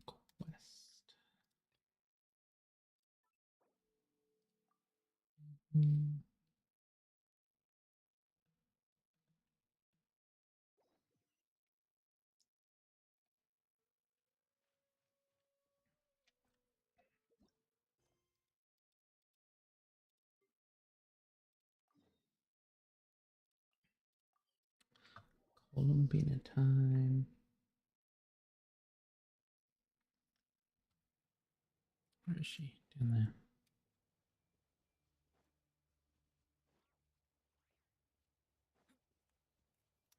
Conquest. Mm. Columbina time. Where is she? Down there.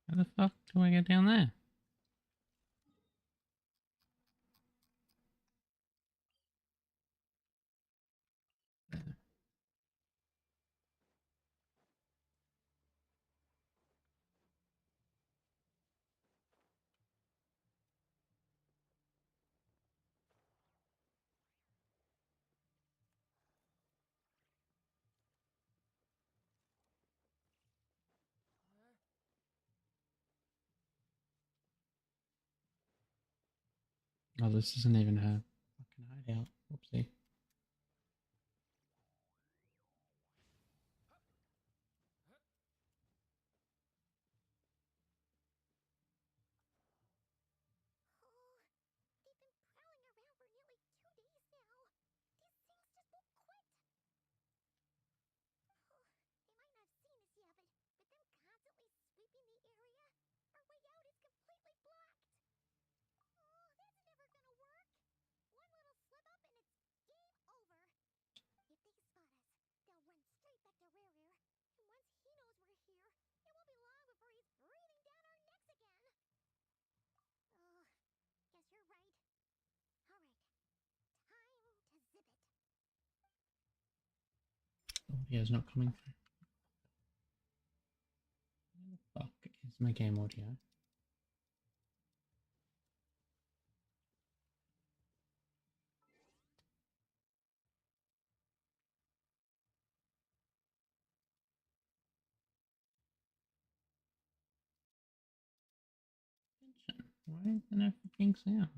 How the fuck do I get down there? There. Oh, this isn't even her fucking hideout. Whoopsie. Audio's not coming through. Where the fuck is my game audio? Why is there no fucking sound?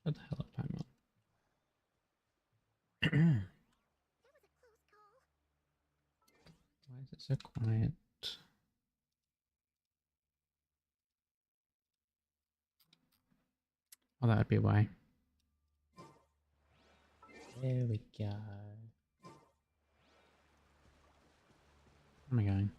What the hell am I on? Why is it so quiet? Oh, that would be why. There we go. Where am I going?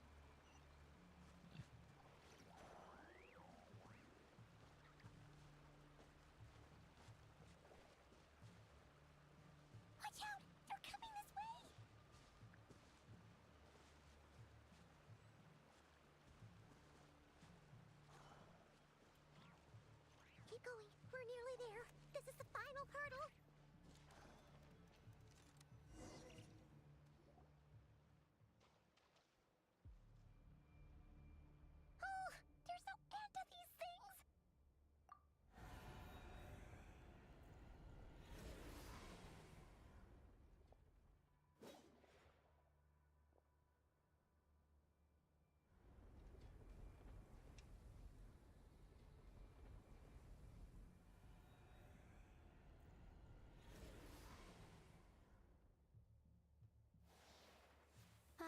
Fire.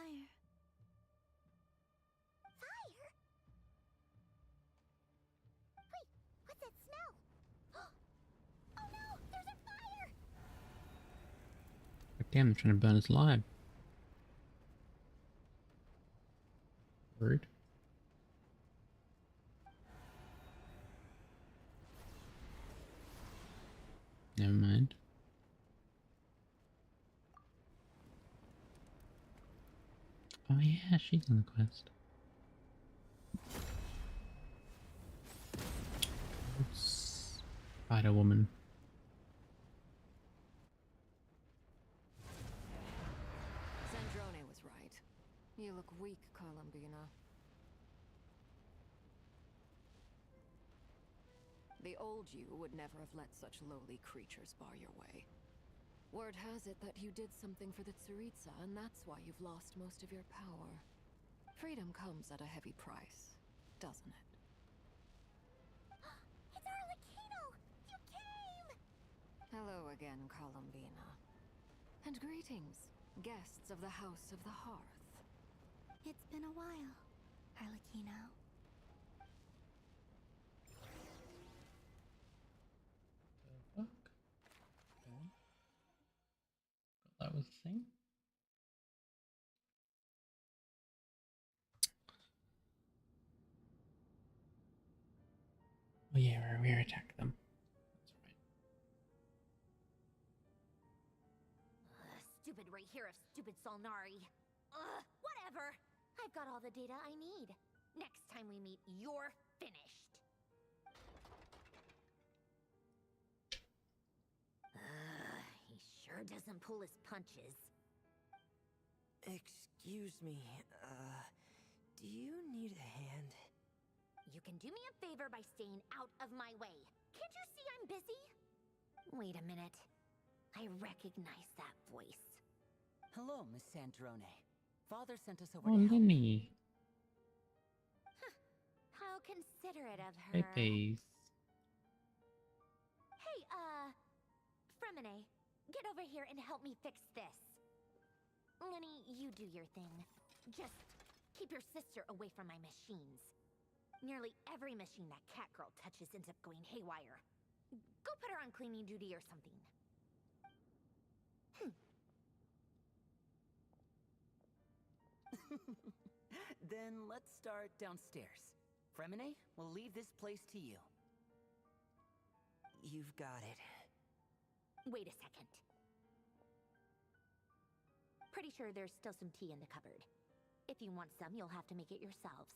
Fire? Wait, what's that smell? Oh no, there's a fire! Damn, I'm trying to burn us alive. Rude. Oh yeah, she's on the quest. Spider-Woman. Sandrone was right. You look weak, Columbina. The old you would never have let such lowly creatures bar your way. Word has it that you did something for the Tsaritsa, and that's why you've lost most of your power. Freedom comes at a heavy price, doesn't it? It's Arlecchino! You came! Hello again, Columbina. And greetings, guests of the House of the Hearth. It's been a while, Arlecchino. The fuck? Okay. That was the thing. Oh yeah, we attack them. That's right. Stupid right here of stupid Solnari. Ugh, whatever. I've got all the data I need. Next time we meet, you're finished. He sure doesn't pull his punches. Excuse me, do you need a hand? You can do me a favor by staying out of my way. Can't you see I'm busy? Wait a minute. I recognize that voice. Hello, Miss Sandrone. Father sent us over Oh, to help. Lenny. How considerate of her. Pepes. Hey, Fremine, get over here and help me fix this. Lenny, you do your thing. Just keep your sister away from my machines. Nearly every machine that cat girl touches ends up going haywire. Go put her on cleaning duty or something. Then let's start downstairs. Fremine, we'll leave this place to you. You've got it. Wait a second. Pretty sure there's still some tea in the cupboard. If you want some, you'll have to make it yourselves.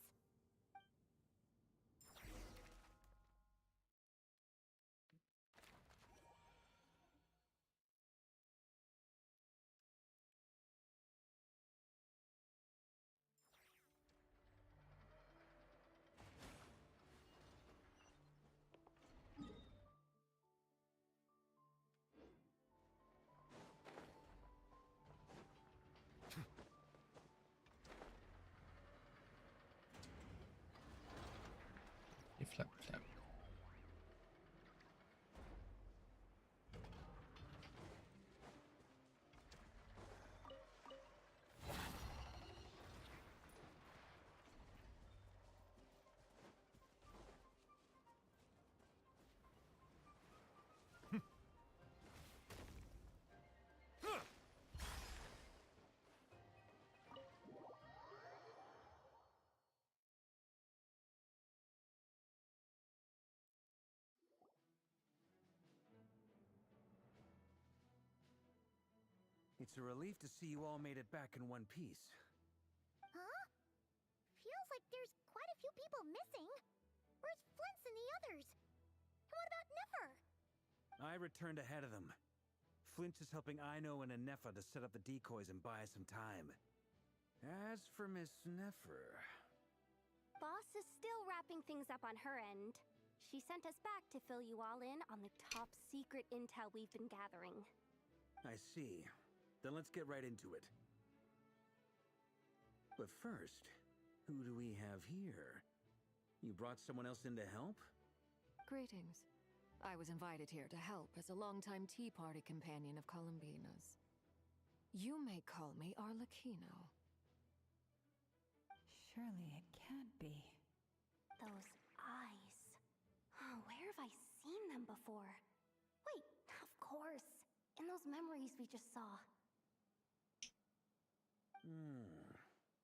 Flap, flap. It's a relief to see you all made it back in one piece. Huh? Feels like there's quite a few people missing. Where's Flint's and the others? And what about Nefer? I returned ahead of them. Flint is helping Aino and Anefa to set up the decoys and buy us some time. As for Miss Nefer... Boss is still wrapping things up on her end. She sent us back to fill you all in on the top secret intel we've been gathering. I see. Then let's get right into it. But first, who do we have here? You brought someone else in to help? Greetings. I was invited here to help as a longtime tea party companion of Columbina's. You may call me Arlecchino. Surely it can't be. Those eyes. Oh, where have I seen them before? Wait, of course. In those memories we just saw.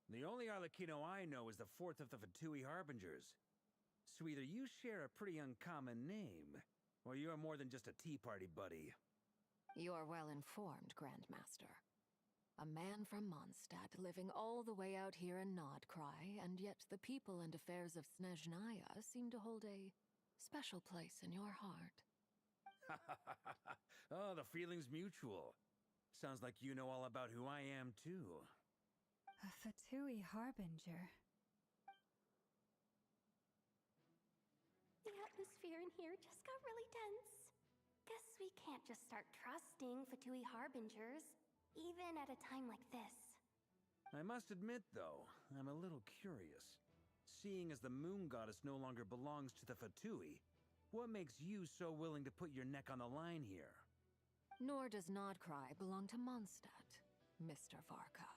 The only Arlecchino I know is the fourth of the Fatui Harbingers. So either you share a pretty uncommon name, or you're more than just a tea party buddy. You're well informed, Grandmaster. A man from Mondstadt living all the way out here in Nordkrai, and yet the people and affairs of Snezhnaya seem to hold a special place in your heart. Oh, the feeling's mutual. Sounds like you know all about who I am, too. A Fatui harbinger. The atmosphere in here just got really tense. Guess we can't just start trusting Fatui harbingers, even at a time like this. I must admit, though, I'm a little curious. Seeing as the moon goddess no longer belongs to the Fatui, what makes you so willing to put your neck on the line here? Nor does Nordkrai belong to Mondstadt, Mr. Varka.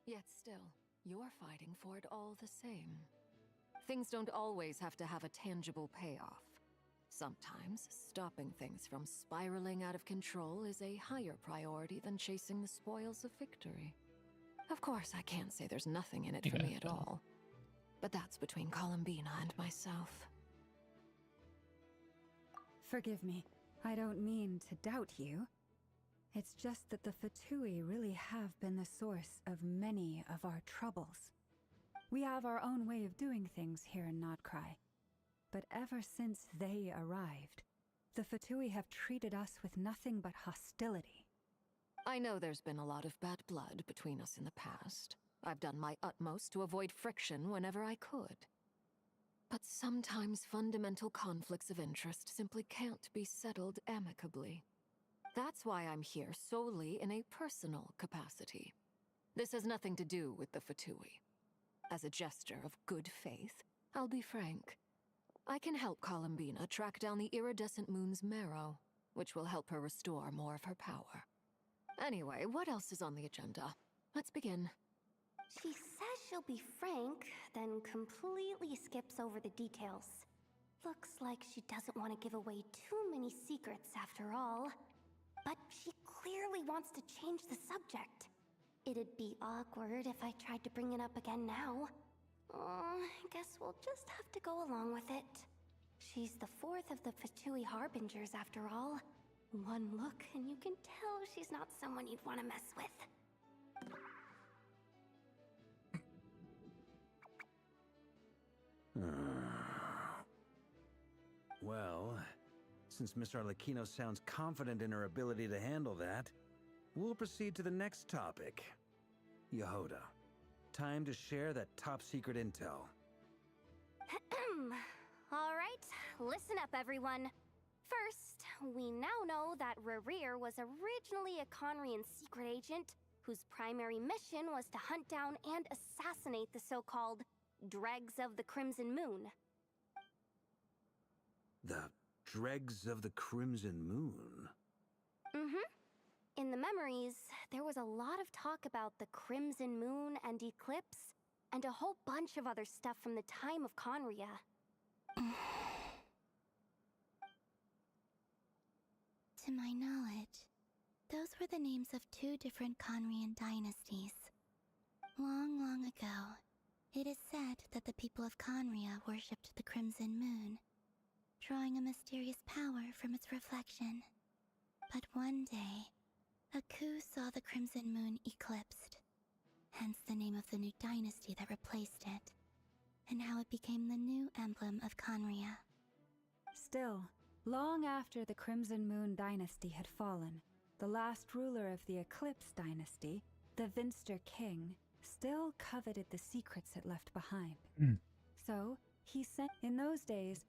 Yet still, you're fighting for it all the same. Things don't always have to have a tangible payoff. Sometimes, stopping things from spiraling out of control is a higher priority than chasing the spoils of victory. Of course, I can't say there's nothing in it for me at all. But that's between Columbina and myself. Forgive me. I don't mean to doubt you. It's just that the Fatui really have been the source of many of our troubles. We have our own way of doing things here in Nordkrai. But ever since they arrived, the Fatui have treated us with nothing but hostility. I know there's been a lot of bad blood between us in the past. I've done my utmost to avoid friction whenever I could. But sometimes fundamental conflicts of interest simply can't be settled amicably. That's why I'm here solely in a personal capacity. This has nothing to do with the Fatui. As a gesture of good faith, I'll be frank. I can help Columbina track down the iridescent moon's marrow, which will help her restore more of her power. Anyway, what else is on the agenda? Let's begin. She says she'll be frank, then completely skips over the details. Looks like she doesn't want to give away too many secrets after all. But she clearly wants to change the subject. It'd be awkward if I tried to bring it up again now. I guess we'll just have to go along with it. She's the fourth of the Fatui harbingers after all. One look and you can tell she's not someone you'd want to mess with. Well, since Miss Arlecchino sounds confident in her ability to handle that, we'll proceed to the next topic. Yehoda, time to share that top-secret intel. Alright, listen up everyone. First, we now know that Rerir was originally a Conrian secret agent whose primary mission was to hunt down and assassinate the so-called Dregs of the Crimson Moon. The Dregs of the Crimson Moon? In the memories, there was a lot of talk about the Crimson Moon and Eclipse, and a whole bunch of other stuff from the time of Conria. To my knowledge, those were the names of two different Conrian dynasties. Long, long ago, it is said that the people of Conria worshipped the Crimson Moon, drawing a mysterious power from its reflection. But one day, a coup saw the Crimson Moon eclipsed, hence the name of the new dynasty that replaced it, and how it became the new emblem of Conria. Still, long after the Crimson Moon dynasty had fallen, the last ruler of the Eclipse dynasty, the Vinster King, still coveted the secrets it left behind. So, he sent... In those days,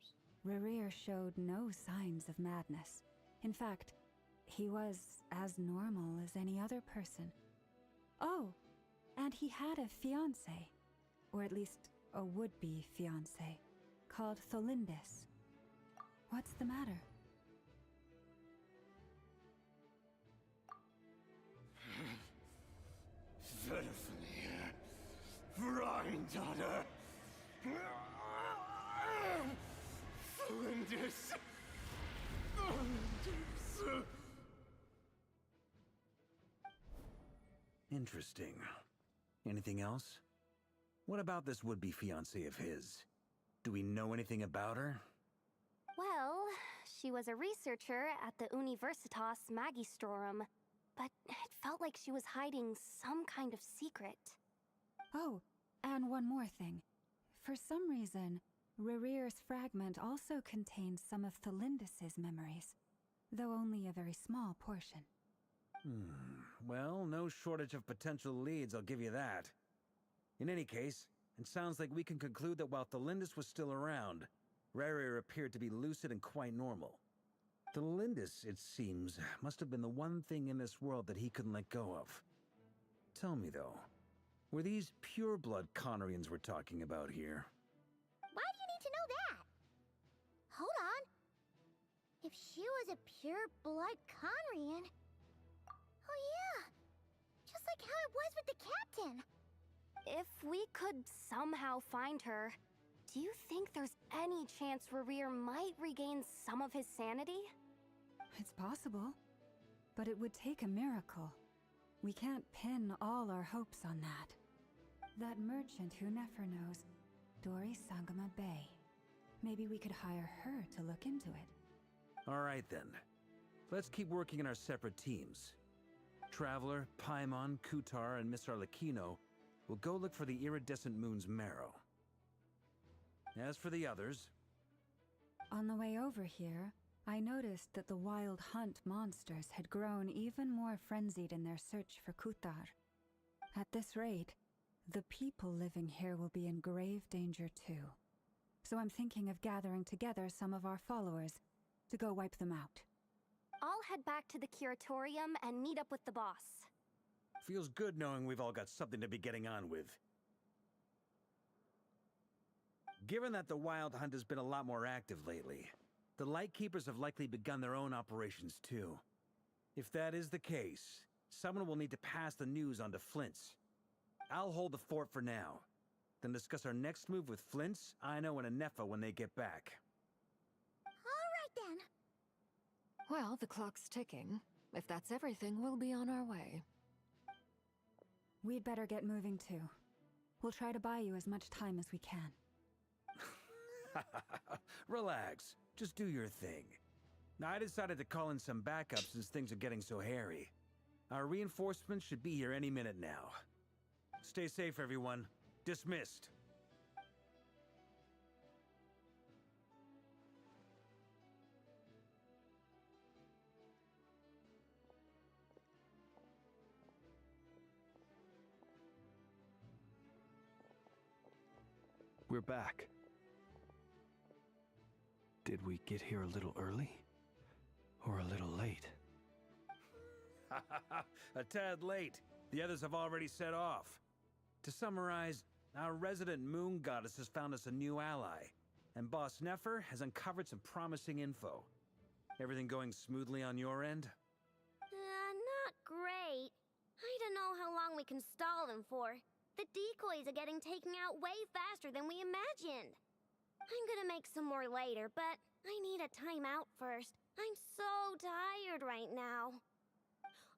Rerir showed no signs of madness. In fact, he was as normal as any other person. Oh, and he had a fiancé, or at least a would-be fiancé, called Tholindis. What's the matter? Granddaughter! Flinders! Interesting. Anything else? What about this would-be fiancé of his? Do we know anything about her? Well, she was a researcher at the Universitas Magistrorum, but it felt like she was hiding some kind of secret. Oh, and one more thing. For some reason, Rerear's fragment also contains some of Thelindis' memories, though only a very small portion. Well, no shortage of potential leads, I'll give you that. In any case, it sounds like we can conclude that while Thelindis was still around, Rerear appeared to be lucid and quite normal. Thelindis, it seems, must have been the one thing in this world that he couldn't let go of. Tell me, though, were these pure-blood Conrians we're talking about here? Why do you need to know that? Hold on. If she was a pure-blood Conrian... Oh yeah! Just like how it was with the captain! If we could somehow find her, do you think there's any chance Rerear might regain some of his sanity? It's possible, but it would take a miracle. We can't pin all our hopes on that. That merchant who Nefer knows, Dori Sangama Bay. Maybe we could hire her to look into it. All right, then. Let's keep working in our separate teams. Traveler, Paimon, Kutar, and Miss Arlecchino will go look for the iridescent moon's marrow. As for the others... On the way over here, I noticed that the Wild Hunt monsters had grown even more frenzied in their search for Kutar. At this rate, the people living here will be in grave danger too. So I'm thinking of gathering together some of our followers to go wipe them out. I'll head back to the curatorium and meet up with the boss. Feels good knowing we've all got something to be getting on with. Given that the Wild Hunt has been a lot more active lately, the Lightkeepers have likely begun their own operations too. If that is the case, someone will need to pass the news on to Flint's. I'll hold the fort for now, then discuss our next move with Flint's, Aino, and Anefa when they get back. All right then. Well, the clock's ticking. If that's everything, we'll be on our way. We'd better get moving too. We'll try to buy you as much time as we can. Relax. Just do your thing. Now, I decided to call in some backup since things are getting so hairy. Our reinforcements should be here any minute now. Stay safe, everyone. Dismissed. We're back. Did we get here a little early? Or a little late? A tad late. The others have already set off. To summarize, our resident moon goddess has found us a new ally, and Boss Nefer has uncovered some promising info. Everything going smoothly on your end? Not great. I don't know how long we can stall them for. The decoys are getting taken out way faster than we imagined. I'm gonna make some more later, but I need a timeout first. I'm so tired right now.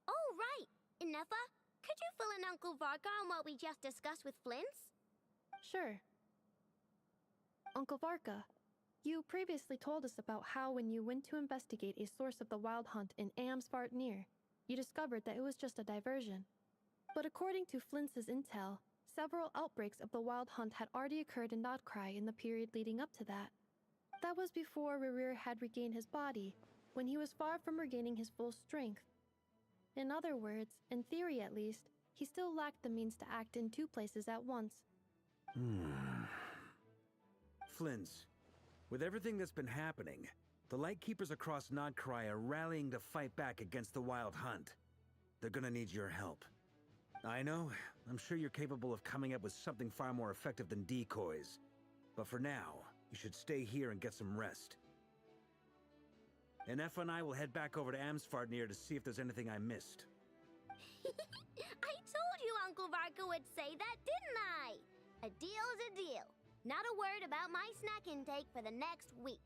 Oh, right! Inefa, could you fill in Uncle Varka on what we just discussed with Flint's? Sure. Uncle Varka, you previously told us about how when you went to investigate a source of the Wild Hunt in Amsvartnir, you discovered that it was just a diversion. But according to Flint's intel, several outbreaks of the Wild Hunt had already occurred in Nodkrai in the period leading up to that. That was before Rerear had regained his body, when he was far from regaining his full strength. In other words, in theory at least, he still lacked the means to act in two places at once. Flint's, with everything that's been happening, the Lightkeepers across Nodkrai are rallying to fight back against the Wild Hunt. They're gonna need your help. I know, I'm sure you're capable of coming up with something far more effective than decoys. But for now, you should stay here and get some rest. Anefa and I will head back over to Amsvartnir to see if there's anything I missed. I told you Uncle Varka would say that, didn't I? A deal's a deal. Not a word about my snack intake for the next week.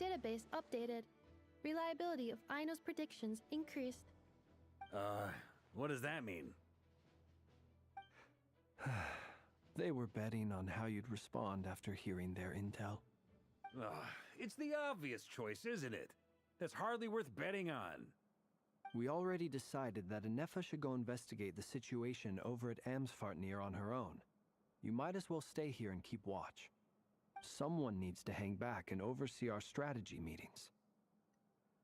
Database updated. Reliability of Aino's predictions increased. What does that mean? They were betting on how you'd respond after hearing their intel. It's the obvious choice, isn't it? That's hardly worth betting on. We already decided that Anefa should go investigate the situation over at Amsfartnir on her own. You might as well stay here and keep watch. Someone needs to hang back and oversee our strategy meetings.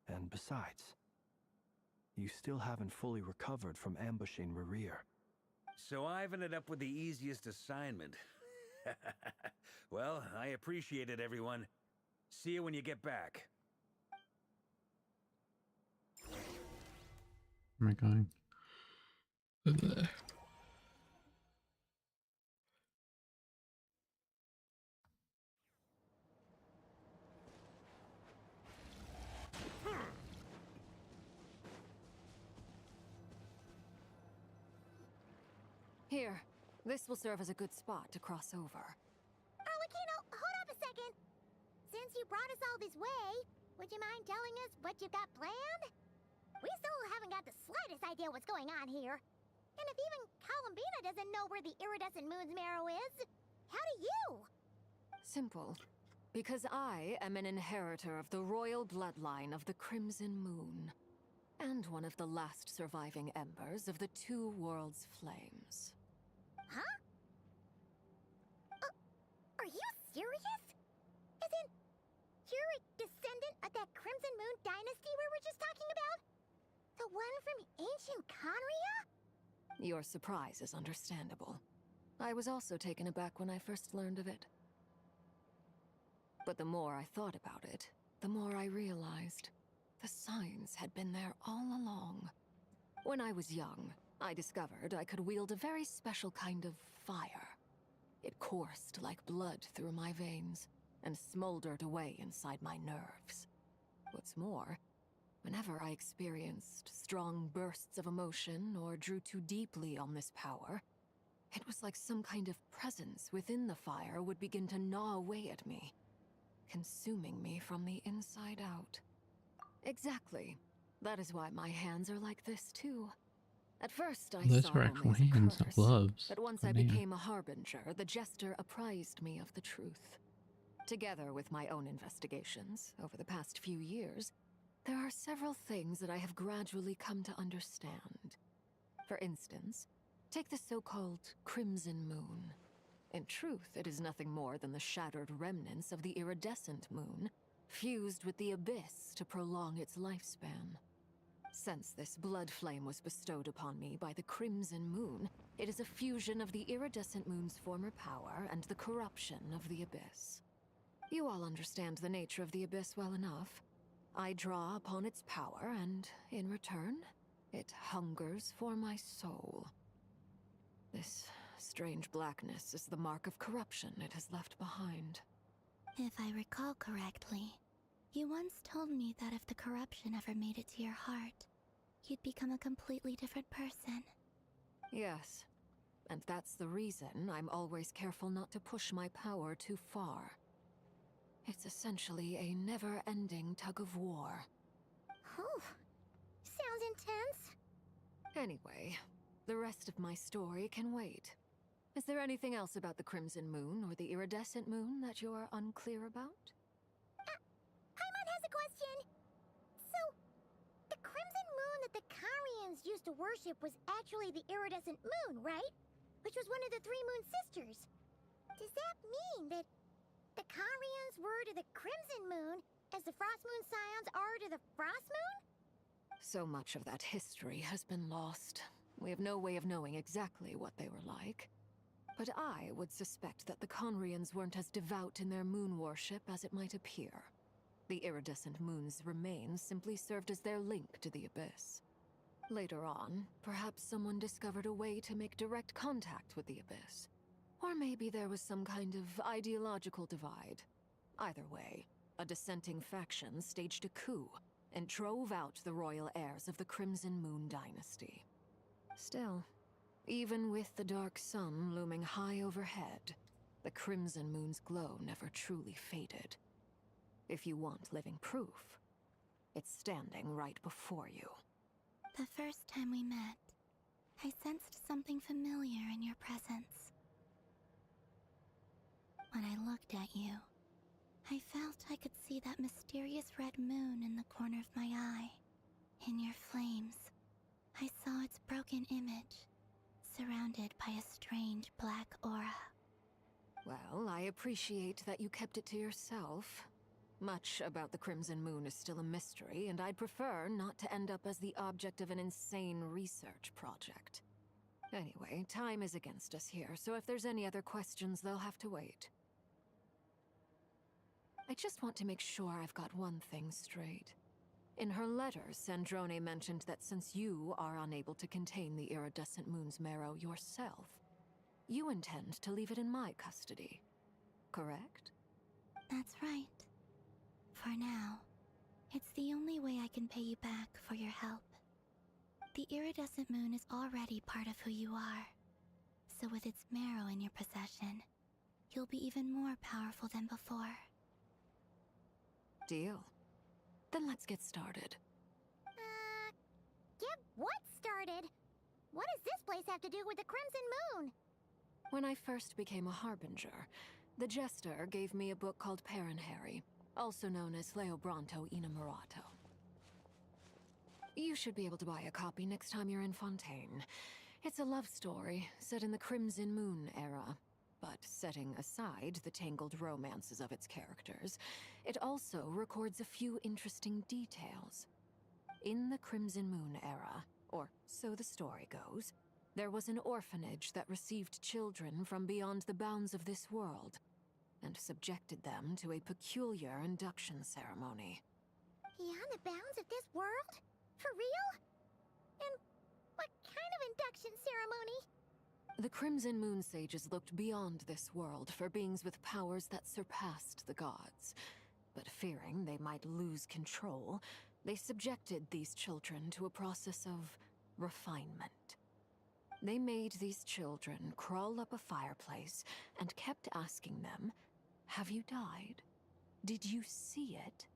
And besides, you still haven't fully recovered from ambushing Rerir. So I've ended up with the easiest assignment. Well, I appreciate it, everyone. See you when you get back. Where am I going? Over there. Here, this will serve as a good spot to cross over. Arlecchino, hold up a second. Since you brought us all this way, would you mind telling us what you've got planned? We still haven't got the slightest idea what's going on here. And if even Columbina doesn't know where the iridescent moon's marrow is, how do you? Simple. Because I am an inheritor of the royal bloodline of the Crimson Moon. And one of the last surviving embers of the Two Worlds' flames. Huh? Are you serious? As in, you're a descendant of that Crimson Moon dynasty we were just talking about? The one from ancient Conria? Your surprise is understandable. I was also taken aback when I first learned of it. But the more I thought about it, the more I realized the signs had been there all along. When I was young, I discovered I could wield a very special kind of fire. It coursed like blood through my veins and smoldered away inside my nerves. What's more, whenever I experienced strong bursts of emotion or drew too deeply on this power, it was like some kind of presence within the fire would begin to gnaw away at me, consuming me from the inside out. Exactly. That is why my hands are like this too. At first I Those saw are only actual as a hands, not curse, gloves. but once Oh, I damn. became a harbinger, the jester apprised me of the truth. Together with my own investigations over the past few years, there are several things that I have gradually come to understand. For instance, take the so-called Crimson Moon. In truth, it is nothing more than the shattered remnants of the iridescent moon, fused with the abyss to prolong its lifespan. Since this blood flame was bestowed upon me by the Crimson Moon, it is a fusion of the iridescent moon's former power and the corruption of the abyss. You all understand the nature of the abyss well enough. I draw upon its power, and in return, it hungers for my soul. This strange blackness is the mark of corruption it has left behind. If I recall correctly, you once told me that if the corruption ever made it to your heart, you'd become a completely different person. Yes, and that's the reason I'm always careful not to push my power too far. It's essentially a never-ending tug-of-war. Oh, sounds intense. Anyway, the rest of my story can wait. Is there anything else about the Crimson Moon or the Iridescent Moon that you're unclear about? Paimon has a question. So, the Crimson Moon that the Carians used to worship was actually the Iridescent Moon, right? Which was one of the three Moon Sisters. Does that mean that the Carians were to the Crimson Moon as the Frost Moon Scions are to the Frost Moon? So much of that history has been lost. We have no way of knowing exactly what they were like. But I would suspect that the Conrians weren't as devout in their moon worship as it might appear. The iridescent moon's remains simply served as their link to the abyss. Later on, perhaps someone discovered a way to make direct contact with the abyss. Or maybe there was some kind of ideological divide. Either way, a dissenting faction staged a coup and drove out the royal heirs of the Crimson Moon dynasty. Still, even with the dark sun looming high overhead, the Crimson Moon's glow never truly faded. If you want living proof, it's standing right before you. The first time we met, I sensed something familiar in your presence. When I looked at you, I felt I could see that mysterious red moon in the corner of my eye. In your flames, I saw its broken image, surrounded by a strange black aura. Well, I appreciate that you kept it to yourself. Much about the Crimson Moon is still a mystery, and I'd prefer not to end up as the object of an insane research project. Anyway, time is against us here, so if there's any other questions, they'll have to wait. I just want to make sure I've got one thing straight. In her letter, Sandrone mentioned that since you are unable to contain the iridescent moon's marrow yourself, you intend to leave it in my custody. Correct? That's right. For now, it's the only way I can pay you back for your help. The iridescent moon is already part of who you are, so with its marrow in your possession, you'll be even more powerful than before. Deal. Then let's get started. Get what started? What does this place have to do with the Crimson Moon? When I first became a Harbinger, the Jester gave me a book called Paranhari, also known as Leobranto Innamorato. You should be able to buy a copy next time you're in Fontaine. It's a love story set in the Crimson Moon era, but setting aside the tangled romances of its characters, it also records a few interesting details. In the Crimson Moon era, or so the story goes, there was an orphanage that received children from beyond the bounds of this world, and subjected them to a peculiar induction ceremony. Beyond the bounds of this world? For real? And what kind of induction ceremony? The Crimson Moon sages looked beyond this world for beings with powers that surpassed the gods. But fearing they might lose control, they subjected these children to a process of refinement. They made these children crawl up a fireplace and kept asking them, "Have you died? Did you see it?"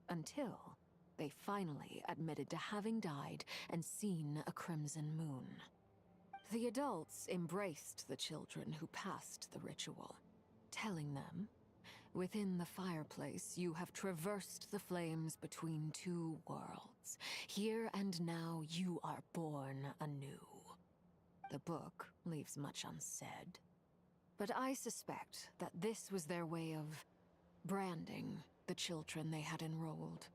Until they finally admitted to having died and seen a crimson moon. The adults embraced the children who passed the ritual, telling them, "Within the fireplace, you have traversed the flames between two worlds. Here and now, you are born anew." The book leaves much unsaid, but I suspect that this was their way of branding the children they had enrolled,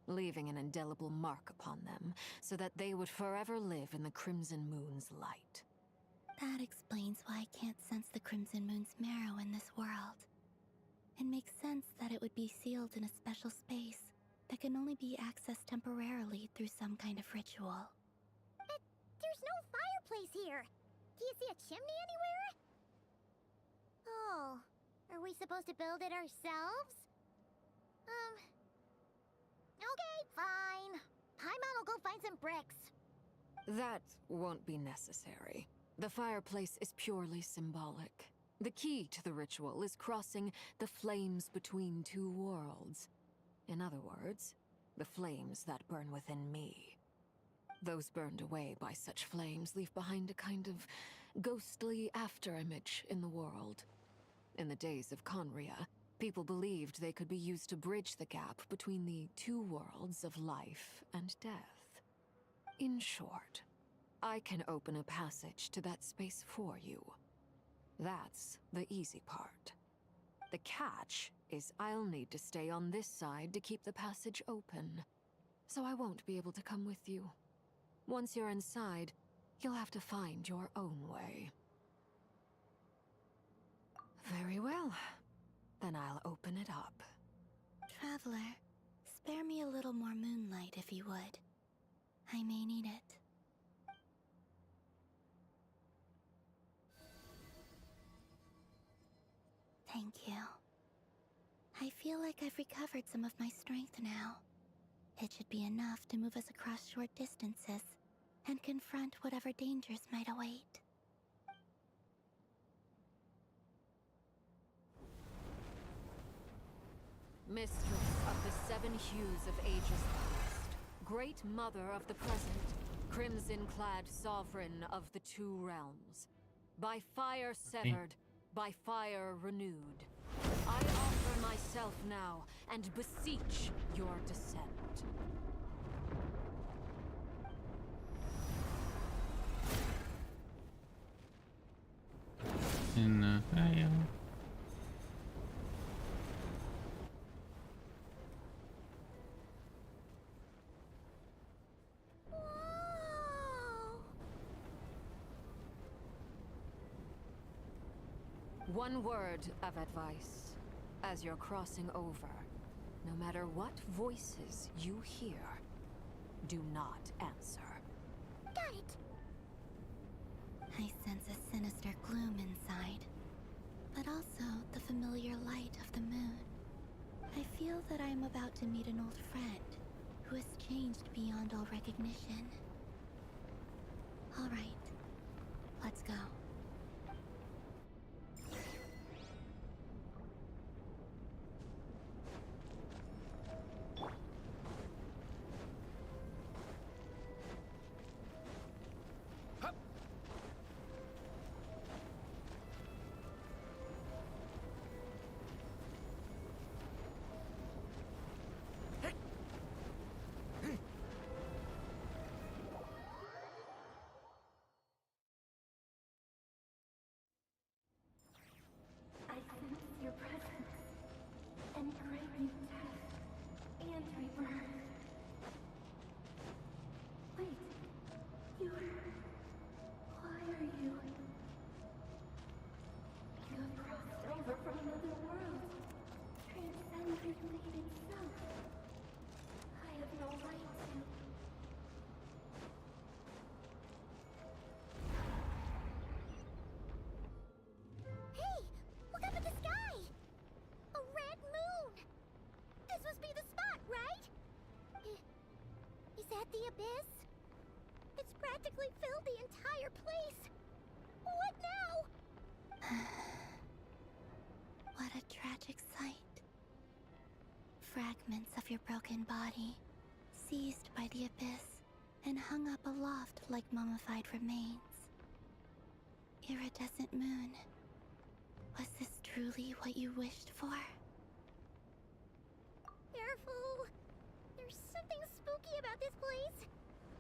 leaving an indelible mark upon them so that they would forever live in the Crimson Moon's light. That explains why I can't sense the Crimson Moon's marrow in this world. It makes sense that it would be sealed in a special space that can only be accessed temporarily through some kind of ritual. But there's no fireplace here. Do you see a chimney anywhere? Oh, are we supposed to build it ourselves? Okay, fine. Paimon will go find some bricks. That won't be necessary. The fireplace is purely symbolic. The key to the ritual is crossing the flames between two worlds. In other words, the flames that burn within me. Those burned away by such flames leave behind a kind of ghostly afterimage in the world. In the days of Conria, people believed they could be used to bridge the gap between the two worlds of life and death. In short, I can open a passage to that space for you. That's the easy part. The catch is I'll need to stay on this side to keep the passage open, so I won't be able to come with you. Once you're inside, you'll have to find your own way. Very well. Then I'll open it up. Traveler, spare me a little more moonlight if you would. I may need it. Thank you. I feel like I've recovered some of my strength now. It should be enough to move us across short distances and confront whatever dangers might await. Mistress of the seven hues of ages past, great mother of the present, crimson-clad sovereign of the two realms, by fire severed, by fire renewed, I offer myself now and beseech your descent. in Ohio. One word of advice. As you're crossing over, no matter what voices you hear, do not answer. Got it! I sense a sinister gloom inside, but also the familiar light of the moon. I feel that I am about to meet an old friend who has changed beyond all recognition. All right, let's go. I sense your presence, and it brings death and rebirth. Wait, why are you? You have crossed over from another world, transcended fate itself. I have no right to. Hey! Look up at the sky! A red moon! This must be the spot, right? Is that the abyss? It's practically filled the entire place! What now? What a tragic sight. Fragments of your broken body, seized by the abyss, and hung up aloft like mummified remains. Iridescent moon. Was this truly what you wished for? Careful! There's something spooky about this place.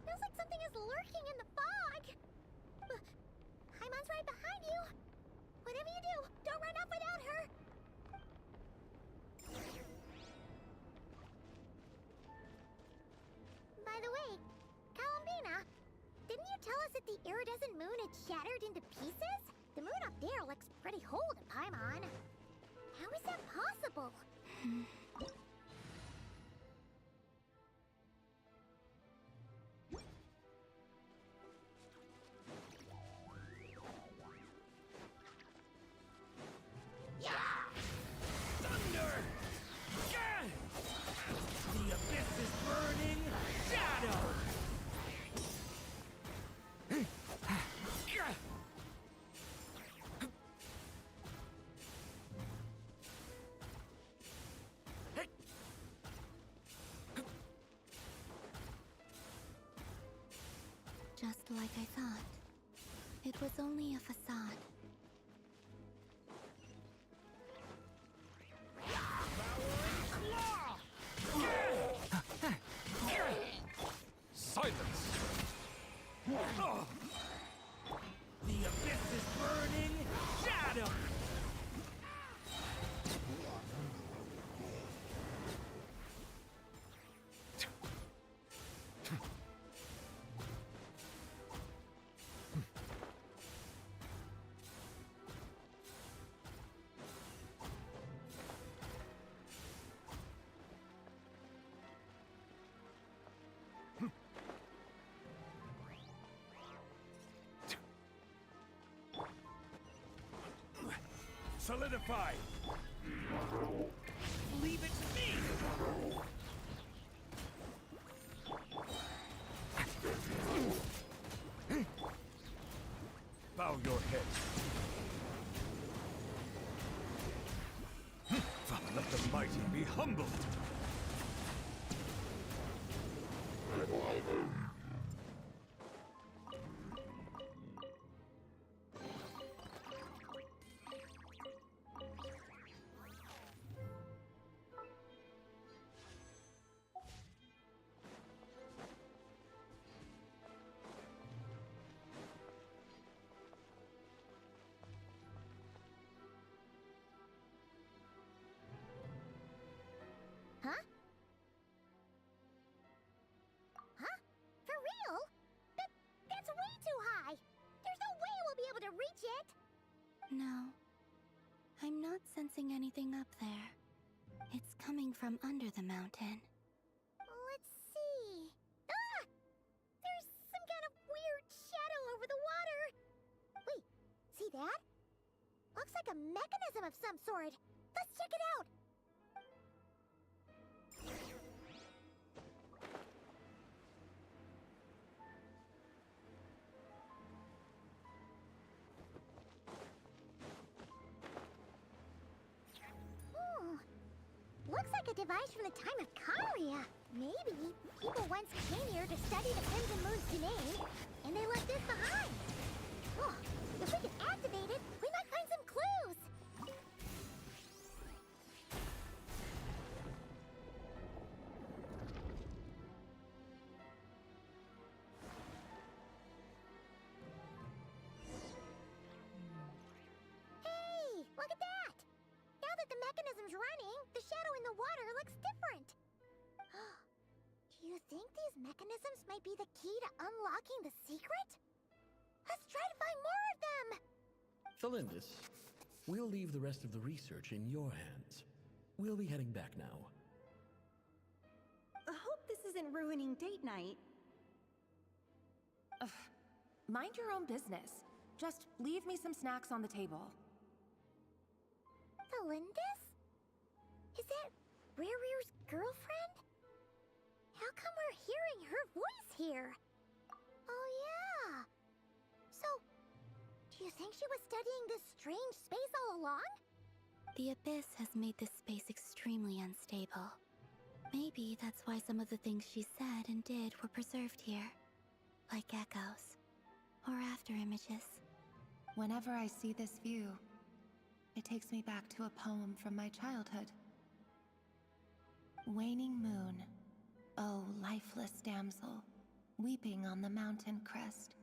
Feels like something is lurking in the fog. Paimon's right behind you. Whatever you do, don't run off without her. By the way, Columbina, didn't you tell us that the iridescent moon had shattered into pieces? The moon up there looks pretty whole to Paimon. How is that possible? Thunder! Gah! The abyss is burning shadow! Gah! Just like I thought. It was only a facade. Silence! The abyss is burning shadow! Solidify! Leave it to me! Bow your head. Let the mighty be humbled! No. I'm not sensing anything up there. It's coming from under the mountain. Let's see. Ah! There's some kind of weird shadow over the water. Wait, see that? Looks like a mechanism of some sort. Let's check it out. Looks like a device from the time of Conria. Maybe people once came here to study the Crimson Moon's domain, and they left this behind. Oh, if we can activate it, we might find some clues. Hey, look at that! Now that the mechanism's running, the shadow in the water looks different. Do you think these mechanisms might be the key to unlocking the secret? Let's try to find more of them! Thalindis, we'll leave the rest of the research in your hands. We'll be heading back now. I hope this isn't ruining date night. Ugh. Mind your own business. Just leave me some snacks on the table. Thalindis? Is that Rerear's girlfriend? How come we're hearing her voice here? Oh yeah. So, do you think she was studying this strange space all along? The Abyss has made this space extremely unstable. Maybe that's why some of the things she said and did were preserved here. Like echoes. Or after images. Whenever I see this view, it takes me back to a poem from my childhood. Waning moon, oh lifeless damsel, weeping on the mountain crest.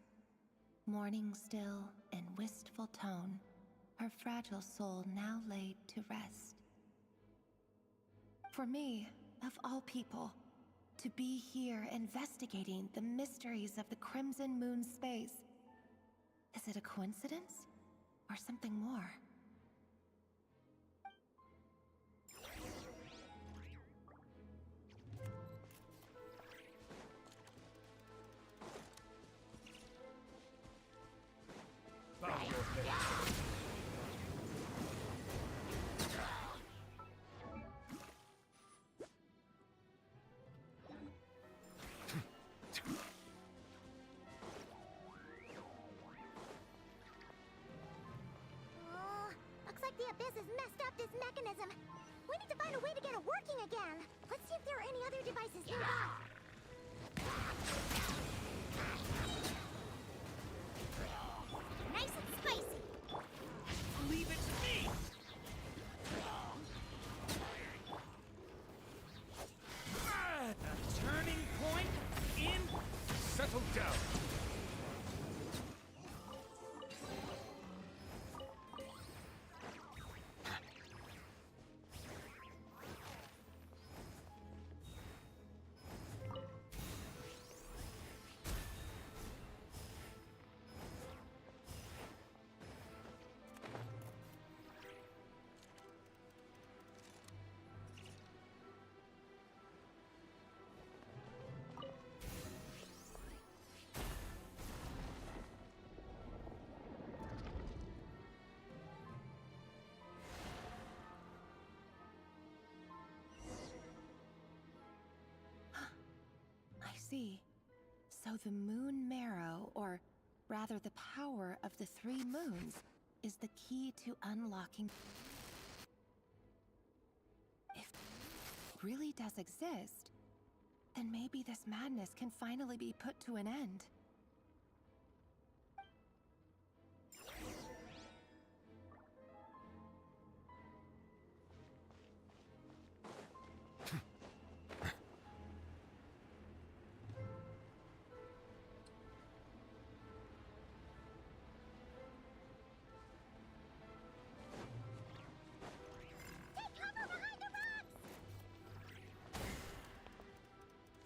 Mourning still in wistful tone, her fragile soul now laid to rest. For me, of all people, to be here investigating the mysteries of the Crimson Moon space. Is it a coincidence? Or something more? Looks like the Abyss has messed up this mechanism. We need to find a way to get it working again. Let's see if there are any other devices nearby. Nice and spicy. Leave it to me! A turning point in... Settle down. See. So the moon marrow, or rather the power of the 3 moons, is the key to unlocking... If it really does exist, then maybe this madness can finally be put to an end.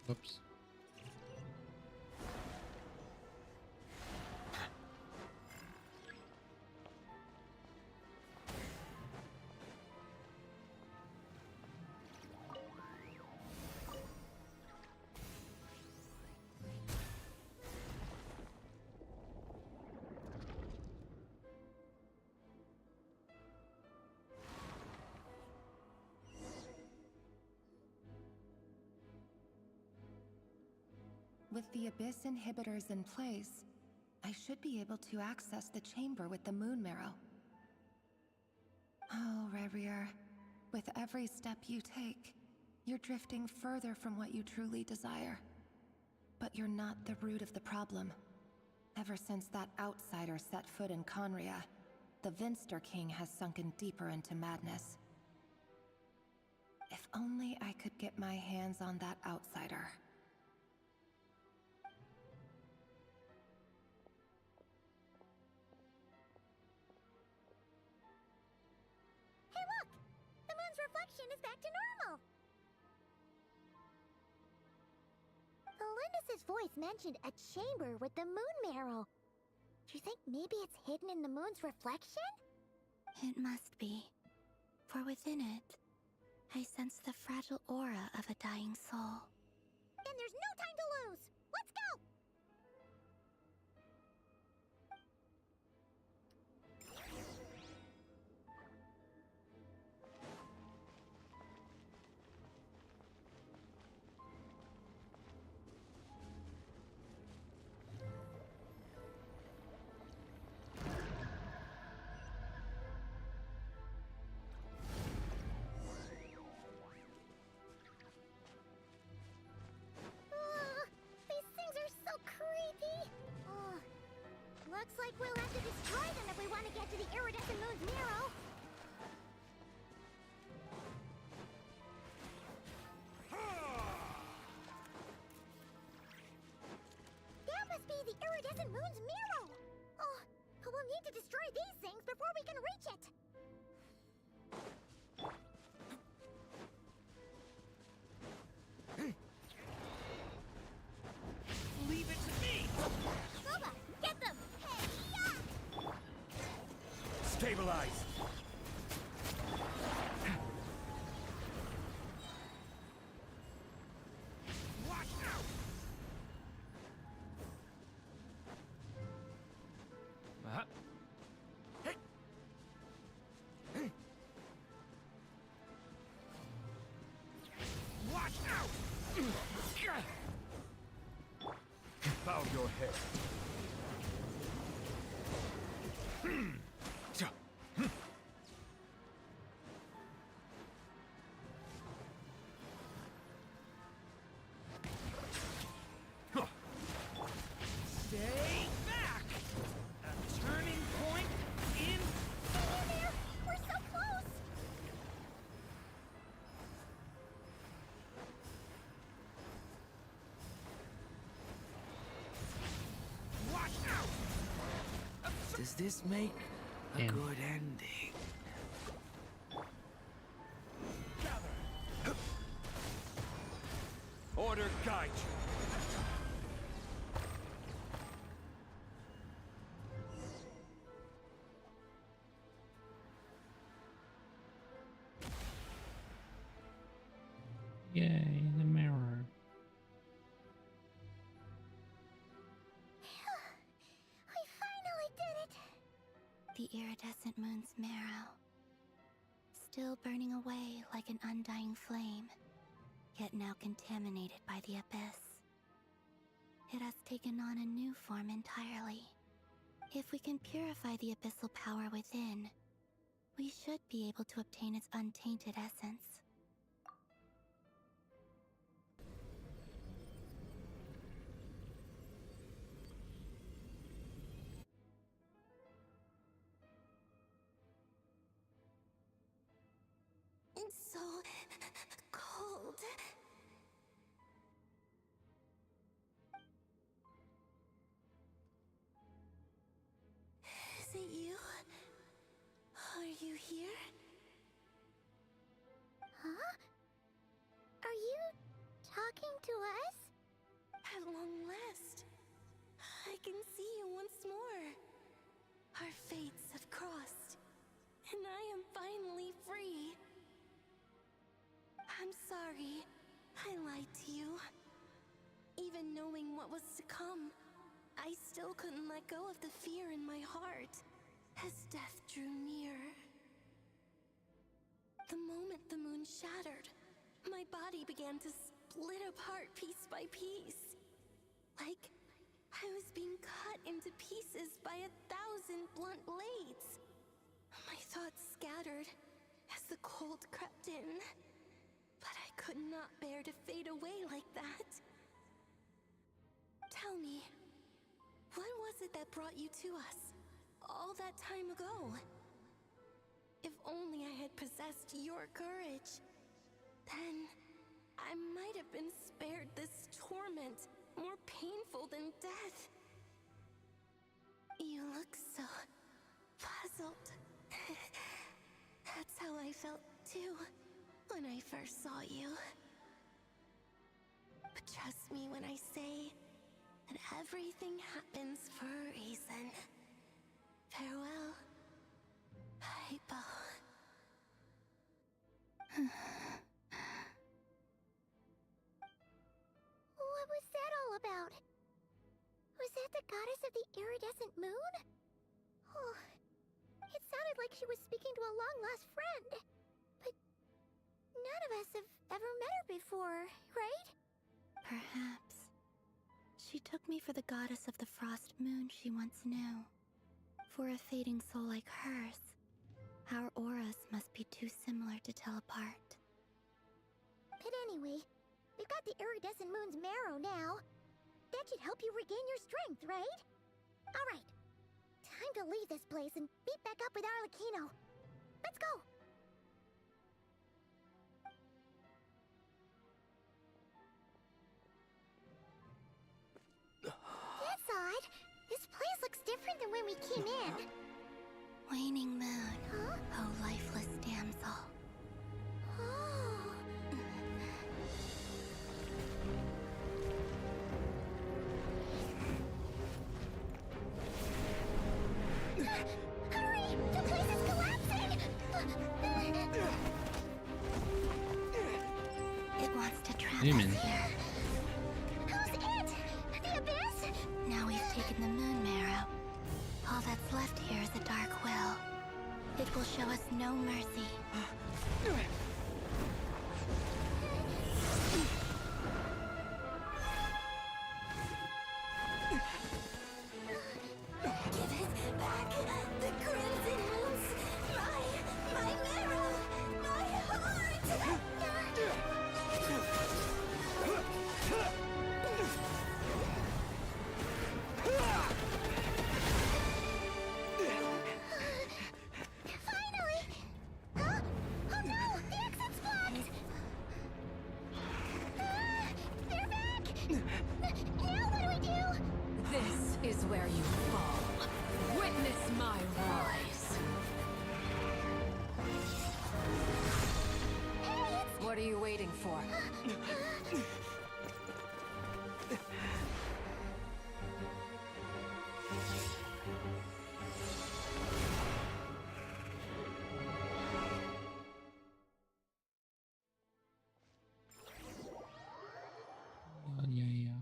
Whoops. With the Abyss inhibitors in place, I should be able to access the chamber with the moon marrow. Oh, Revier, with every step you take, you're drifting further from what you truly desire. But you're not the root of the problem. Ever since that outsider set foot in Conria, the Vinster King has sunken deeper into madness. If only I could get my hands on that outsider. Hey look! The moon's reflection is back to normal! Felindus's voice mentioned a chamber with the moon marrow. Do you think maybe it's hidden in the moon's reflection? It must be. For within it, I sense the fragile aura of a dying soul. Then there's no time to lose! Let's go! Looks like we'll have to destroy them if we want to get to the iridescent moon's marrow. That must be the iridescent moon's marrow. Oh, but we'll need to destroy these things before we can reach it. Leave it to me! Boba, get them! Stabilize! Watch out! Hey. Hey. Watch out! Bow your head. Stay back! A turning point in... Hey there! We're so close! Watch out! Does this make a Damn. good ending? Gather! Order guide you. Yay, the mirror. We finally did it! The iridescent moon's marrow. Still burning away like an undying flame, yet now contaminated by the abyss. It has taken on a new form entirely. If we can purify the abyssal power within, we should be able to obtain its untainted essence. It's so cold. Is it you? Are you here? Huh? Are you talking to us? At long last, I can see you once more. Our fates have crossed, and I am finally free. I'm sorry, I lied to you. Even knowing what was to come, I still couldn't let go of the fear in my heart as death drew near. The moment the moon shattered, my body began to split apart piece by piece. Like I was being cut into pieces by 1,000 blunt blades. My thoughts scattered as the cold crept in, but I could not bear to fade away like that. Tell me, what was it that brought you to us all that time ago? If only I had possessed your courage, then I might have been spared this torment more painful than death. You look so puzzled. That's how I felt too when I first saw you. But trust me when I say that everything happens for a reason. Farewell, Hypo. What was that all about? Was that the goddess of the iridescent moon? Oh, it sounded like she was speaking to a long-lost friend. But none of us have ever met her before, right? Perhaps. She took me for the goddess of the frost moon she once knew. For a fading soul like hers, our auras must be too similar to tell apart. But anyway, we've got the iridescent moon's marrow now. That should help you regain your strength, right? Alright, time to leave this place and meet back up with Arlecchino. Let's go! That's odd. This place looks different than when we came in. Waning moon, Huh? oh lifeless damsel. Oh. Hurry! The place is collapsing! It wants to trap Demon. us here. Who's it? The Abyss? Now we've taken the moon marrow. All that's left here is a dark will. It will show us no mercy. Give it back! The crimson moons! My marrow! My heart! Finally! Huh? Oh no! The exit's blocked! Ah, they're back! Now what do we do? This is where you fall. Witness my rise. Hey, it's... What are you waiting for? Yeah.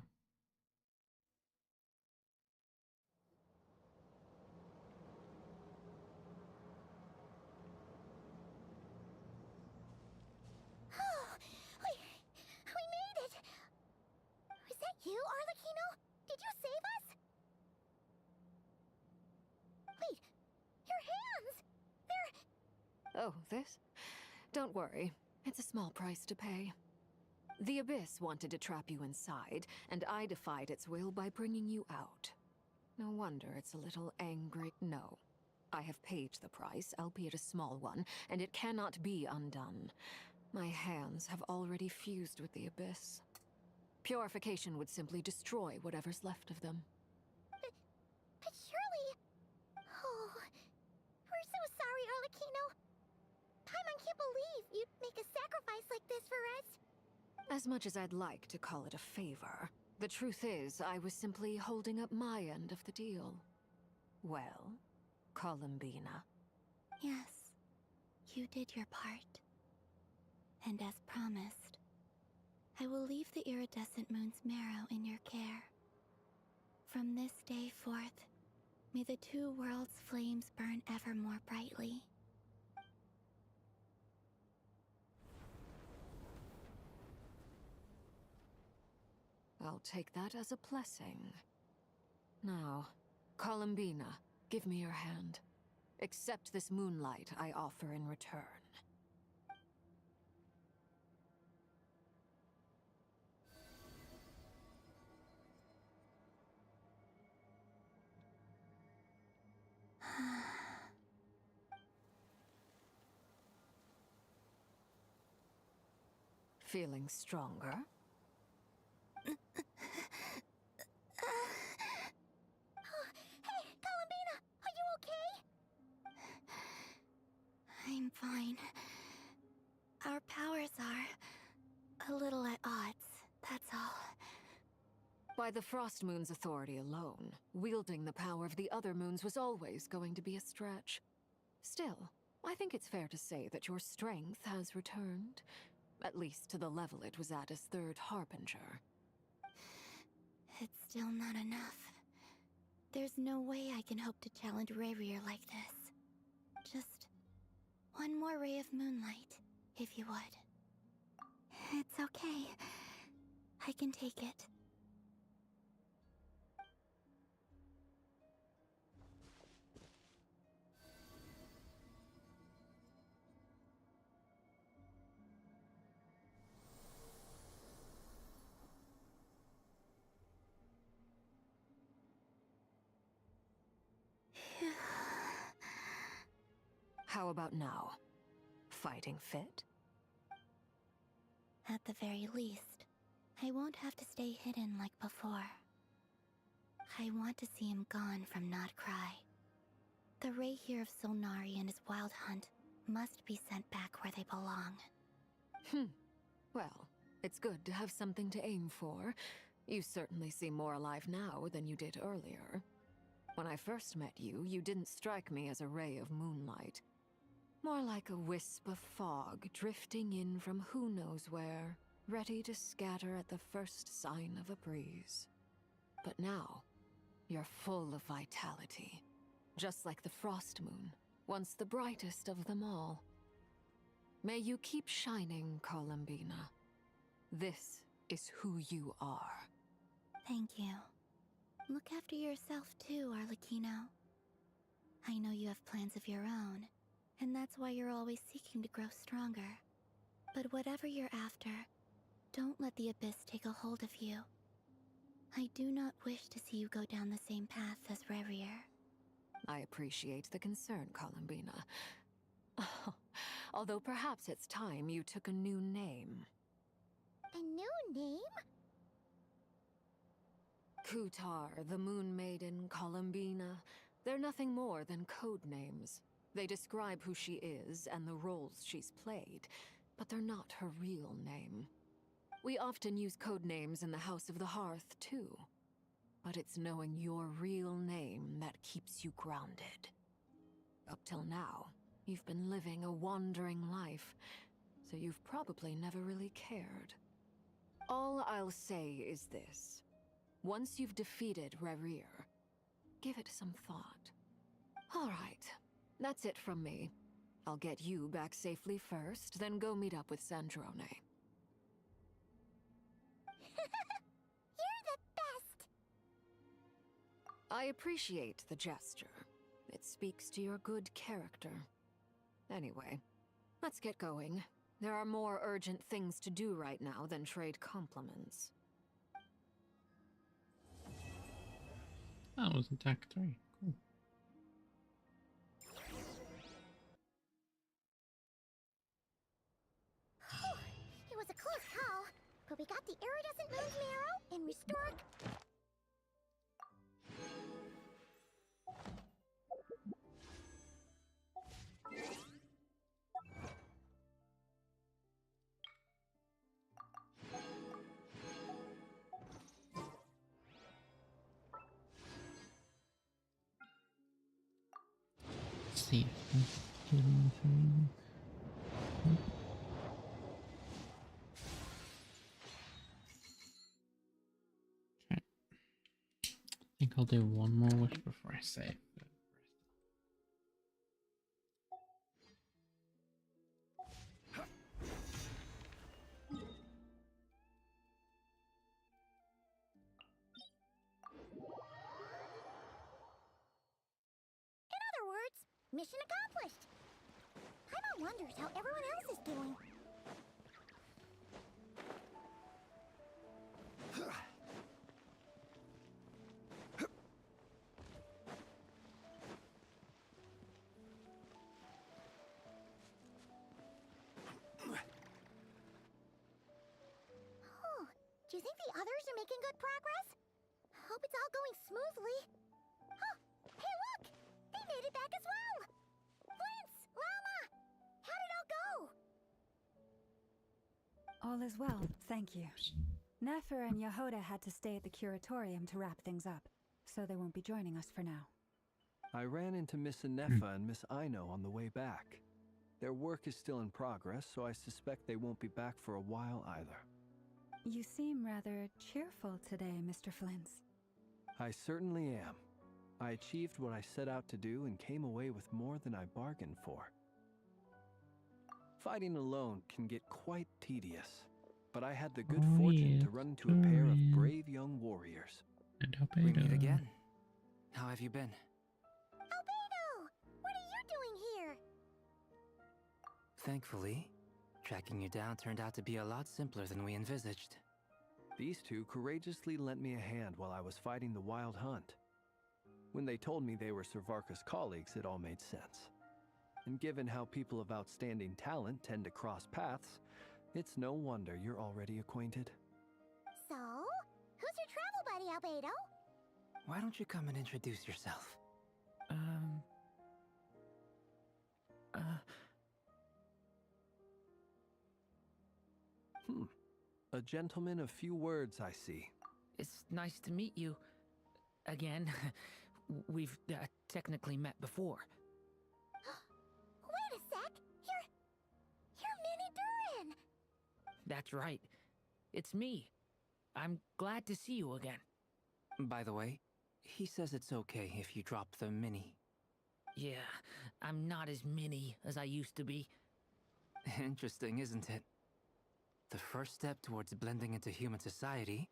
We made it! Was that you, Arlecchino? Did you save us? Wait, your hands! They're... Oh, this? Don't worry. It's a small price to pay. The Abyss wanted to trap you inside, and I defied its will by bringing you out. No wonder it's a little angry. No. I have paid the price, albeit a small one, and it cannot be undone. My hands have already fused with the Abyss. Purification would simply destroy whatever's left of them. But surely... Oh... We're so sorry, Arlecchino. Paimon can't believe you'd make a sacrifice like this for us. As much as I'd like to call it a favor, the truth is I was simply holding up my end of the deal. Well, Columbina. Yes, you did your part. And as promised, I will leave the iridescent moon's marrow in your care. From this day forth, may the two worlds' flames burn ever more brightly. I'll take that as a blessing. Now, Columbina, give me your hand. Accept this moonlight I offer in return. Feeling stronger? Hey, Columbina! Are you okay? I'm fine. Our powers are a little at odds, that's all. By the Frost Moon's authority alone, wielding the power of the other moons was always going to be a stretch. Still, I think it's fair to say that your strength has returned. At least to the level it was at as Third Harbinger. It's still not enough. There's no way I can hope to challenge Rarier like this. Just one more ray of moonlight, if you would. It's okay. I can take it. How about now? Fighting fit? At the very least, I won't have to stay hidden like before. I want to see him gone from Not Krai. The ray here of Solnari and his wild hunt must be sent back where they belong. Well, it's good to have something to aim for. You certainly seem more alive now than you did earlier. When I first met you, you didn't strike me as a ray of moonlight. More like a wisp of fog drifting in from who knows where, ready to scatter at the first sign of a breeze. But now, you're full of vitality. Just like the Frost Moon, once the brightest of them all. May you keep shining, Columbina. This is who you are. Thank you. Look after yourself too, Arlecchino. I know you have plans of your own, and that's why you're always seeking to grow stronger. But whatever you're after, don't let the Abyss take a hold of you. I do not wish to see you go down the same path as Rarier. I appreciate the concern, Columbina. Although perhaps it's time you took a new name. A new name? Kutar, the Moon Maiden, Columbina, they're nothing more than code names. They describe who she is and the roles she's played, but they're not her real name. We often use code names in the House of the Hearth, too. But it's knowing your real name that keeps you grounded. Up till now, you've been living a wandering life, so you've probably never really cared. All I'll say is this. Once you've defeated Rarier, give it some thought. All right. That's it from me. I'll get you back safely first, then go meet up with Sandrone. You're the best! I appreciate the gesture. It speaks to your good character. Anyway, let's get going. There are more urgent things to do right now than trade compliments. That was attack 3. Cool. It was a close call, but we got the iridescent moon's marrow and restored. See if I can get anything. Okay. I think I'll do one more wish before I save. Mission accomplished! Paimon wonders how everyone else is doing. Oh, do you think the others are making good progress? Hope it's all going smoothly. Oh, hey look! They made it back as well! Flint's! Llama! How did it all go? All is well, thank you. Nefer and Yehoda had to stay at the curatorium to wrap things up, so they won't be joining us for now. I ran into Miss Nefa and Miss Aino on the way back. Their work is still in progress, so I suspect they won't be back for a while either. You seem rather cheerful today, Mr. Flint's. I certainly am. I achieved what I set out to do and came away with more than I bargained for. Fighting alone can get quite tedious, but I had the good fortune to run into a pair of brave young warriors. We meet again. How have you been? Albedo! What are you doing here? Thankfully, tracking you down turned out to be a lot simpler than we envisaged. These two courageously lent me a hand while I was fighting the wild hunt. When they told me they were Servarka's colleagues, it all made sense. And given how people of outstanding talent tend to cross paths, it's no wonder you're already acquainted. So, who's your travel buddy, Albedo? Why don't you come and introduce yourself? A gentleman of few words, I see. It's nice to meet you. Again. We've technically met before. Wait a sec! You're Minnie Durin! That's right. It's me. I'm glad to see you again. By the way, he says it's okay if you drop the mini. Yeah, I'm not as mini as I used to be. Interesting, isn't it? The first step towards blending into human society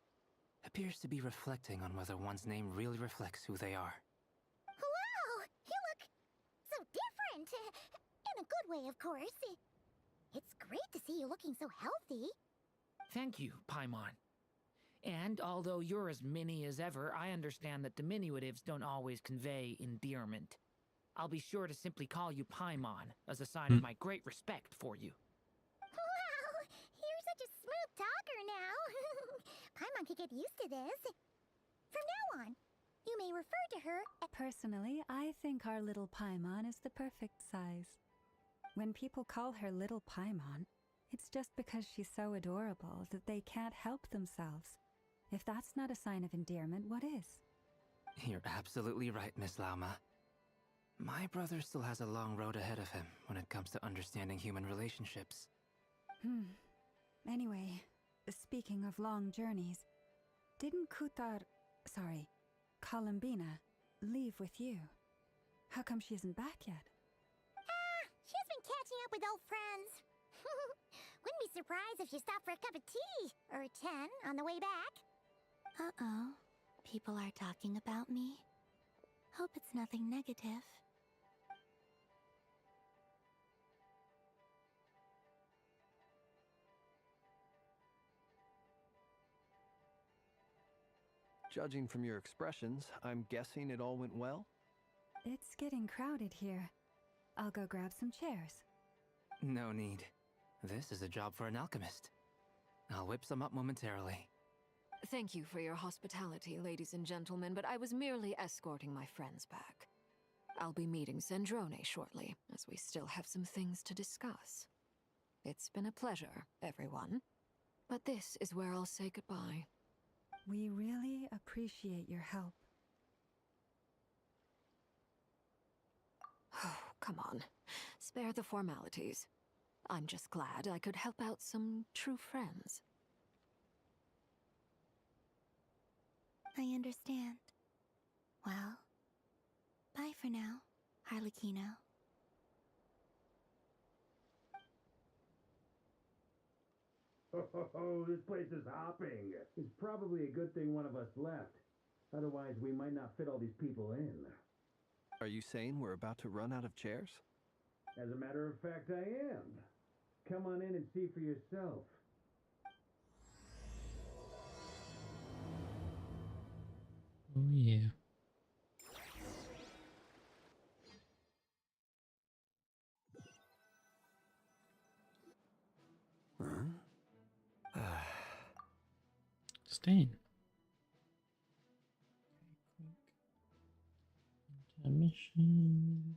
appears to be reflecting on whether one's name really reflects who they are. Wow! You look so different! In a good way, of course. It's great to see you looking so healthy. Thank you, Paimon. And although you're as mini as ever, I understand that diminutives don't always convey endearment. I'll be sure to simply call you Paimon as a sign of my great respect for you. Wow! You're such a smooth talker now. Paimon could get used to this. From now on, you may refer to her as... Personally, I think our little Paimon is the perfect size. When people call her Little Paimon, it's just because she's so adorable that they can't help themselves. If that's not a sign of endearment, what is? You're absolutely right, Miss Lauma. My brother still has a long road ahead of him when it comes to understanding human relationships. Anyway, speaking of long journeys, didn't Columbina, leave with you? How come she isn't back yet? She's been catching up with old friends. Wouldn't be surprised if she stopped for a cup of tea or 10 on the way back. Uh-oh. People are talking about me. Hope it's nothing negative. Judging from your expressions, I'm guessing it all went well? It's getting crowded here. I'll go grab some chairs. No need. This is a job for an alchemist. I'll whip some up momentarily. Thank you for your hospitality, ladies and gentlemen, but I was merely escorting my friends back. I'll be meeting Zendrone shortly, as we still have some things to discuss. It's been a pleasure, everyone. But this is where I'll say goodbye. We really appreciate your help. Oh, come on. Spare the formalities. I'm just glad I could help out some true friends. I understand. Well, bye for now, Harlequino. Oh, this place is hopping. It's probably a good thing one of us left. Otherwise, we might not fit all these people in. Are you saying we're about to run out of chairs? As a matter of fact, I am. Come on in and see for yourself. Oh yeah. Huh? Stain. Intermission.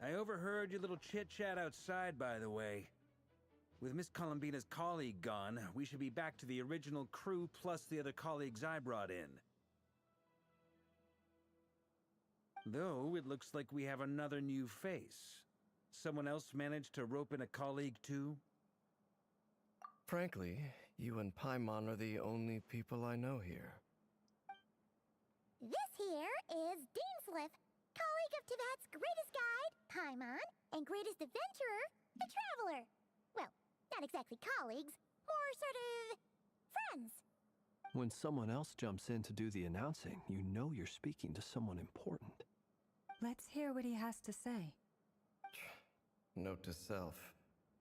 I overheard your little chit-chat outside, by the way. With Miss Columbina's colleague gone, we should be back to the original crew plus the other colleagues I brought in. Though, it looks like we have another new face. Someone else managed to rope in a colleague too? Frankly, you and Paimon are the only people I know here. This here is Deansliff, colleague of Tibet's greatest guide, Paimon, and greatest adventurer, the Traveler. Well, not exactly colleagues, more sort of friends. When someone else jumps in to do the announcing, you know you're speaking to someone important. Let's hear what he has to say. Note to self.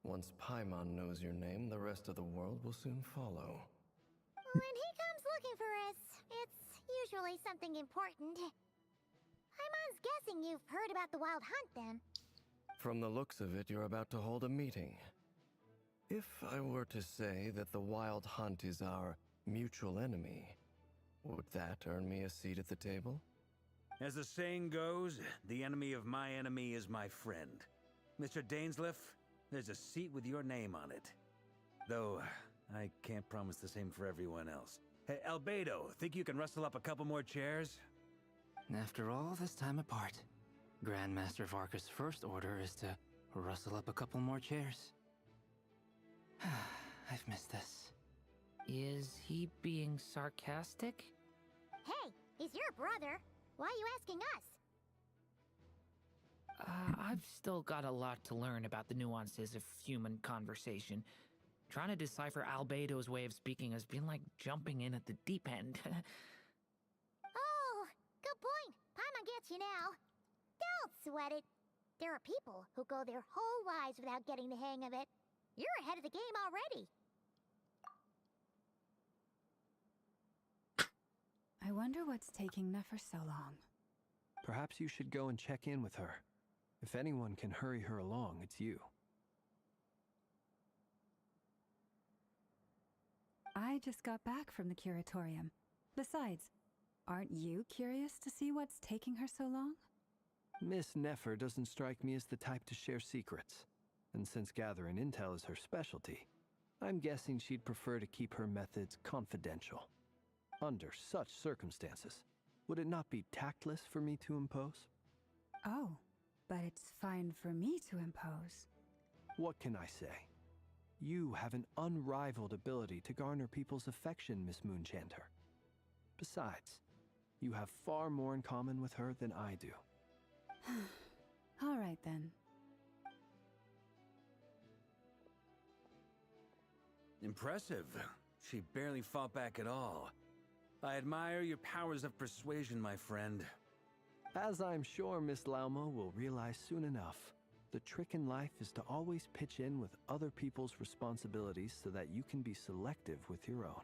Once Paimon knows your name, the rest of the world will soon follow. When he comes looking for us, it's usually something important. Paimon's guessing you've heard about the Wild Hunt, then. From the looks of it, you're about to hold a meeting. If I were to say that the Wild Hunt is our mutual enemy, would that earn me a seat at the table? As the saying goes, the enemy of my enemy is my friend. Mr. Dainsliff, there's a seat with your name on it. Though, I can't promise the same for everyone else. Hey, Albedo, think you can rustle up a couple more chairs? After all this time apart, Grandmaster Varka's first order is to rustle up a couple more chairs. I've missed this. Is he being sarcastic? Hey, he's your brother. Why are you asking us? I've still got a lot to learn about the nuances of human conversation. Trying to decipher Albedo's way of speaking has been like jumping in at the deep end. Oh, good point. Paimon gets you now. Don't sweat it. There are people who go their whole lives without getting the hang of it. You're ahead of the game already. I wonder what's taking Nefer so long. Perhaps you should go and check in with her. If anyone can hurry her along, it's you. I just got back from the curatorium. Besides, aren't you curious to see what's taking her so long? Miss Nefer doesn't strike me as the type to share secrets. And since gathering intel is her specialty, I'm guessing she'd prefer to keep her methods confidential. Under such circumstances, would it not be tactless for me to impose? Oh, but it's fine for me to impose. What can I say? You have an unrivaled ability to garner people's affection, Miss Moonchanter. Besides, you have far more in common with her than I do. All right, then. Impressive. She barely fought back at all. I admire your powers of persuasion, my friend. As I'm sure Miss Lauma will realize soon enough, the trick in life is to always pitch in with other people's responsibilities so that you can be selective with your own.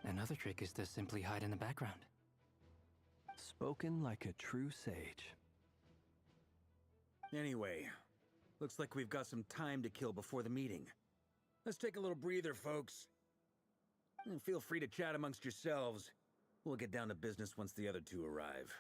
Another trick is to simply hide in the background. Spoken like a true sage. Anyway, looks like we've got some time to kill before the meeting. Let's take a little breather, folks. And feel free to chat amongst yourselves. We'll get down to business once the other two arrive.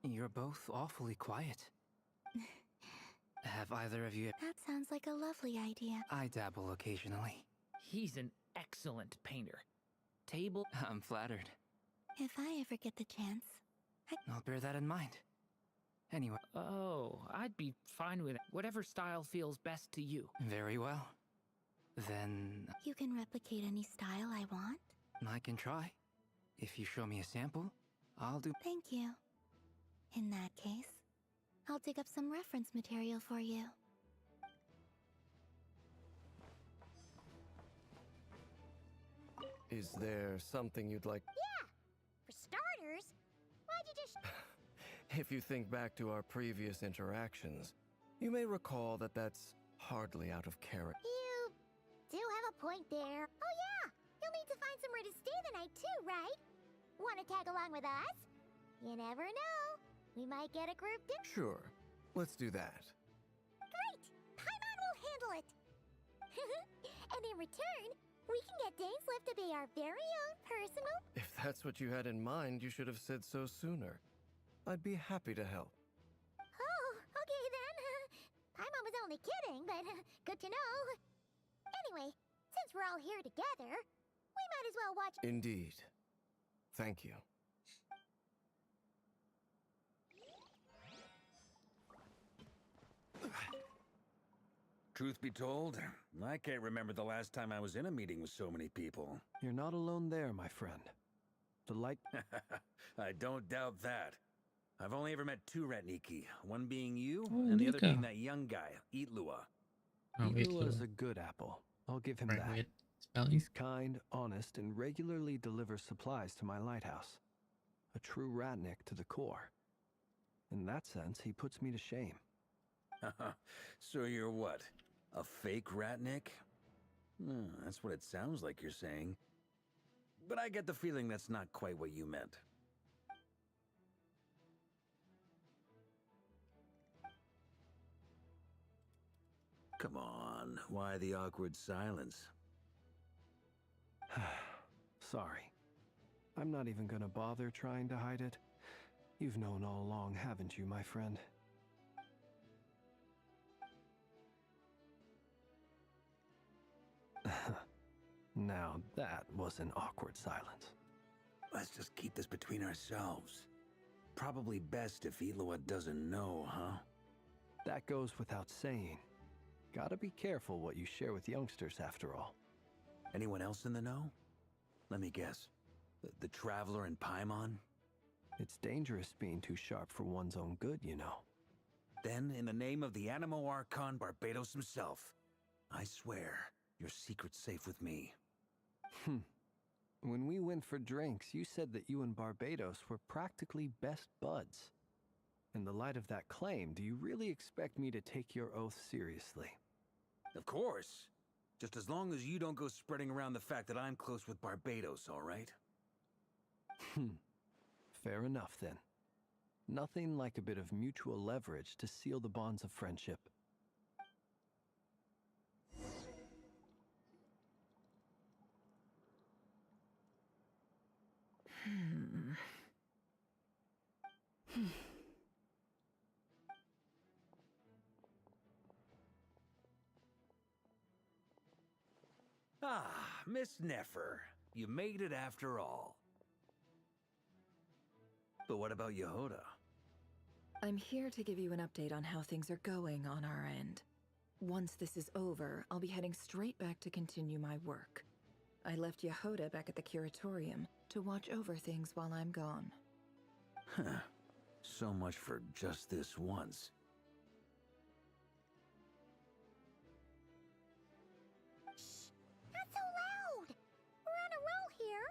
You're both awfully quiet. Have either of you... That sounds like a lovely idea. I dabble occasionally. He's an excellent painter. Table... I'm flattered. If I ever get the chance, I'll bear that in mind. Anyway... Oh, I'd be fine with it. Whatever style feels best to you. Very well. Then... You can replicate any style I want? I can try. If you show me a sample, I'll do... Thank you. In that case, I'll dig up some reference material for you. Is there something you'd like... Yeah! For starters, why'd you just... If you think back to our previous interactions, you may recall that that's hardly out of character. You do have a point there. Oh yeah! You'll need to find somewhere to stay the night too, right? Wanna tag along with us? You never know. We might get a group dinner. Sure. Let's do that. Great! Paimon will handle it! And in return, we can get Dainslift to be our very own personal... If that's what you had in mind, you should have said so sooner. I'd be happy to help. Oh, okay then. Paimon was only kidding, but good to know. Anyway, since we're all here together, we might as well watch... Indeed. Thank you. Truth be told, I can't remember the last time I was in a meeting with so many people. You're not alone there, my friend. The light... I don't doubt that. I've only ever met two Ratniki, one being you, Oh, and the other Nika. being that young guy, Eatlua. Oh, wait, Eatlua is a good apple. I'll give him that. wait. Spellings? He's kind, honest, and regularly delivers supplies to my lighthouse. A true Ratnik to the core. In that sense, he puts me to shame. So you're what? A fake Ratnik? That's what it sounds like you're saying. But I get the feeling that's not quite what you meant. Come on, why the awkward silence? Sorry. I'm not even gonna bother trying to hide it. You've known all along, haven't you, my friend? Now that was an awkward silence. Let's just keep this between ourselves. Probably best if Eatlua doesn't know, huh? That goes without saying. Gotta be careful what you share with youngsters, after all. Anyone else in the know? Let me guess. The Traveler and Paimon? It's dangerous being too sharp for one's own good, you know. Then, in the name of the Animo Archon Barbados himself, I swear your secret's safe with me. When we went for drinks, you said that you and Barbados were practically best buds. In the light of that claim, do you really expect me to take your oath seriously? Of course. Just as long as you don't go spreading around the fact that I'm close with Barbados, all right? Fair enough, then. Nothing like a bit of mutual leverage to seal the bonds of friendship. Ah, Miss Nefer. You made it after all. But what about Yehoda? I'm here to give you an update on how things are going on our end. Once this is over, I'll be heading straight back to continue my work. I left Yehoda back at the curatorium to watch over things while I'm gone. Huh. So much for just this once. Shh! Not so loud! We're on a roll here!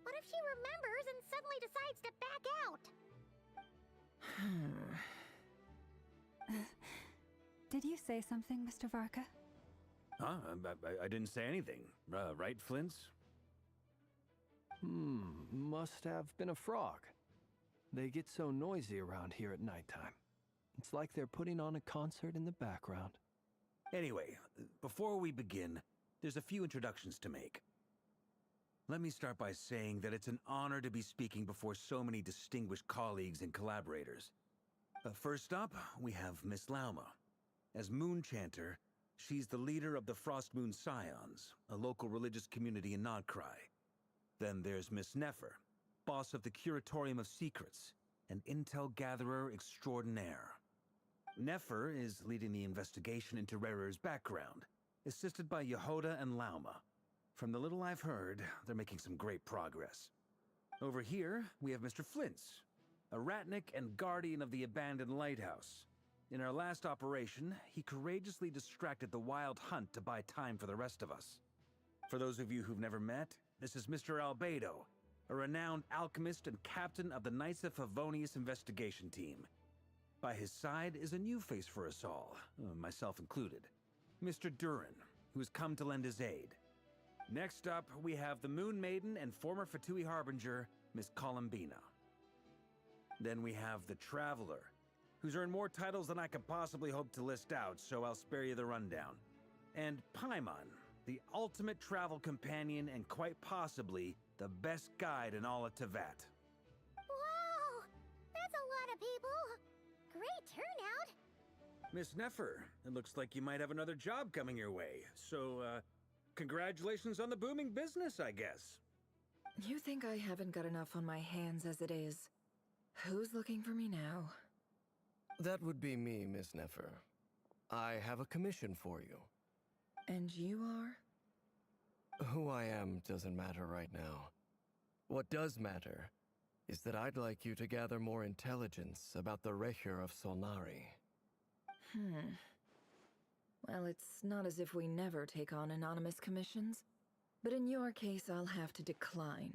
What if she remembers and suddenly decides to back out? Did you say something, Mr. Varka? Huh? I didn't say anything. Right, Flint's? Must have been a frog. They get so noisy around here at nighttime. It's like they're putting on a concert in the background. Anyway, before we begin, there's a few introductions to make. Let me start by saying that it's an honor to be speaking before so many distinguished colleagues and collaborators. First up, we have Miss Lauma. As Moon Chanter, she's the leader of the Frost Moon Scions, a local religious community in Krai. Then there's Miss Nefer, boss of the Curatorium of Secrets, an intel gatherer extraordinaire. Nefer is leading the investigation into Rerer's background, assisted by Yehoda and Lauma. From the little I've heard, they're making some great progress. Over here, we have Mr. Flint's, a Ratnik and guardian of the abandoned lighthouse. In our last operation, he courageously distracted the Wild Hunt to buy time for the rest of us. For those of you who've never met, this is Mr. Albedo, a renowned alchemist and captain of the Knights of Favonius investigation team. By his side is a new face for us all, myself included, Mr. Durin, who has come to lend his aid. Next up, we have the Moon Maiden and former Fatui Harbinger, Miss Columbina. Then we have the Traveler, who's earned more titles than I could possibly hope to list out, so I'll spare you the rundown. And Paimon, the ultimate travel companion and quite possibly the best guide in all of Tevat. Wow! That's a lot of people! Great turnout! Miss Nefer, it looks like you might have another job coming your way. So, congratulations on the booming business, I guess. You think I haven't got enough on my hands as it is? Who's looking for me now? That would be me, Miss Nefer. I have a commission for you. And you are? Who I am doesn't matter right now. What does matter is that I'd like you to gather more intelligence about the Recher of Solnari. Well, it's not as if we never take on anonymous commissions. But in your case, I'll have to decline.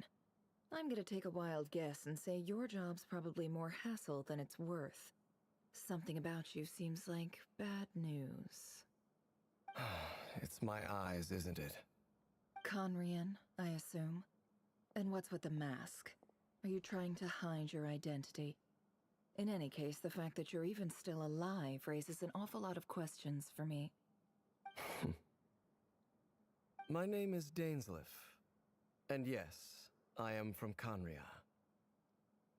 I'm gonna take a wild guess and say your job's probably more hassle than it's worth. Something about you seems like bad news. It's my eyes, isn't it? Conrian, I assume. And what's with the mask? Are you trying to hide your identity? In any case, the fact that you're even still alive raises an awful lot of questions for me. My name is Dainsleif. And yes, I am from Conria.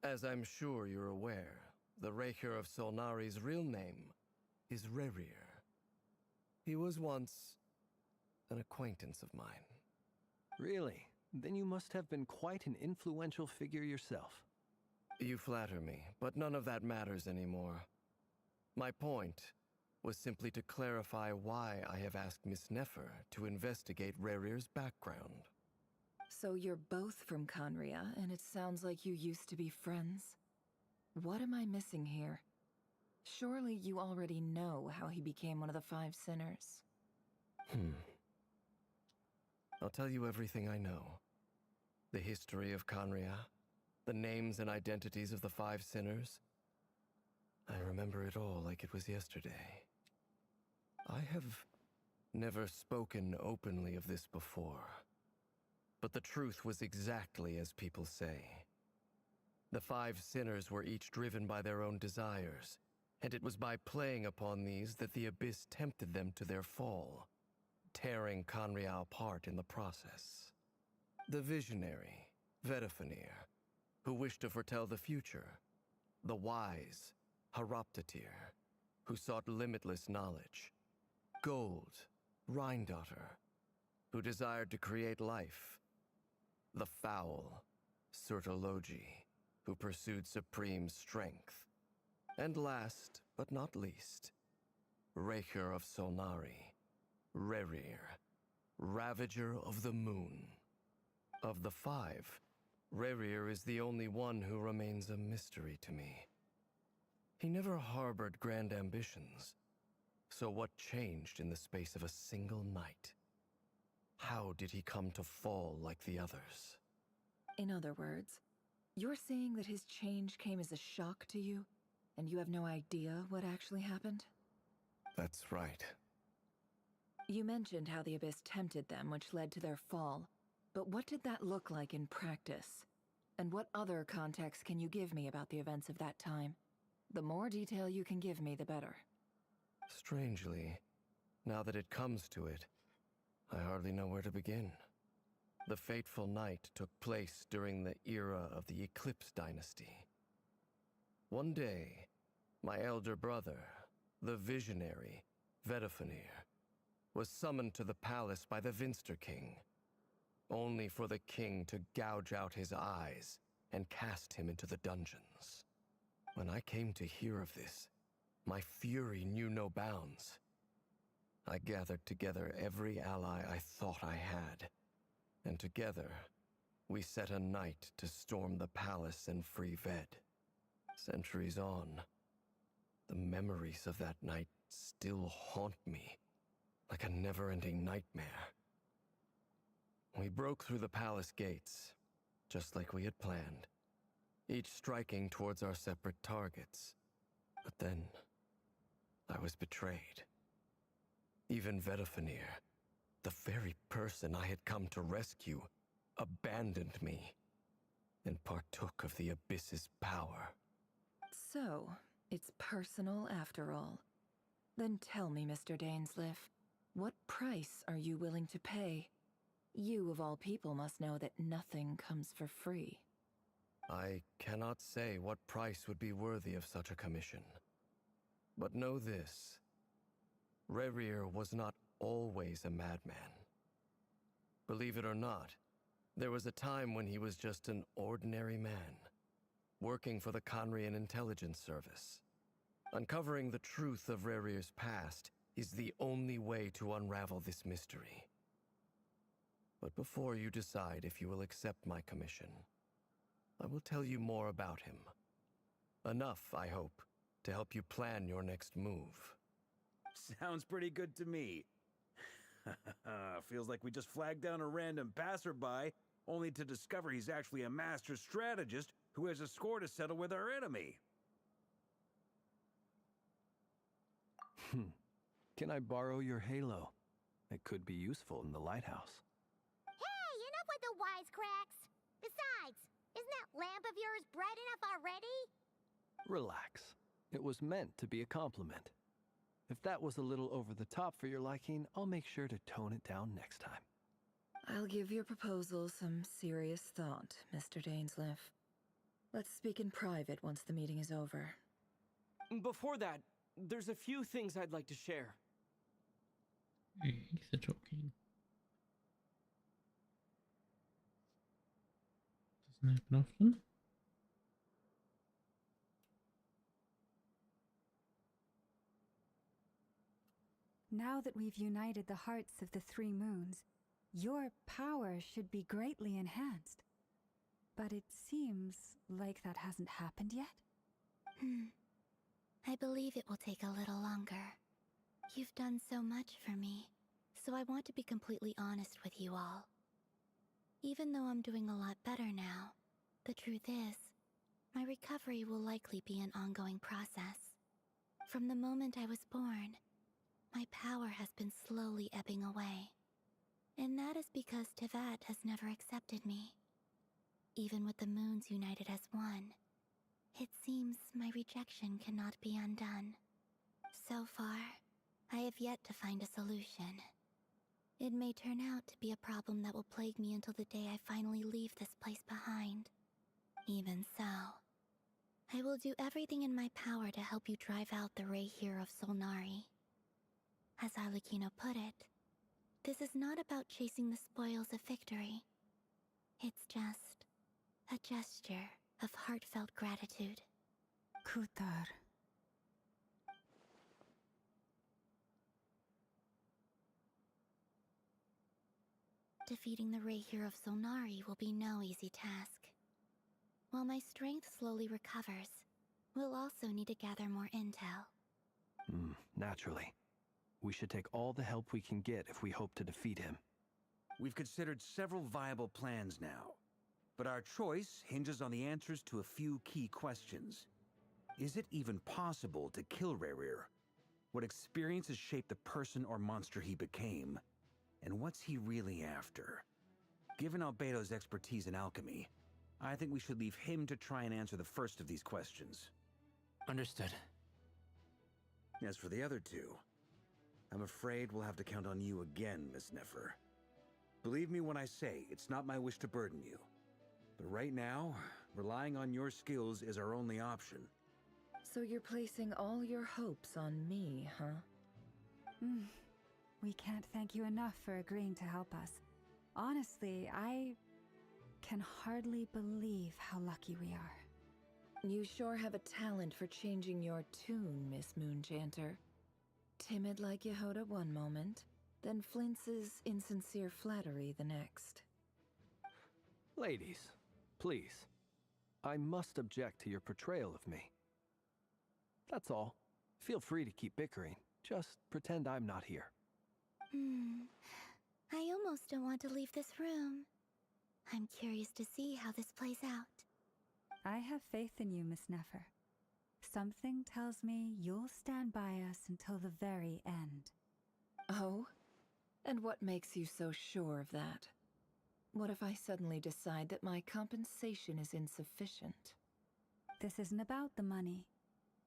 As I'm sure you're aware, the Recher of Solnari's real name is Rerir. He was once an acquaintance of mine. Really? Then you must have been quite an influential figure yourself. You flatter me, but none of that matters anymore. My point was simply to clarify why I have asked Miss Nefer to investigate Rerir's background. So you're both from Conria, and it sounds like you used to be friends? What am I missing here? Surely you already know how he became one of the Five Sinners. I'll tell you everything I know. The history of Conria, the names and identities of the Five Sinners. I remember it all like it was yesterday. I have never spoken openly of this before. But the truth was exactly as people say. The Five Sinners were each driven by their own desires, and it was by playing upon these that the Abyss tempted them to their fall, tearing Conria apart in the process. The visionary, Vedifenir, who wished to foretell the future. The wise, Haroptatir, who sought limitless knowledge. Gold, Rhindaughter, who desired to create life. The foul, Surtologi, who pursued supreme strength. And last, but not least, Recher of Solnari, Rerir, Ravager of the Moon. Of the five, Rerir is the only one who remains a mystery to me. He never harbored grand ambitions. So what changed in the space of a single night? How did he come to fall like the others? In other words, you're saying that his change came as a shock to you, and you have no idea what actually happened? That's right. You mentioned how the Abyss tempted them, which led to their fall. But what did that look like in practice? And what other context can you give me about the events of that time? The more detail you can give me, the better. Strangely, now that it comes to it, I hardly know where to begin. The fateful night took place during the era of the Eclipse Dynasty. One day, my elder brother, the visionary, Vedifenir, was summoned to the palace by the Vinster King, only for the king to gouge out his eyes and cast him into the dungeons. When I came to hear of this, my fury knew no bounds. I gathered together every ally I thought I had, and together, we set a night to storm the palace and free Ved. Centuries on, the memories of that night still haunt me like a never-ending nightmare. We broke through the palace gates, just like we had planned, each striking towards our separate targets. But then, I was betrayed. Even Vedifenir, the very person I had come to rescue, abandoned me and partook of the Abyss's power. So, it's personal after all. Then tell me, Mr. Dainsleif, What price are you willing to pay? You, of all people, must know that nothing comes for free. I cannot say what price would be worthy of such a commission. But know this. Rerir was not always a madman. Believe it or not, there was a time when he was just an ordinary man, working for the Conrian Intelligence Service. Uncovering the truth of Rerir's past is the only way to unravel this mystery. But before you decide if you will accept my commission, I will tell you more about him. Enough, I hope, to help you plan your next move. Sounds pretty good to me. Feels like we just flagged down a random passerby, only to discover he's actually a master strategist who has a score to settle with our enemy. Can I borrow your halo? It could be useful in the lighthouse. Hey, enough with the wisecracks! Besides, isn't that lamp of yours bright enough already? Relax. It was meant to be a compliment. If that was a little over the top for your liking, I'll make sure to tone it down next time. I'll give your proposal some serious thought, Mr. Dainsleif. Let's speak in private once the meeting is over. Before that, there's a few things I'd like to share. He's talking. Doesn't happen often. Now that we've united the hearts of the three moons, your power should be greatly enhanced. But it seems like that hasn't happened yet. I believe it will take a little longer. You've done so much for me, so I want to be completely honest with you all. Even though I'm doing a lot better now, the truth is, my recovery will likely be an ongoing process. From the moment I was born, my power has been slowly ebbing away. And that is because Tevat has never accepted me. Even with the moons united as one, it seems my rejection cannot be undone. So far, I have yet to find a solution. It may turn out to be a problem that will plague me until the day I finally leave this place behind. Even so, I will do everything in my power to help you drive out the Ray here of Solnari. As Arlecchino put it, this is not about chasing the spoils of victory. It's just a gesture of heartfelt gratitude. Kutar. Defeating the Ray here of Solnari will be no easy task. While my strength slowly recovers, we'll also need to gather more intel. Naturally. We should take all the help we can get if we hope to defeat him. We've considered several viable plans now, but our choice hinges on the answers to a few key questions. Is it even possible to kill Rerir? What experiences shaped the person or monster he became? And what's he really after? Given Albedo's expertise in alchemy, I think we should leave him to try and answer the first of these questions. Understood. As for the other two, I'm afraid we'll have to count on you again, Miss Nefer. Believe me when I say it's not my wish to burden you. But right now, relying on your skills is our only option. So you're placing all your hopes on me, huh? We can't thank you enough for agreeing to help us. Honestly, I can hardly believe how lucky we are. You sure have a talent for changing your tune, Miss Moonchanter. Timid like Yehoda one moment, then flinches insincere flattery the next. Ladies, please. I must object to your portrayal of me. That's all. Feel free to keep bickering. Just pretend I'm not here. I almost don't want to leave this room. I'm curious to see how this plays out. I have faith in you, Miss Nefer. Something tells me you'll stand by us until the very end. Oh? And what makes you so sure of that? What if I suddenly decide that my compensation is insufficient? This isn't about the money.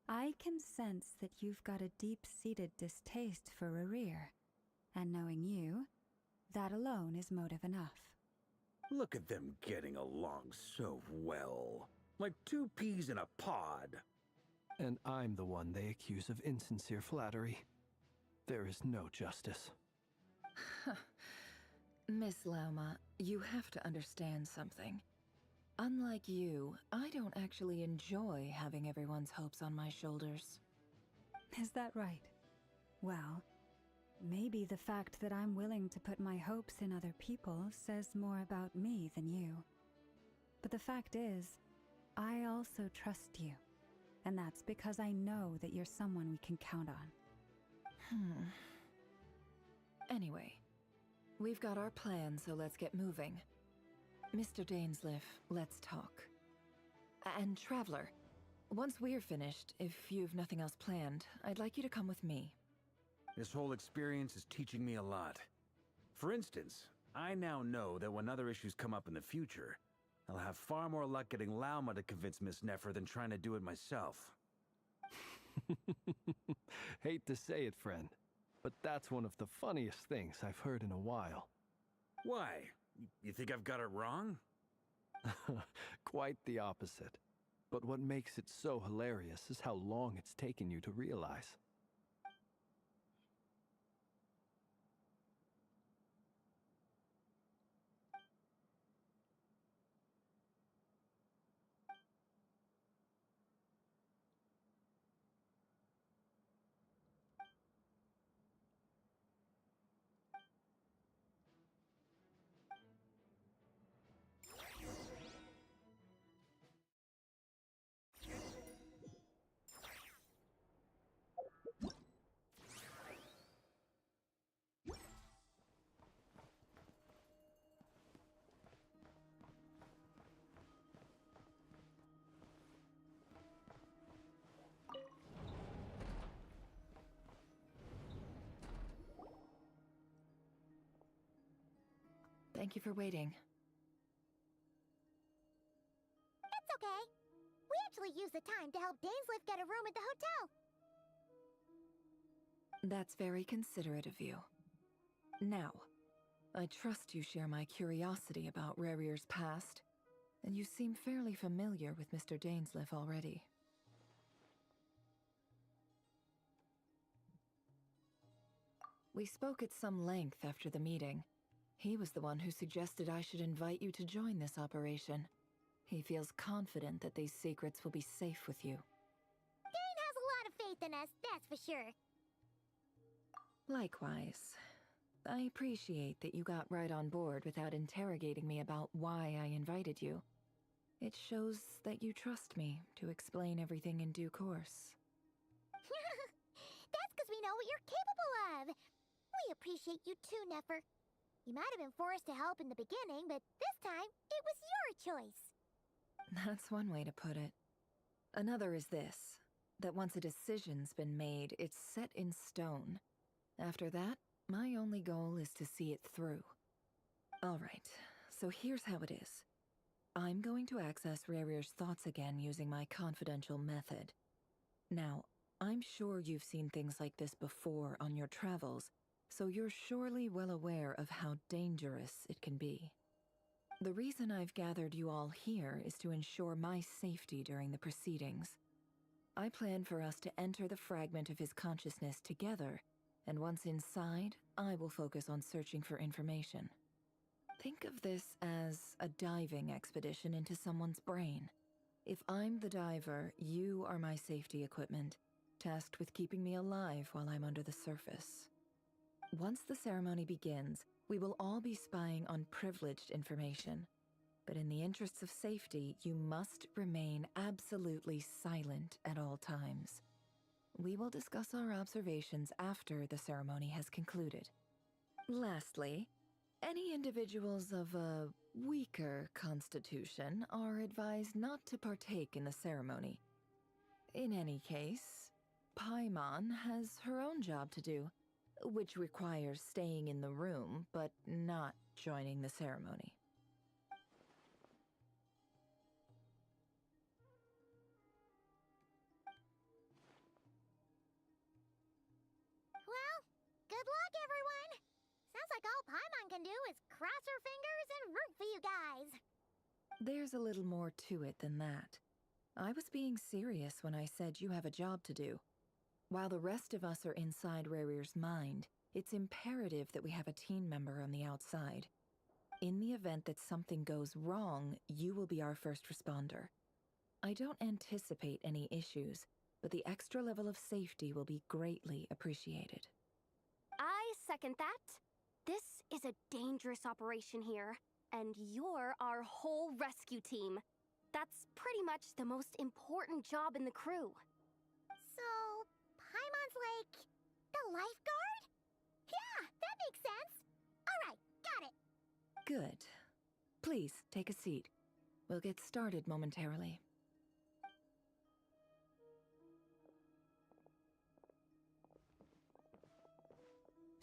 I can sense that you've got a deep-seated distaste for Rerir, And knowing you, that alone is motive enough. Look at them getting along so well. Like two peas in a pod. And I'm the one they accuse of insincere flattery. There is no justice. Miss Lauma, you have to understand something. Unlike you, I don't actually enjoy having everyone's hopes on my shoulders. Is that right? Well, maybe the fact that I'm willing to put my hopes in other people says more about me than you. But the fact is, I also trust you. And that's because I know that you're someone we can count on. Anyway, we've got our plan, so let's get moving. Mr. Dainsleif, let's talk. And Traveler, once we're finished, if you've nothing else planned, I'd like you to come with me. This whole experience is teaching me a lot. For instance, I now know that when other issues come up in the future, I'll have far more luck getting Lauma to convince Miss Nefer than trying to do it myself. Hate to say it, friend, but that's one of the funniest things I've heard in a while. Why? You think I've got it wrong? Quite the opposite. But what makes it so hilarious is how long it's taken you to realize. Thank you for waiting. It's okay. We actually used the time to help Dainsleif get a room at the hotel. That's very considerate of you. Now, I trust you share my curiosity about Rarier's past, and you seem fairly familiar with Mr. Dainsleif already. We spoke at some length after the meeting. He was the one who suggested I should invite you to join this operation. He feels confident that these secrets will be safe with you. Dane has a lot of faith in us, that's for sure. Likewise. I appreciate that you got right on board without interrogating me about why I invited you. It shows that you trust me to explain everything in due course. That's because we know what you're capable of. We appreciate you too, Nefer. You might have been forced to help in the beginning, but this time, it was your choice. That's one way to put it. Another is this, that once a decision's been made, it's set in stone. After that, my only goal is to see it through. Alright, so here's how it is. I'm going to access Rarier's thoughts again using my confidential method. Now, I'm sure you've seen things like this before on your travels, so you're surely well aware of how dangerous it can be. The reason I've gathered you all here is to ensure my safety during the proceedings. I plan for us to enter the fragment of his consciousness together, and once inside, I will focus on searching for information. Think of this as a diving expedition into someone's brain. If I'm the diver, you are my safety equipment, tasked with keeping me alive while I'm under the surface. Once the ceremony begins, we will all be spying on privileged information. But in the interests of safety, you must remain absolutely silent at all times. We will discuss our observations after the ceremony has concluded. Lastly, any individuals of a weaker constitution are advised not to partake in the ceremony. In any case, Paimon has her own job to do, which requires staying in the room, but not joining the ceremony. Well, good luck, everyone! is cross our fingers and root for you guys. There's a little more to it than that. I was being serious when I said you have a job to do. While the rest of us are inside Rarier's mind, it's imperative that we have a team member on the outside. In the event that something goes wrong, you will be our first responder. I don't anticipate any issues, but the extra level of safety will be greatly appreciated. I second that. This is a dangerous operation here, and you're our whole rescue team. That's pretty much the most important job in the crew. So, Paimon's like the lifeguard? Yeah, that makes sense. Alright, got it. Good. Please, take a seat. We'll get started momentarily.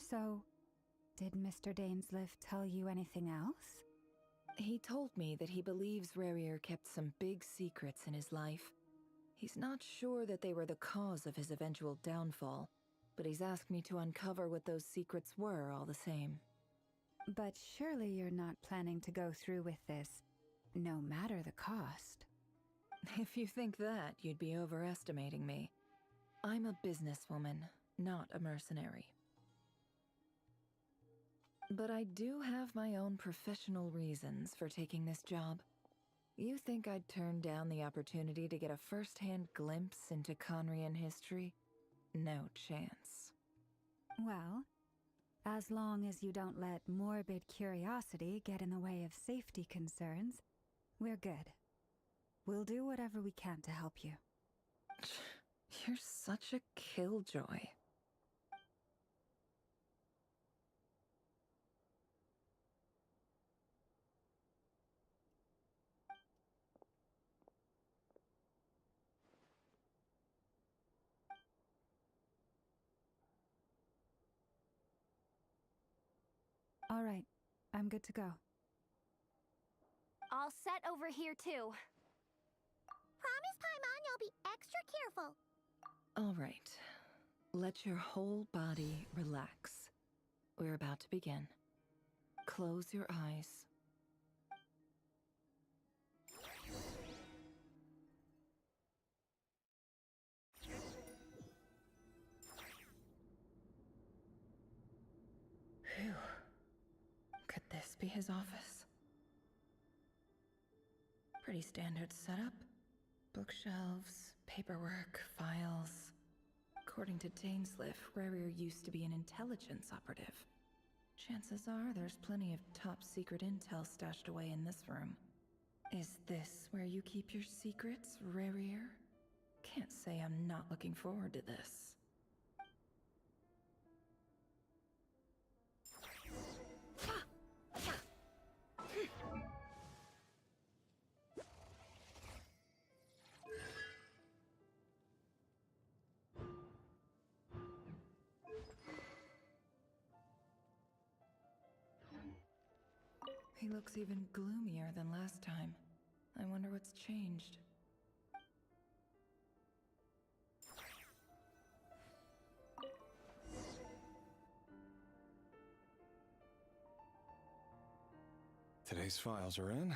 So, did Mr. Dainsliff tell you anything else? He told me that he believes Rarier kept some big secrets in his life. He's not sure that they were the cause of his eventual downfall, but he's asked me to uncover what those secrets were all the same. But surely you're not planning to go through with this, no matter the cost. If you think that, you'd be overestimating me. I'm a businesswoman, not a mercenary. But I do have my own professional reasons for taking this job. You think I'd turn down the opportunity to get a first-hand glimpse into Conrian history? No chance. Well, as long as you don't let morbid curiosity get in the way of safety concerns, we're good. We'll do whatever we can to help you. You're such a killjoy. All right, I'm good to go. All set over here, too. Promise, Paimon, you'll be extra careful. All right. Let your whole body relax. We're about to begin. Close your eyes. Phew. Could this be his office? Pretty standard setup. Bookshelves, paperwork, files. According to Dainsliff, Rarier used to be an intelligence operative. Chances are there's plenty of top-secret intel stashed away in this room. Is this where you keep your secrets, Rarier? Can't say I'm not looking forward to this. He looks even gloomier than last time. I wonder what's changed. Today's files are in.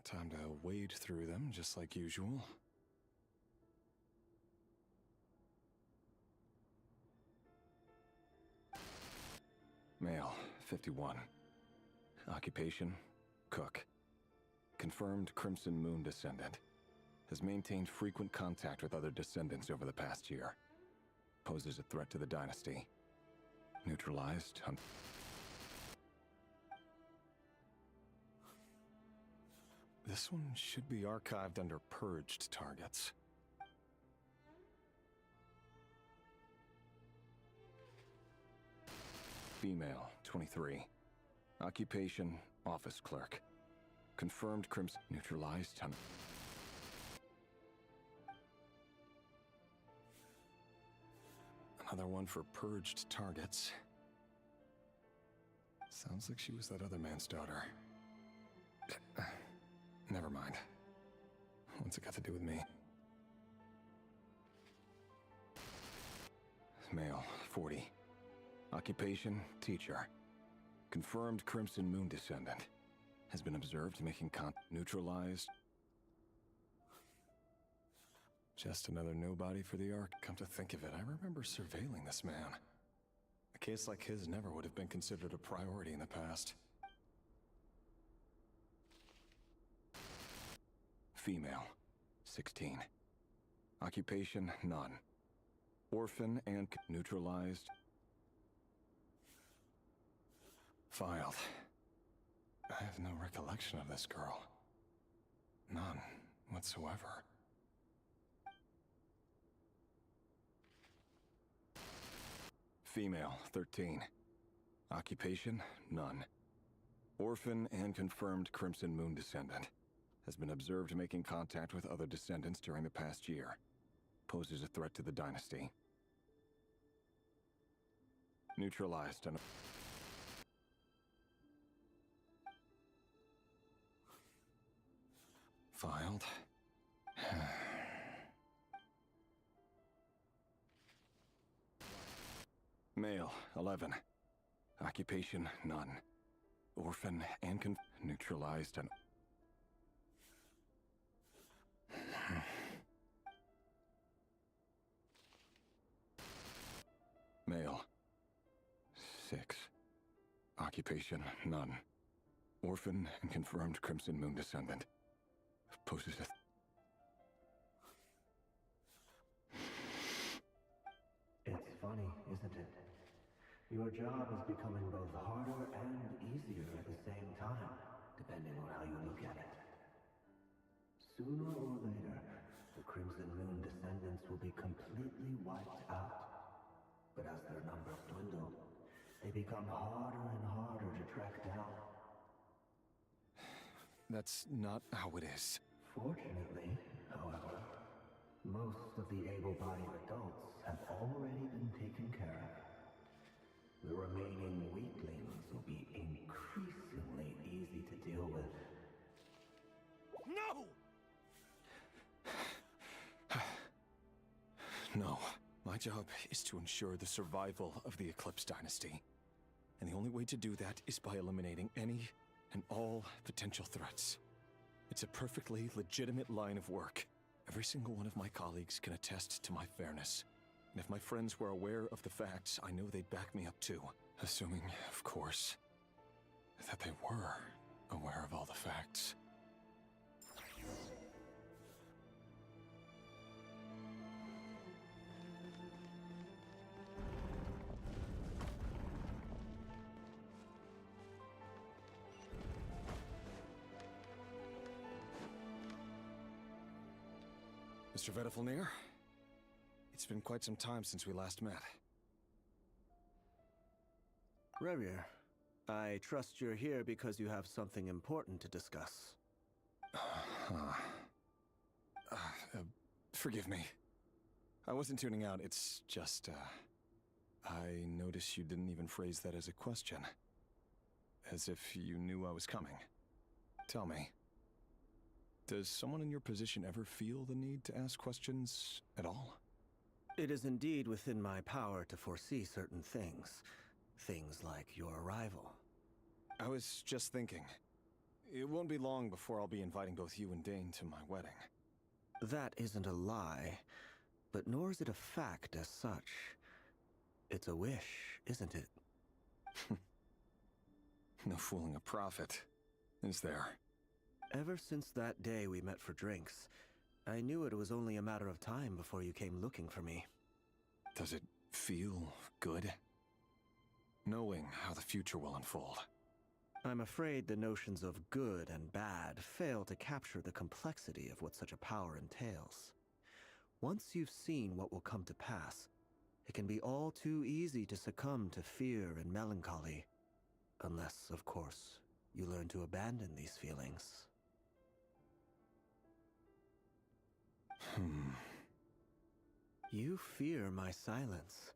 Time to wade through them, just like usual. Male, 51. Occupation, cook. Confirmed Crimson Moon descendant. Has maintained frequent contact with other descendants over the past year. Poses a threat to the dynasty. Neutralized. This one should be archived under purged targets. Female, 23. Occupation, office clerk. Confirmed Crimson neutralized. Another one for purged targets. Sounds like she was that other man's daughter. Never mind. What's it got to do with me? Male, 40. Occupation, teacher. Confirmed Crimson Moon descendant. Has been observed making neutralized. Just another nobody for the Ark. Come to think of it, I remember surveilling this man. A case like his never would have been considered a priority in the past. Female, 16. Occupation, none. Orphan and neutralized. Filed. I have no recollection of this girl. None whatsoever. Female, 13. Occupation, none. Orphan and confirmed Crimson Moon descendant. Has been observed making contact with other descendants during the past year. Poses a threat to the dynasty. Neutralized and... Filed. Male, 11. Occupation, none. Orphan and neutralized and... Male, 6. Occupation, none. Orphan and confirmed Crimson Moon descendant. Poses a... It's funny, isn't it? Your job is becoming both harder and easier at the same time, depending on how you look at it. Sooner or later, the Crimson Moon descendants will be completely wiped out. But as their numbers dwindle, they become harder and harder to track down. That's not how it is. Fortunately, however, most of the able-bodied adults have already been taken care of. The remaining weaklings will be increasingly easy to deal with. No! No. My job is to ensure the survival of the Eclipse Dynasty. And the only way to do that is by eliminating any and all potential threats. It's a perfectly legitimate line of work. Every single one of my colleagues can attest to my fairness. And if my friends were aware of the facts, I know they'd back me up too. Assuming, of course, that they were aware of all the facts. Mr. Vedifalnir? It's been quite some time since we last met. Revier, I trust you're here because you have something important to discuss. Forgive me. I wasn't tuning out, it's just, I noticed you didn't even phrase that as a question. As if you knew I was coming. Tell me, does someone in your position ever feel the need to ask questions at all? It is indeed within my power to foresee certain things. Things like your arrival. I was just thinking. It won't be long before I'll be inviting both you and Dane to my wedding. That isn't a lie, but nor is it a fact as such. It's a wish, isn't it? No fooling a prophet, is there? Ever since that day we met for drinks, I knew it was only a matter of time before you came looking for me. Does it feel good? Knowing how the future will unfold. I'm afraid the notions of good and bad fail to capture the complexity of what such a power entails. Once you've seen what will come to pass, it can be all too easy to succumb to fear and melancholy. Unless, of course, you learn to abandon these feelings. You fear my silence,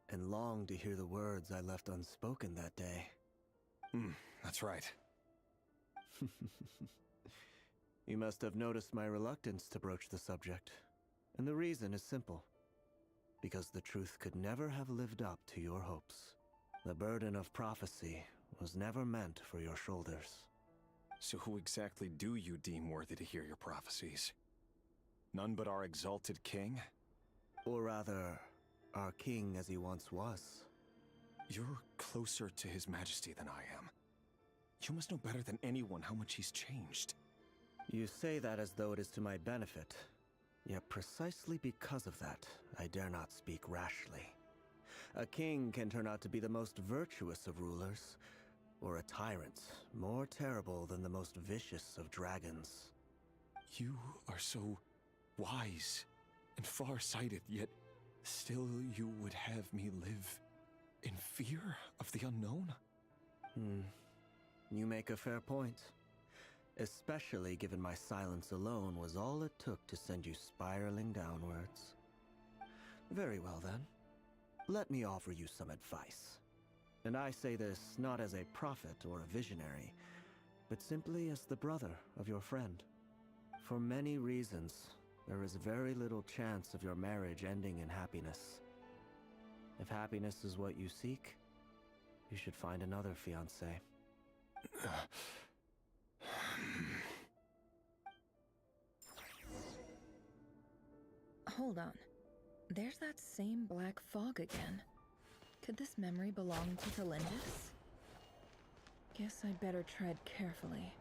and long to hear the words I left unspoken that day. That's right. You must have noticed my reluctance to broach the subject. And the reason is simple. Because the truth could never have lived up to your hopes. The burden of prophecy was never meant for your shoulders. So who exactly do you deem worthy to hear your prophecies? None but our exalted king? Or rather, our king as he once was. You're closer to his majesty than I am. You must know better than anyone how much he's changed. You say that as though it is to my benefit. Yet precisely because of that, I dare not speak rashly. A king can turn out to be the most virtuous of rulers, or a tyrant more terrible than the most vicious of dragons. You are so wise and far-sighted, yet still you would have me live in fear of the unknown? You make a fair point. Especially given my silence alone was all it took to send you spiraling downwards. Very well then. Let me offer you some advice. And I say this not as a prophet or a visionary, but simply as the brother of your friend. For many reasons, there is very little chance of your marriage ending in happiness. If happiness is what you seek, you should find another fiancé. Hold on. There's that same black fog again. Could this memory belong to Talindis? Guess I'd better tread carefully.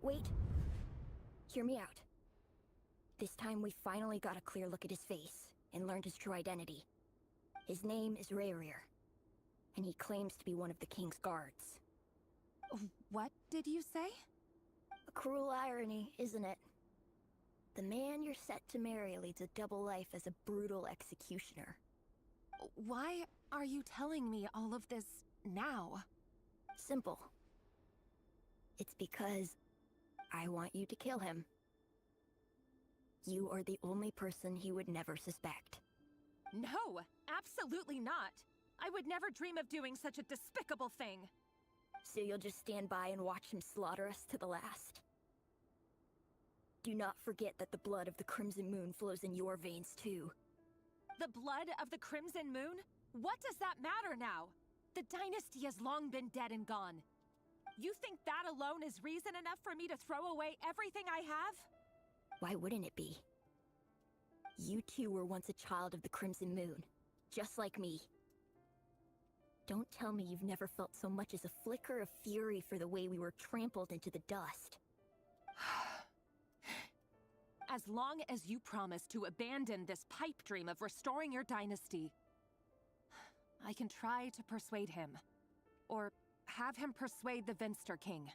Wait. Hear me out. This time we finally got a clear look at his face and learned his true identity. His name is Rayrir, and he claims to be one of the king's guards. What did you say? A cruel irony, isn't it? The man you're set to marry leads a double life as a brutal executioner. Why are you telling me all of this now? Simple. It's because I want you to kill him. You are the only person he would never suspect. No, absolutely not. I would never dream of doing such a despicable thing. So you'll just stand by and watch him slaughter us to the last? Do not forget that the blood of the Crimson Moon flows in your veins too. The blood of the Crimson Moon? What does that matter now? The dynasty has long been dead and gone. You think that alone is reason enough for me to throw away everything I have? Why wouldn't it be? You two were once a child of the Crimson Moon, just like me. Don't tell me you've never felt so much as a flicker of fury for the way we were trampled into the dust. As long as you promise to abandon this pipe dream of restoring your dynasty, I can try to persuade him. Or have him persuade the Vinster King.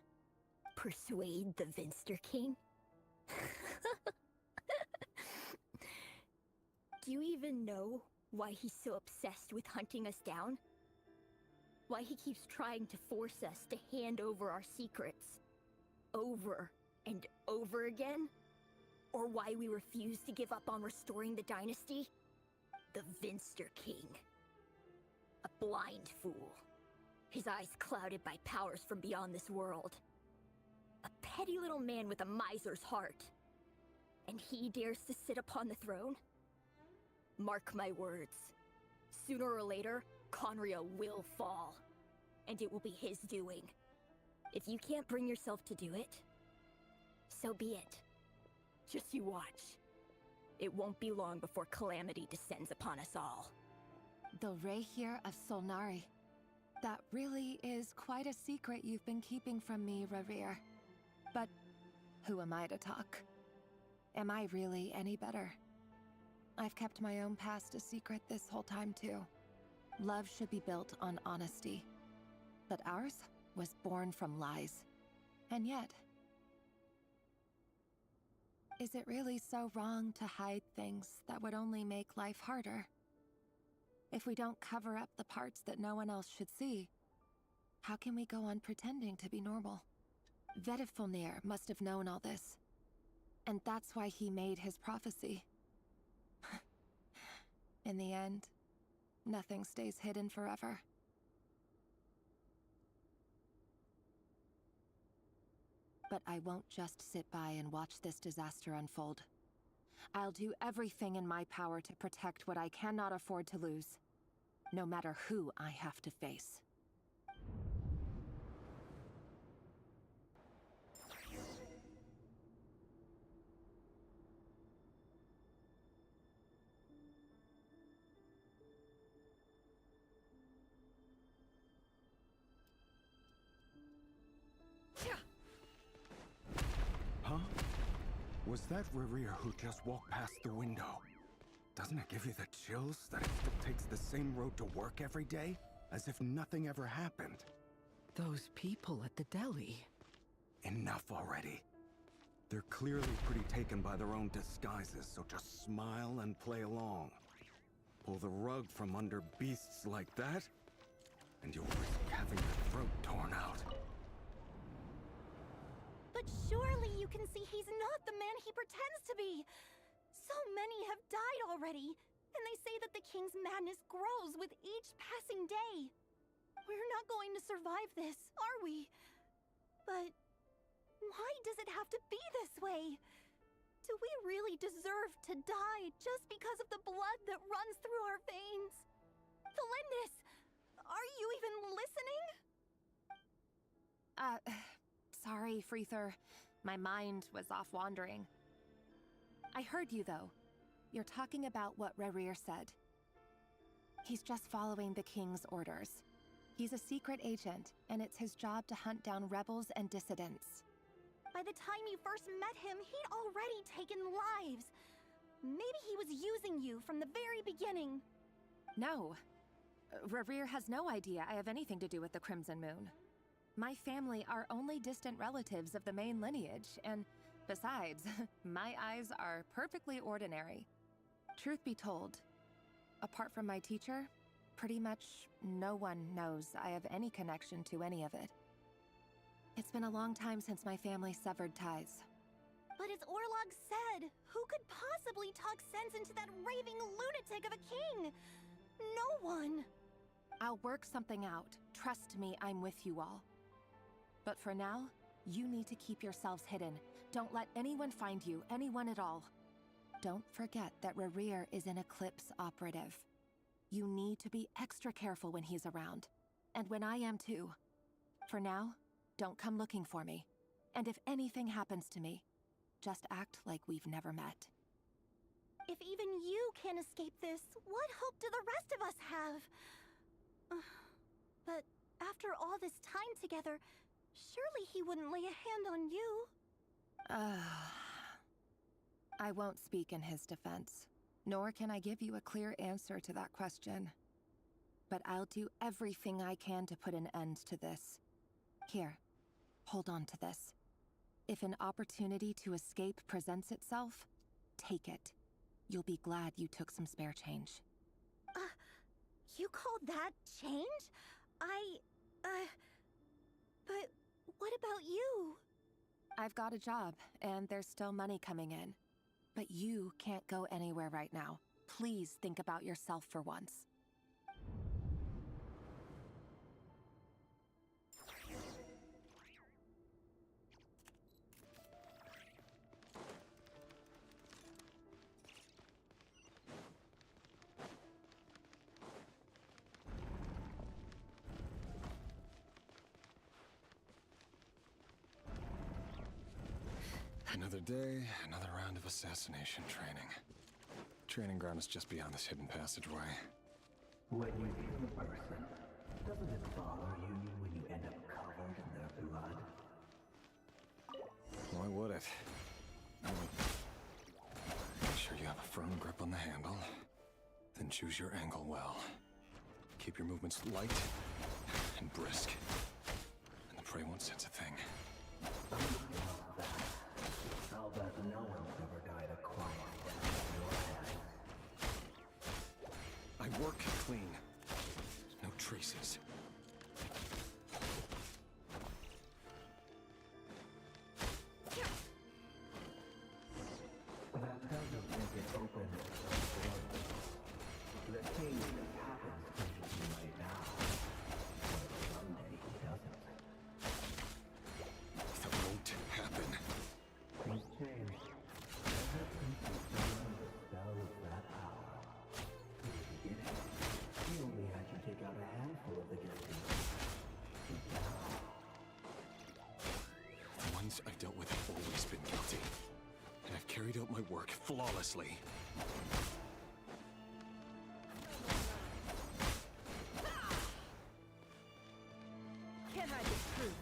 Persuade the Vinster King? Do you even know why he's so obsessed with hunting us down? Why he keeps trying to force us to hand over our secrets? Over and over again? Or why we refuse to give up on restoring the dynasty? The Vinster King. A blind fool. His eyes clouded by powers from beyond this world. A petty little man with a miser's heart. And he dares to sit upon the throne? Mark my words. Sooner or later, Conria will fall. And it will be his doing. If you can't bring yourself to do it, so be it. Just you watch. It won't be long before calamity descends upon us all. The Rayrir of Solnari. That really is quite a secret you've been keeping from me, Rayrir. But who am I to talk? Am I really any better? I've kept my own past a secret this whole time too. Love should be built on honesty. But ours was born from lies. And yet, is it really so wrong to hide things that would only make life harder? If we don't cover up the parts that no one else should see, how can we go on pretending to be normal? Vedifulnir must have known all this. And that's why he made his prophecy. In the end, nothing stays hidden forever. But I won't just sit by and watch this disaster unfold. I'll do everything in my power to protect what I cannot afford to lose. no matter who I have to face. Huh? Was that Rerir who just walked past the window? Doesn't it give you the chills that it still takes the same road to work every day? As if nothing ever happened. Those people at the deli. Enough already. They're clearly pretty taken by their own disguises, so just smile and play along. Pull the rug from under beasts like that, and you'll risk having your throat torn out. But surely you can see he's not the man he pretends to be. So many have died already, and they say that the king's madness grows with each passing day. We're not going to survive this, are we? But why does it have to be this way? Do we really deserve to die just because of the blood that runs through our veins? Felindis, are you even listening? Sorry, Freether. My mind was off wandering. I heard you, though. You're talking about what Rerir said. He's just following the king's orders. He's a secret agent, and it's his job to hunt down rebels and dissidents. By the time you first met him, he'd already taken lives. Maybe he was using you from the very beginning. No. Rerir has no idea I have anything to do with the Crimson Moon. My family are only distant relatives of the main lineage, and besides, my eyes are perfectly ordinary. Truth be told, apart from my teacher, pretty much no one knows I have any connection to any of it. It's been a long time since my family severed ties. But as Orlog said, who could possibly talk sense into that raving lunatic of a king? No one. I'll work something out. Trust me, I'm with you all. But for now, you need to keep yourselves hidden. Don't let anyone find you, anyone at all. Don't forget that Rerir is an Eclipse operative. You need to be extra careful when he's around. And when I am too. For now, don't come looking for me. And if anything happens to me, just act like we've never met. If even you can't escape this, what hope do the rest of us have? But after all this time together, surely he wouldn't lay a hand on you. I won't speak in his defense, nor can I give you a clear answer to that question. But I'll do everything I can to put an end to this. Here, hold on to this. If an opportunity to escape presents itself, take it. You'll be glad you took some spare change. You call that change? But what about you? I've got a job, and there's still money coming in. But you can't go anywhere right now. Please think about yourself for once. Another day, another round of assassination training. Training ground is just beyond this hidden passageway. When you kill a person, doesn't it bother you when you end up covered in their blood? Why would it? Make sure you have a firm grip on the handle. Then choose your angle well. Keep your movements light and brisk. And the prey won't sense a thing. I'll bet no one's ever died a quiet death in your hands. I work clean. No traces. That doesn't make it open. The thing that happens to you right now, someday doesn't. That won't happen. Things change. Ever since you fell under the spell of that power, in the beginning, you only had carried out my work flawlessly. Can't hide the truth.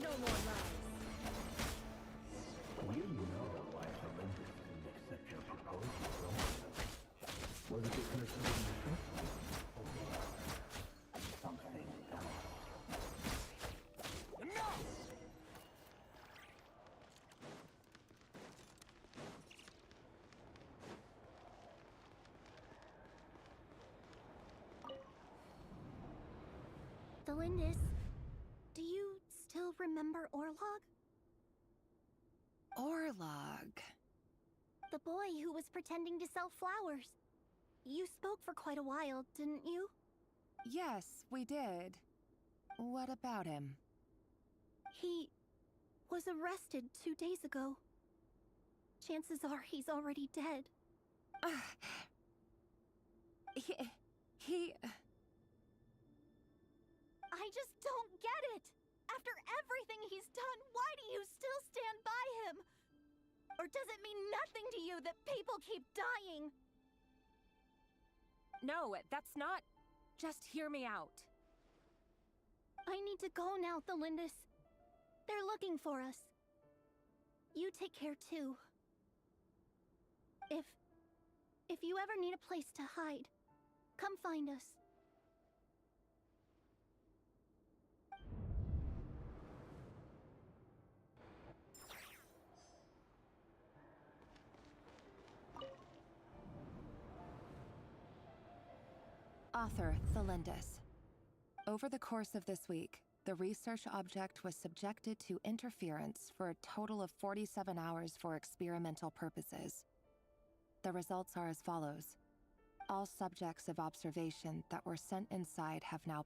No more lies. You know why Olympus didn't accept your proposal, don't you? Was it because you didn't trust me? Or something else? Enough! Delindis, do you still remember Orlog? Orlog. The boy who was pretending to sell flowers. You spoke for quite a while, didn't you? Yes, we did. What about him? He was arrested 2 days ago. Chances are he's already dead. He... I just don't get it! After everything he's done, why do you still stand by him? Or does it mean nothing to you that people keep dying? No, that's not... Just hear me out. I need to go now, Thelindis. They're looking for us. You take care too. If you ever need a place to hide, come find us. Author, Thelindis. Over the course of this week, the research object was subjected to interference for a total of 47 hours for experimental purposes. The results are as follows. All subjects of observation that were sent inside have now...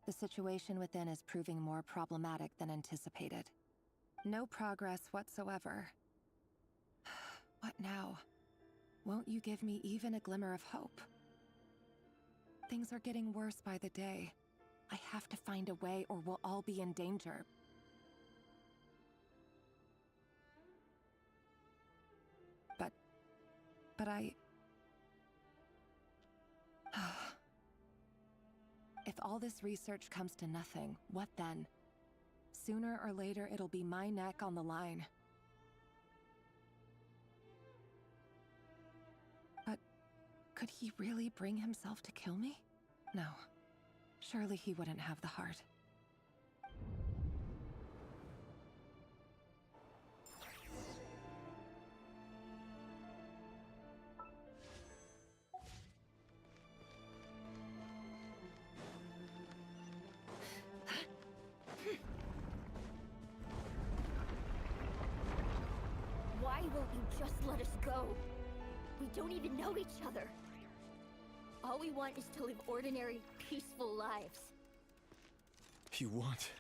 The situation within is proving more problematic than anticipated. No progress whatsoever. What now? Won't you give me even a glimmer of hope? Things are getting worse by the day. I have to find a way or we'll all be in danger. But I... If all this research comes to nothing, what then? Sooner or later, it'll be my neck on the line. But could he really bring himself to kill me? No. Surely he wouldn't have the heart. Why won't you just let us go? We don't even know each other. All we want is to live ordinary, peaceful lives. You want...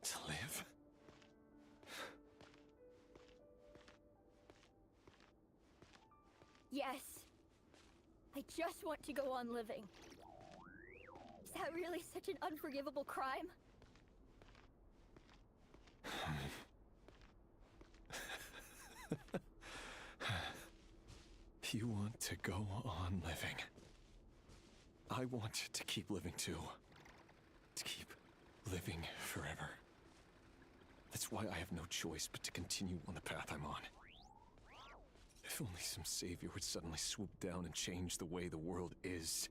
to live? Yes. I just want to go on living. Is that really such an unforgivable crime? You want to go on living. I want to keep living too. To keep living forever. That's why I have no choice but to continue on the path I'm on. If only some savior would suddenly swoop down and change the way the world is.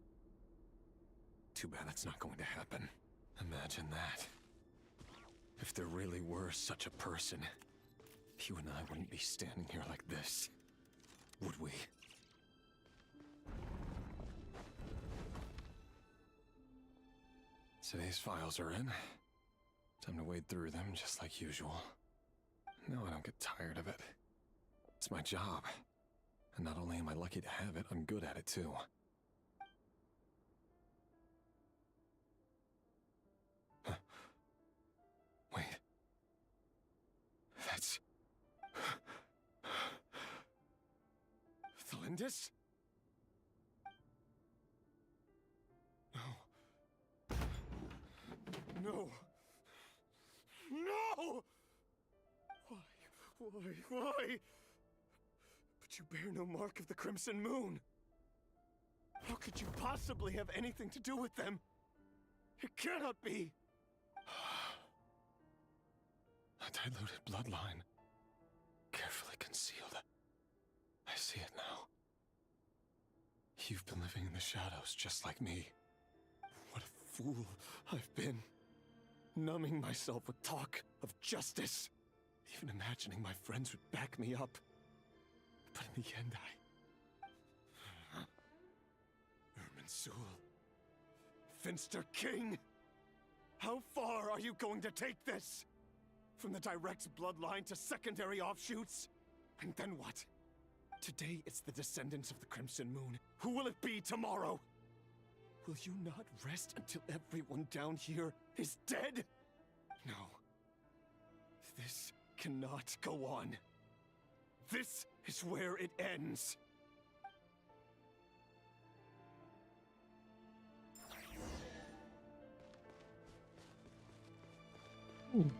Too bad that's not going to happen. Imagine that. If there really were such a person, you and I wouldn't be standing here like this, would we? Today's files are in. Time to wade through them just like usual. No, I don't get tired of it. It's my job. And not only am I lucky to have it, I'm good at it too. Huh. Wait. That's... Thelindis? No! Why? But you bear no mark of the Crimson Moon. How could you possibly have anything to do with them? It cannot be! A diluted bloodline. Carefully concealed. I see it now. You've been living in the shadows just like me. What a fool I've been. Numbing myself with talk of justice. Even imagining my friends would back me up. But in the end, Irminsul. Finster King! How far are you going to take this? From the direct bloodline to secondary offshoots? And then what? Today it's the descendants of the Crimson Moon. Who will it be tomorrow? Will you not rest until everyone down here is dead? No. This cannot go on. This is where it ends. Ooh.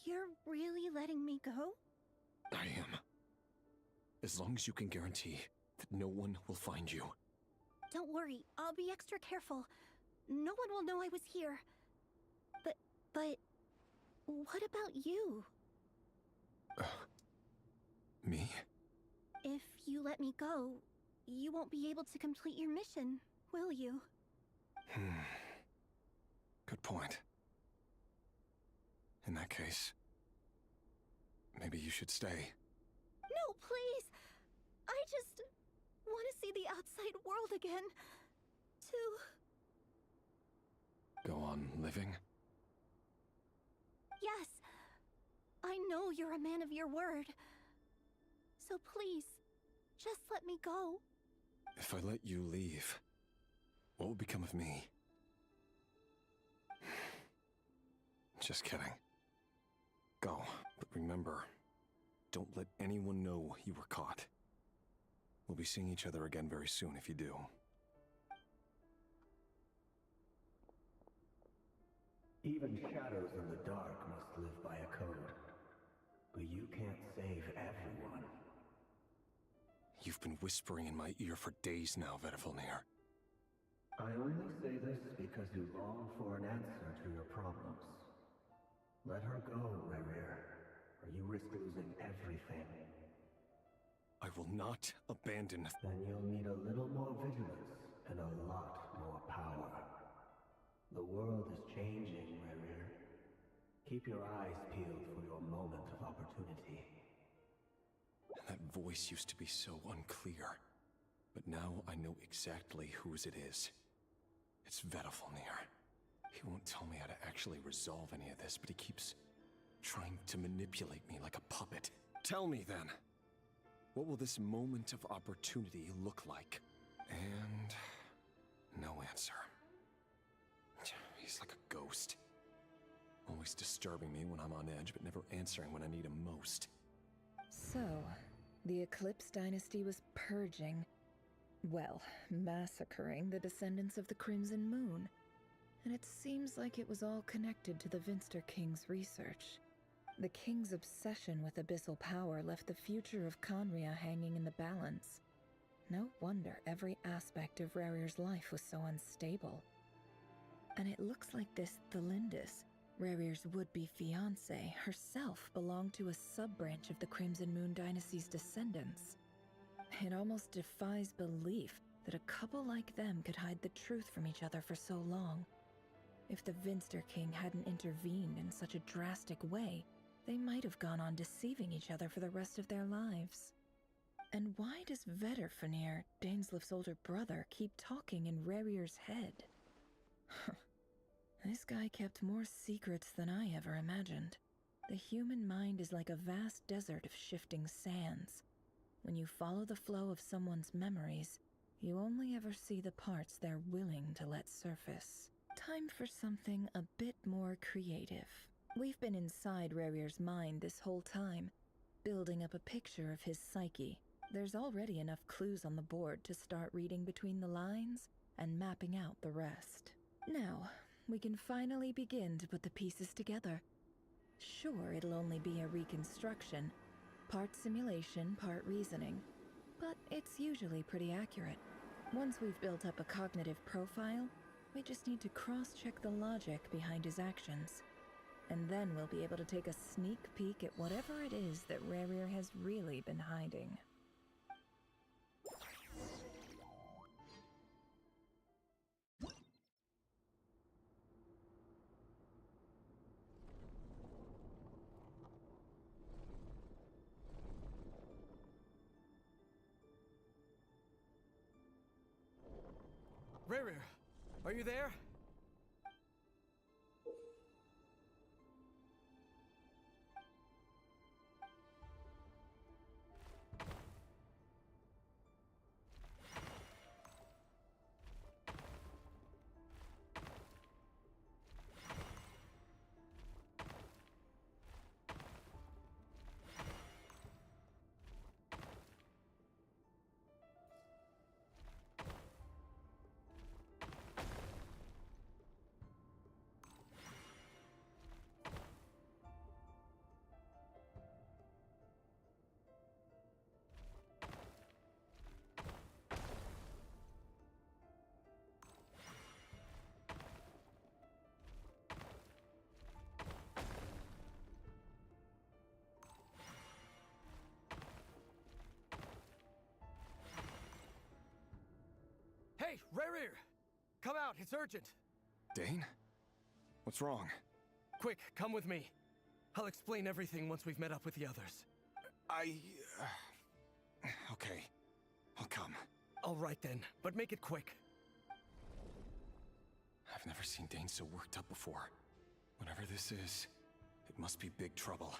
You're really letting me go? I am. As long as you can guarantee that no one will find you. Don't worry, I'll be extra careful. No one will know I was here. But what about you? Me? If you let me go, you won't be able to complete your mission, will you? Good point. In that case, maybe you should stay. No, please! I just want to see the outside world again. Go on living? Yes. I know you're a man of your word. So please, just let me go. If I let you leave, what will become of me? Just kidding. Go, but remember, don't let anyone know you were caught. We'll be seeing each other again very soon if you do. Even shadows in the dark must live by a code. But you can't save everyone. You've been whispering in my ear for days now, Vedifalnir. I only say this because you long for an answer to your problems. Let her go, Rerir, or you risk losing everything. I will not abandon. Then you'll need a little more vigilance and a lot more power. The world is changing, Rerir. Keep your eyes peeled for your moment of opportunity. That voice used to be so unclear, but now I know exactly whose it is. It's Vedifalnir. He won't tell me how to actually resolve any of this, but he keeps trying to manipulate me like a puppet. Tell me then, what will this moment of opportunity look like? And no answer. He's like a ghost. Always disturbing me when I'm on edge, but never answering when I need him most. So, the Eclipse Dynasty was purging, well, massacring the descendants of the Crimson Moon. And it seems like it was all connected to the Vinster King's research. The King's obsession with abyssal power left the future of Conria hanging in the balance. No wonder every aspect of Rerir's life was so unstable. And it looks like this Thelindis, Rerir's would-be fiancée, herself belonged to a sub-branch of the Crimson Moon Dynasty's descendants. It almost defies belief that a couple like them could hide the truth from each other for so long. If the Vinster King hadn't intervened in such a drastic way, they might have gone on deceiving each other for the rest of their lives. And why does Vedifalnir, Daneslif's older brother, keep talking in Rerir's head? This guy kept more secrets than I ever imagined. The human mind is like a vast desert of shifting sands. When you follow the flow of someone's memories, you only ever see the parts they're willing to let surface. time for something a bit more creative. We've been inside Rarir's mind this whole time, building up a picture of his psyche. There's already enough clues on the board to start reading between the lines and mapping out the rest. Now, we can finally begin to put the pieces together. Sure, it'll only be a reconstruction, part simulation, part reasoning, but it's usually pretty accurate. Once we've built up a cognitive profile, we just need to cross-check the logic behind his actions. And then we'll be able to take a sneak peek at whatever it is that Rarir has really been hiding. Rarir, are you there? Hey, Rarir! Come out, it's urgent! Dane? What's wrong? Quick, come with me. I'll explain everything once we've met up with the others. Okay. I'll come. All right then, but make it quick. I've never seen Dane so worked up before. Whatever this is, it must be big trouble.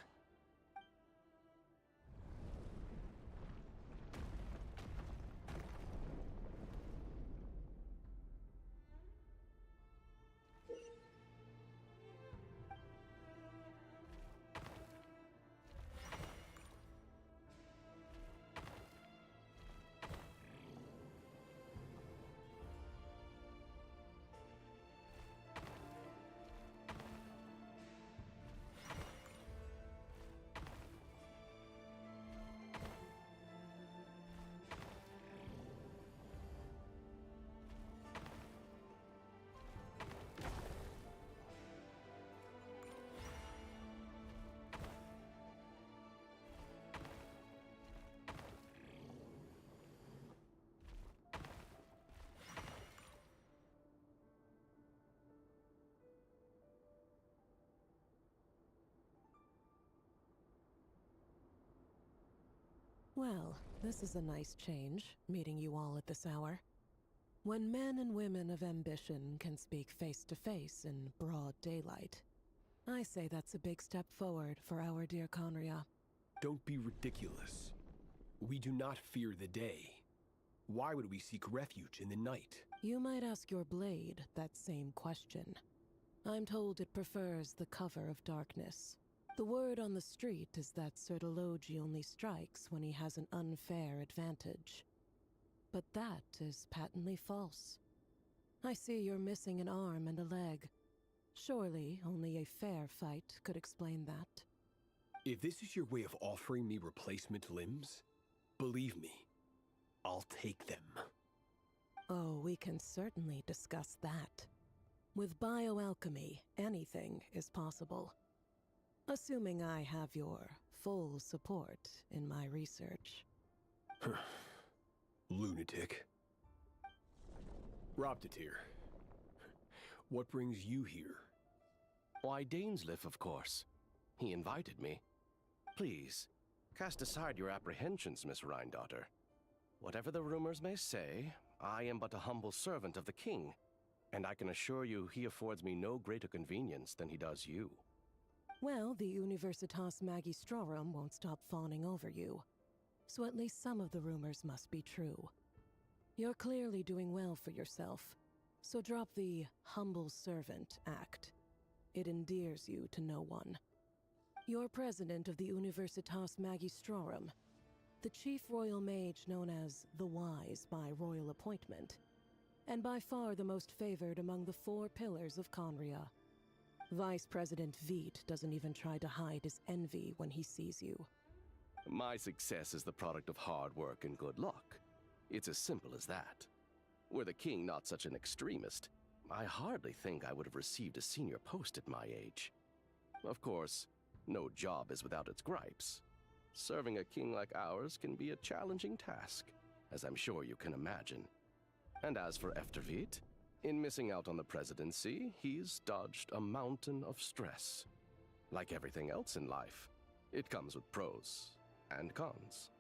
Well, this is a nice change, meeting you all at this hour. When men and women of ambition can speak face to face in broad daylight, I say that's a big step forward for our dear Conria. Don't be ridiculous. We do not fear the day. Why would we seek refuge in the night? You might ask your blade that same question. I'm told it prefers the cover of darkness. The word on the street is that Sertologi only strikes when he has an unfair advantage. But that is patently false. I see you're missing an arm and a leg. Surely only a fair fight could explain that. If this is your way of offering me replacement limbs, believe me, I'll take them. Oh, we can certainly discuss that. With bioalchemy, anything is possible. Assuming I have your full support in my research. Lunatic. Robtatir, what brings you here? Why, Dainsliff, of course. He invited me. Please, cast aside your apprehensions, Miss Rhindaughter. Whatever the rumors may say, I am but a humble servant of the king, and I can assure you he affords me no greater convenience than he does you. Well, the Universitas Magistrorum won't stop fawning over you, so at least some of the rumors must be true. You're clearly doing well for yourself, So drop the humble servant act. It endears you to no one. You're president of the Universitas Magistrorum, the chief royal mage known as the Wise by royal appointment, and by far the most favored among the 4 pillars of Conria. Vice President Veet doesn't even try to hide his envy when he sees you. My success is the product of hard work and good luck. It's as simple as that. Were the king not such an extremist, I hardly think I would have received a senior post at my age. Of course, no job is without its gripes. Serving a king like ours can be a challenging task, as I'm sure you can imagine. And as for Eftervit, in missing out on the presidency, he's dodged a mountain of stress. Like everything else in life, it comes with pros and cons.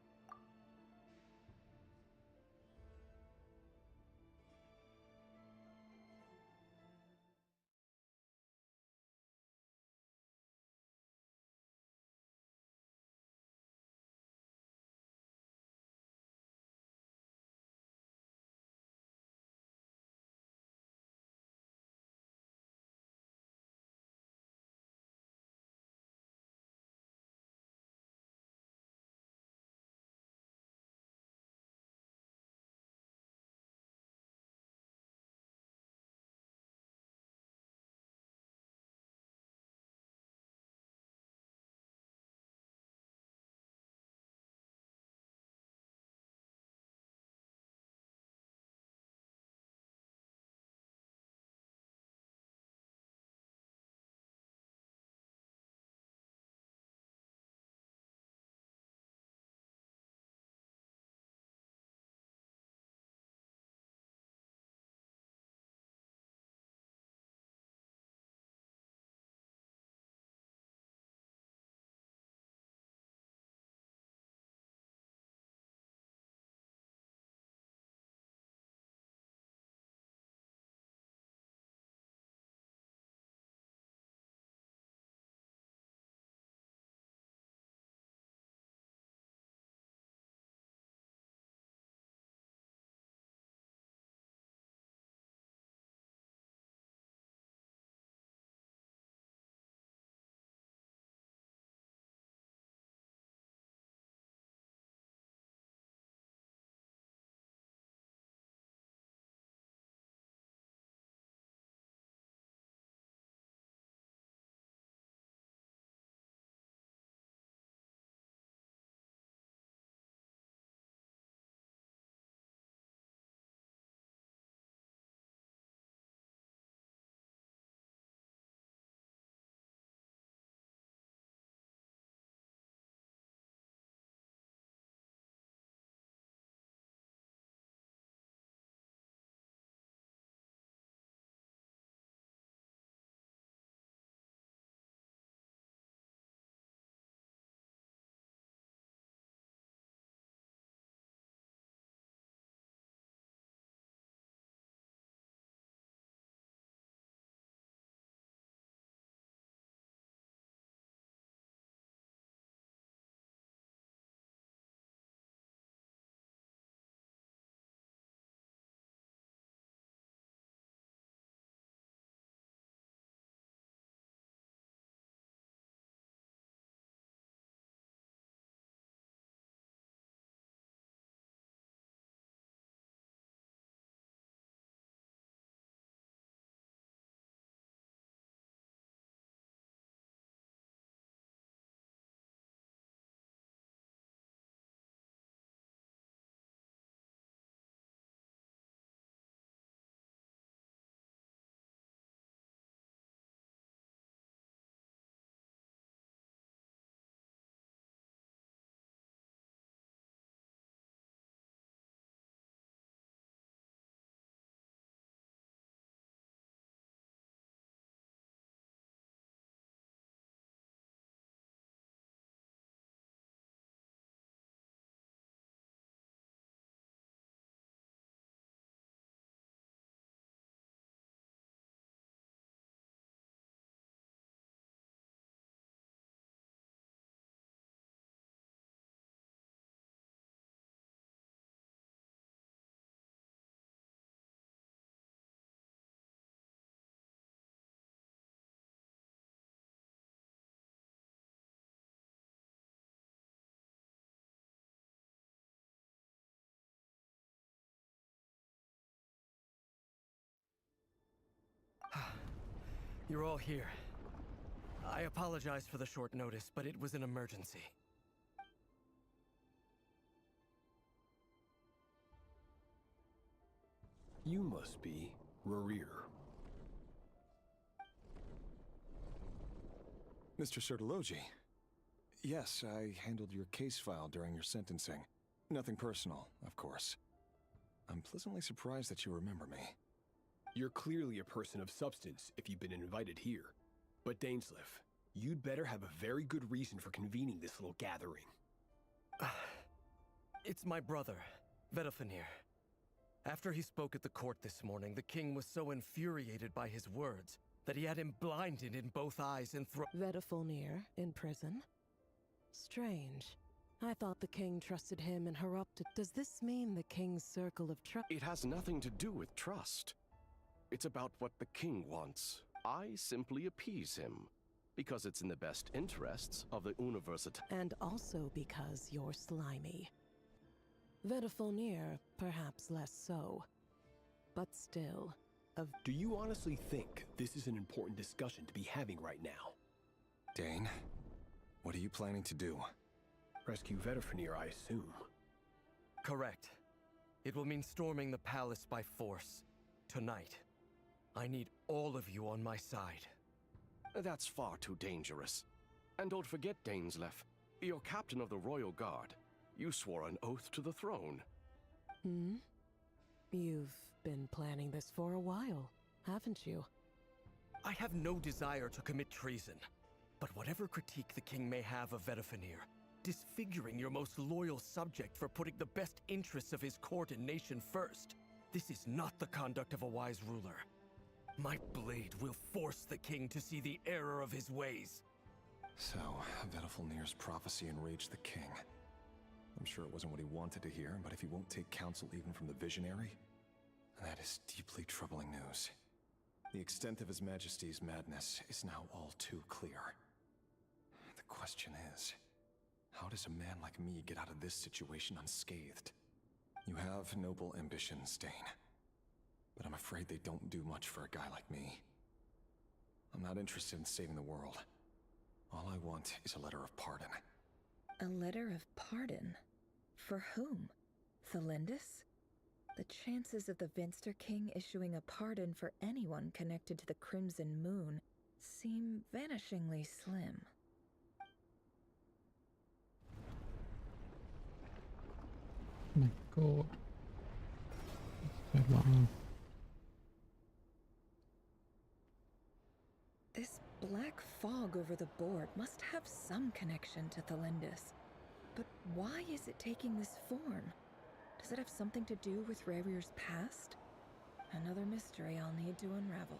You're all here. I apologize for the short notice, but it was an emergency. You must be Rarir. Mr. Sertologi. Yes, I handled your case file during your sentencing. Nothing personal, of course. I'm pleasantly surprised that you remember me. You're clearly a person of substance if you've been invited here. But Dainsleif, you'd better have a very good reason for convening this little gathering. It's my brother, Vedafenir. After he spoke at the court this morning, the king was so infuriated by his words that he had him blinded in both eyes and Vedafenir in prison? Strange. I thought the king trusted him and Harupta. Does this mean the king's circle of trust? It has nothing to do with trust. It's about what the king wants. I simply appease him, because it's in the best interests of the University. And also because you're slimy. Vedafenir, perhaps less so. But still, Do you honestly think this is an important discussion to be having right now? Dane, what are you planning to do? Rescue Vedafenir, I assume. Correct. It will mean storming the palace by force. Tonight. I need all of you on my side. That's far too dangerous. And don't forget, Dainsleif, you're captain of the Royal Guard. You swore an oath to the throne. Hmm? You've been planning this for a while, haven't you? I have no desire to commit treason. But whatever critique the king may have of Vedafenir, disfiguring your most loyal subject for putting the best interests of his court and nation first, this is not the conduct of a wise ruler. My blade will force the king to see the error of his ways. So, Vedafenir's prophecy enraged the king. I'm sure it wasn't what he wanted to hear, but if he won't take counsel even from the visionary, that is deeply troubling news. The extent of His Majesty's madness is now all too clear. The question is, how does a man like me get out of this situation unscathed? You have noble ambitions, Dane. But I'm afraid they don't do much for a guy like me. I'm not interested in saving the world. All I want is a letter of pardon. A letter of pardon? For whom? Thelindis? The chances of the Vinster King issuing a pardon for anyone connected to the Crimson Moon seem vanishingly slim. Oh my god. That's quite long. This black fog over the board must have some connection to Thelindis. But why is it taking this form? Does it have something to do with Rarir's past? Another mystery I'll need to unravel.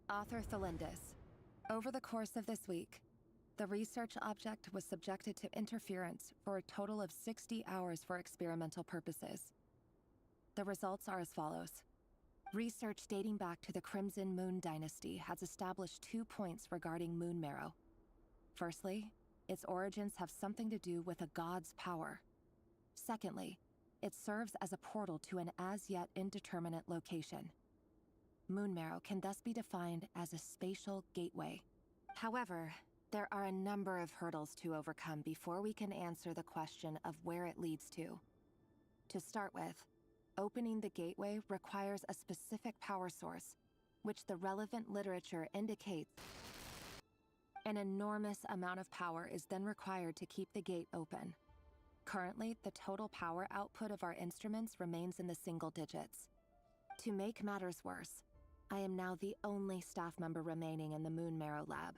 Author Thelindis. Over the course of this week, the research object was subjected to interference for a total of 60 hours for experimental purposes. The results are as follows. Research dating back to the Crimson Moon Dynasty has established 2 points regarding moon marrow. Firstly, its origins have something to do with a god's power. Secondly, it serves as a portal to an as-yet indeterminate location. Moon marrow can thus be defined as a spatial gateway. However, there are a number of hurdles to overcome before we can answer the question of where it leads to. To start with, opening the gateway requires a specific power source, which the relevant literature indicates. An enormous amount of power is then required to keep the gate open. Currently, the total power output of our instruments remains in the single digits. To make matters worse, I am now the only staff member remaining in the Moon Marrow lab.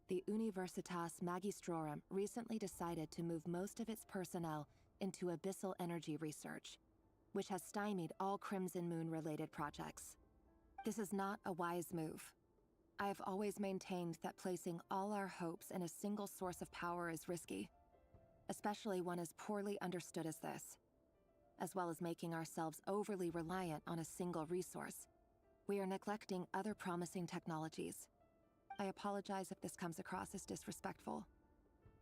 The Universitas Magistrorum recently decided to move most of its personnel into abyssal energy research, which has stymied all Crimson Moon-related projects. This is not a wise move. I have always maintained that placing all our hopes in a single source of power is risky, especially one as poorly understood as this. As well as making ourselves overly reliant on a single resource, we are neglecting other promising technologies. I apologize if this comes across as disrespectful.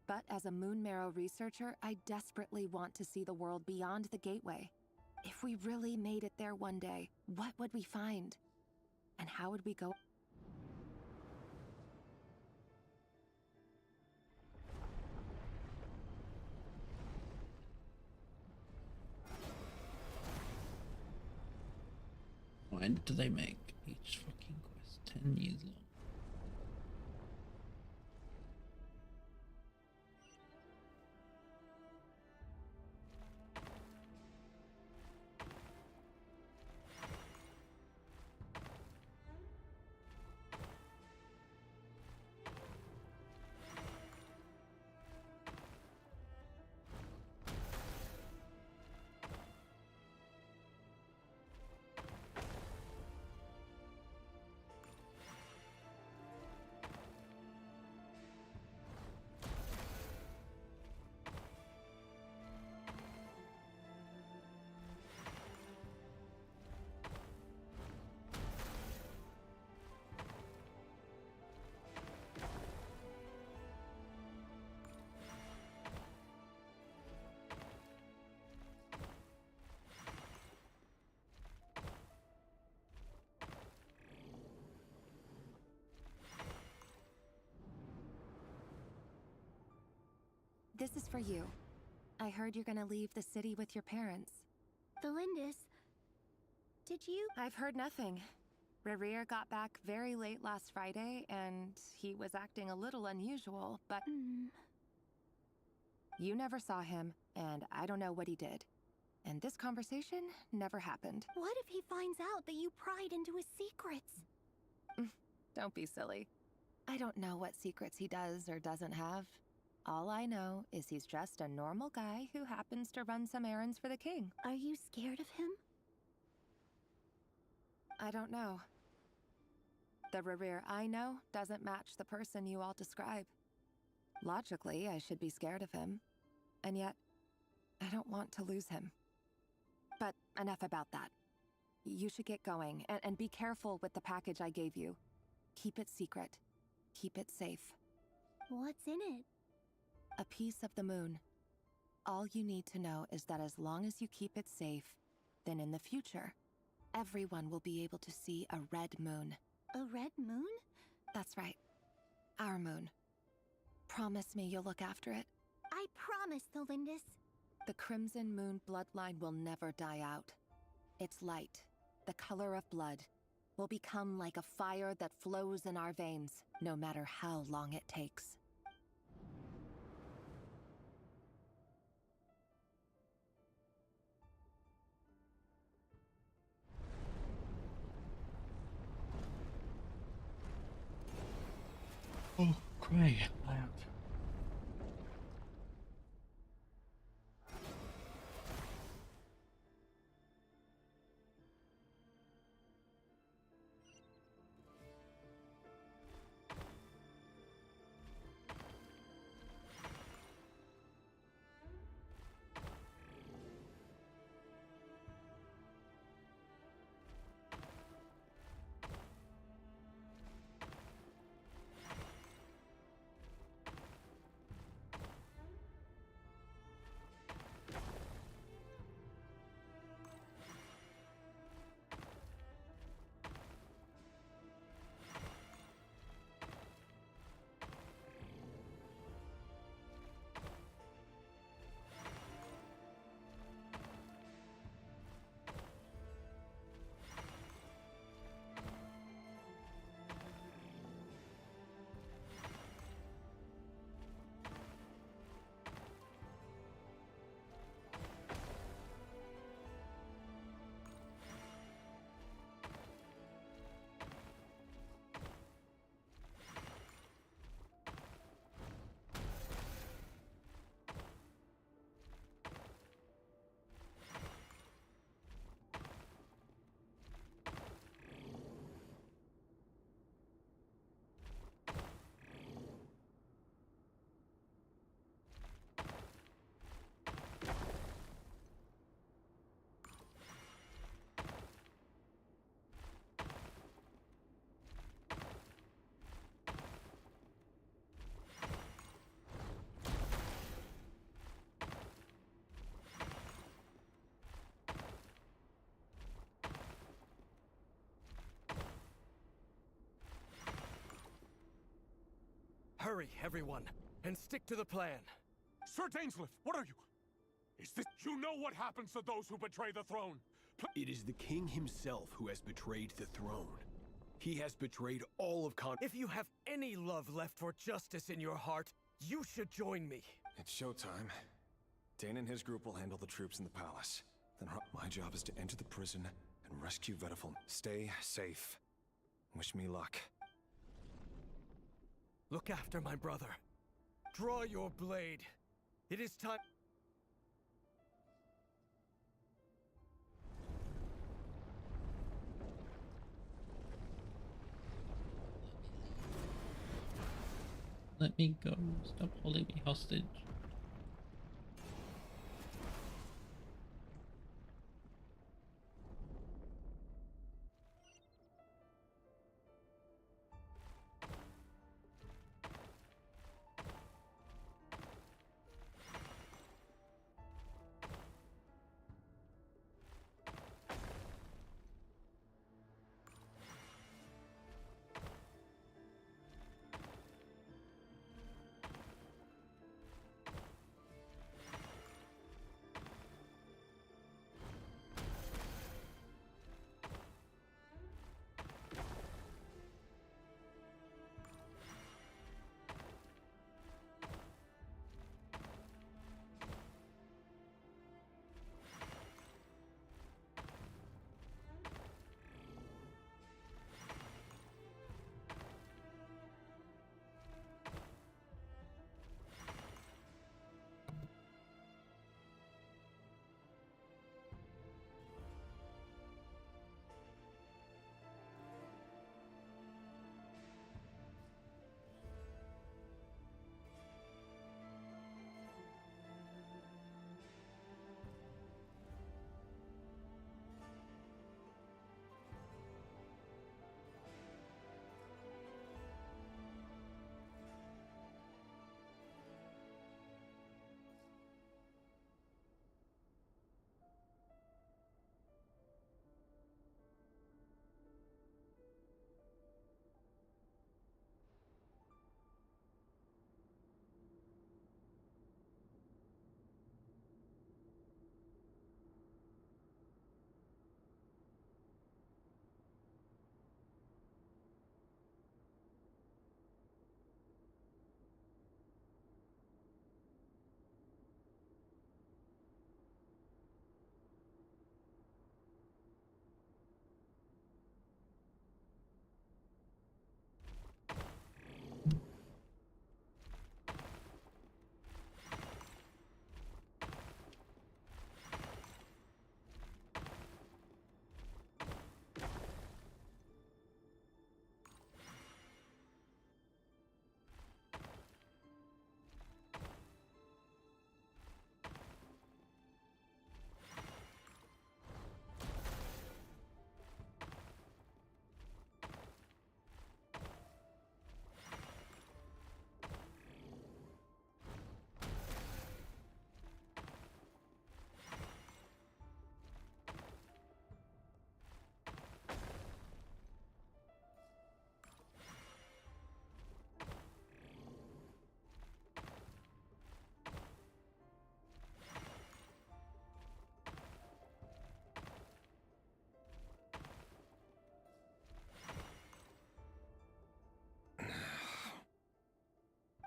But as a Moon Marrow researcher, I desperately want to see the world beyond the gateway. If we really made it there one day, what would we find? And how would we go? Why do they make each fucking quest 10 years long? This is for you. I heard you're gonna leave the city with your parents. Thelindis, did you? I've heard nothing. Rerir got back very late last Friday, and he was acting a little unusual, but... You never saw him, and I don't know what he did. And this conversation never happened. What if he finds out that you pried into his secrets? Don't be silly. I don't know what secrets he does or doesn't have. All I know is he's just a normal guy who happens to run some errands for the king. Are you scared of him? I don't know. The Rerir I know doesn't match the person you all describe. Logically, I should be scared of him. And yet, I don't want to lose him. But enough about that. You should get going, and be careful with the package I gave you. Keep it secret. Keep it safe. What's in it? A piece of the moon. All you need to know is that as long as you keep it safe, then in the future, everyone will be able to see a red moon. A red moon? That's right. Our moon. Promise me you'll look after it. I promise, Thelindis. The Crimson Moon bloodline will never die out. Its light, the color of blood, will become like a fire that flows in our veins, no matter how long it takes. Oh, krai. Loud. Hurry, everyone, and stick to the plan. Sir Dainsliff, what are you? Is this... You know what happens to those who betray the throne? It is the king himself who has betrayed the throne. He has betrayed all of If you have any love left for justice in your heart, you should join me. It's showtime. Dane and his group will handle the troops in the palace. Then my job is to enter the prison and rescue Vedifel. Stay safe. Wish me luck. Look after my brother. Draw your blade. It is time. Let me go. Stop holding me hostage.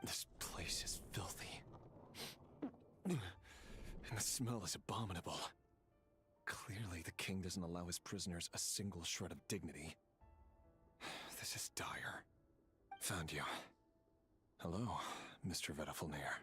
This place is filthy. And the smell is abominable. Clearly, the king doesn't allow his prisoners a single shred of dignity. This is dire. Found you. Hello, Mr. Vedifilnir.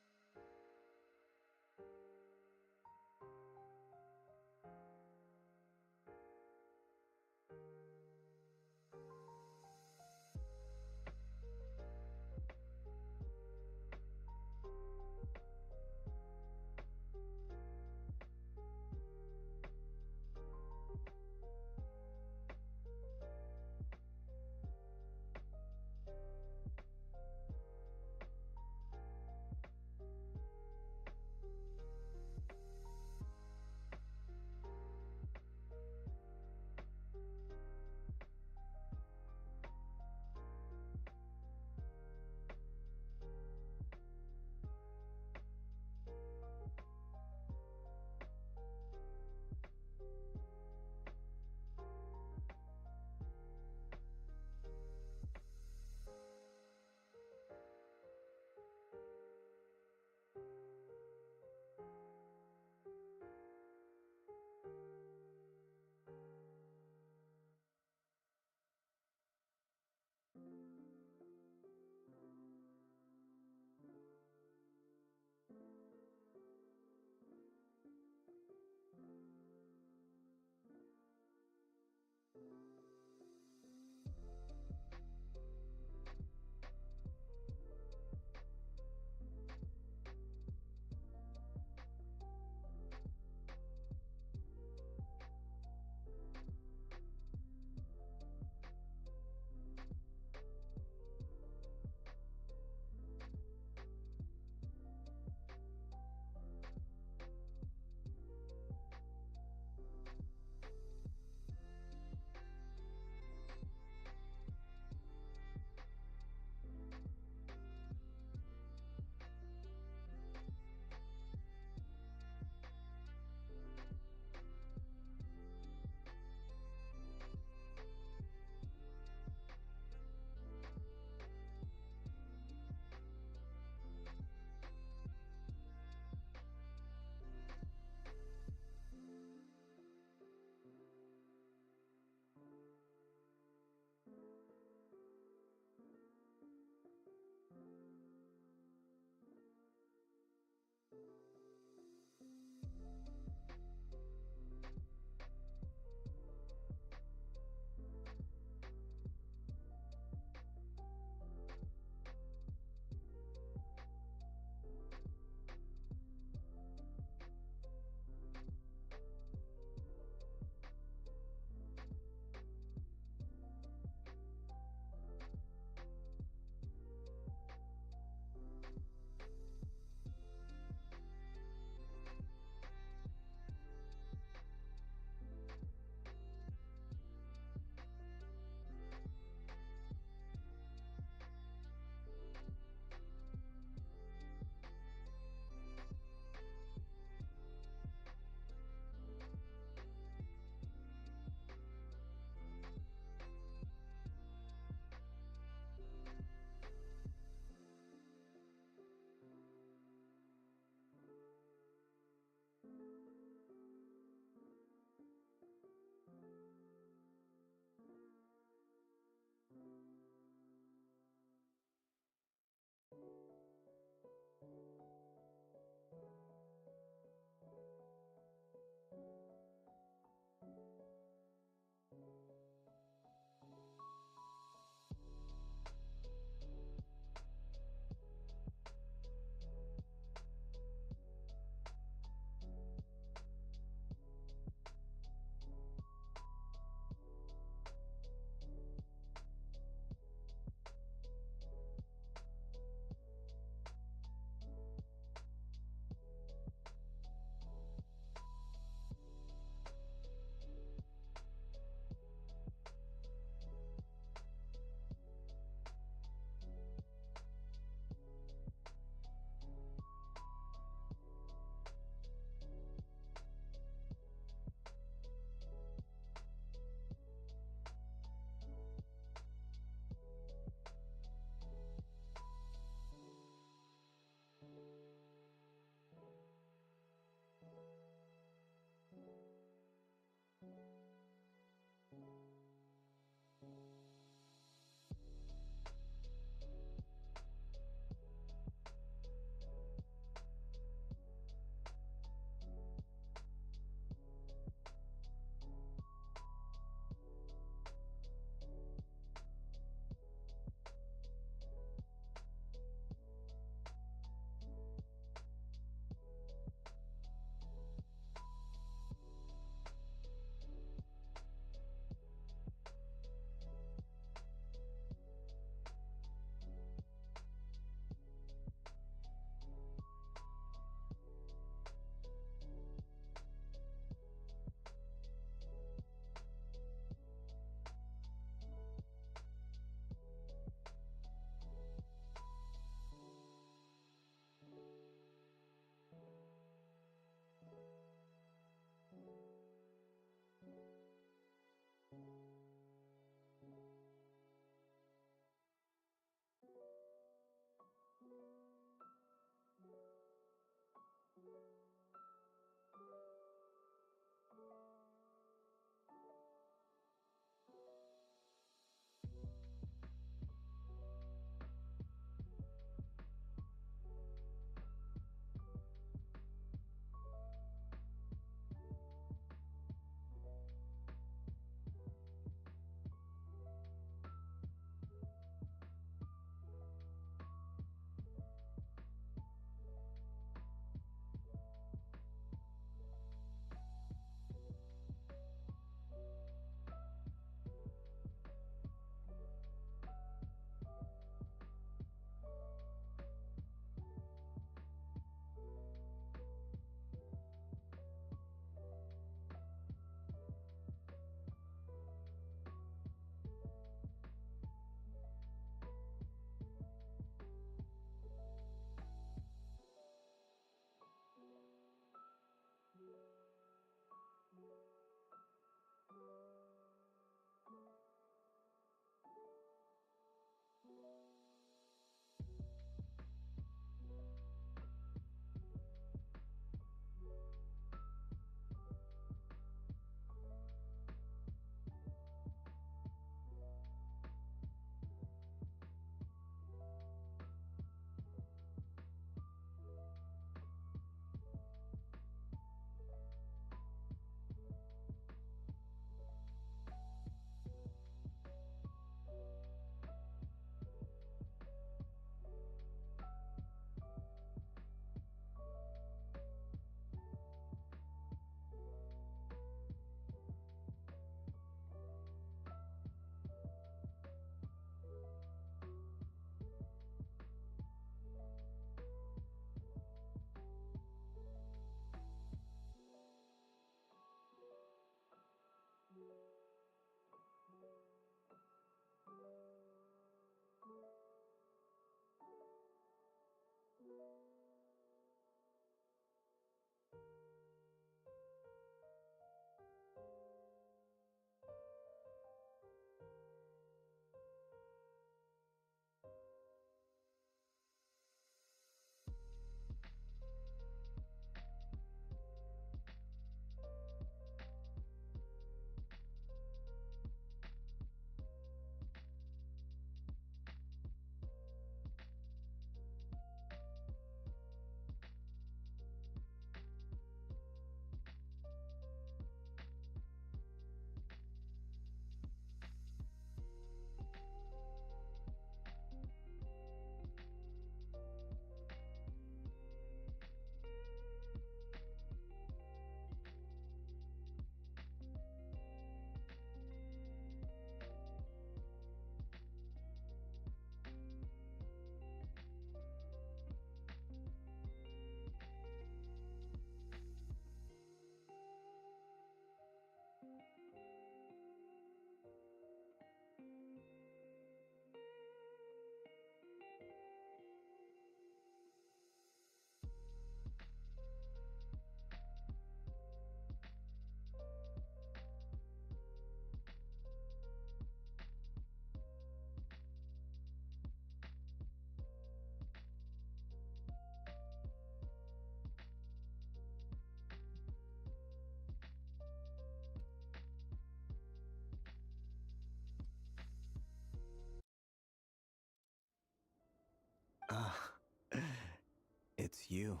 It's you.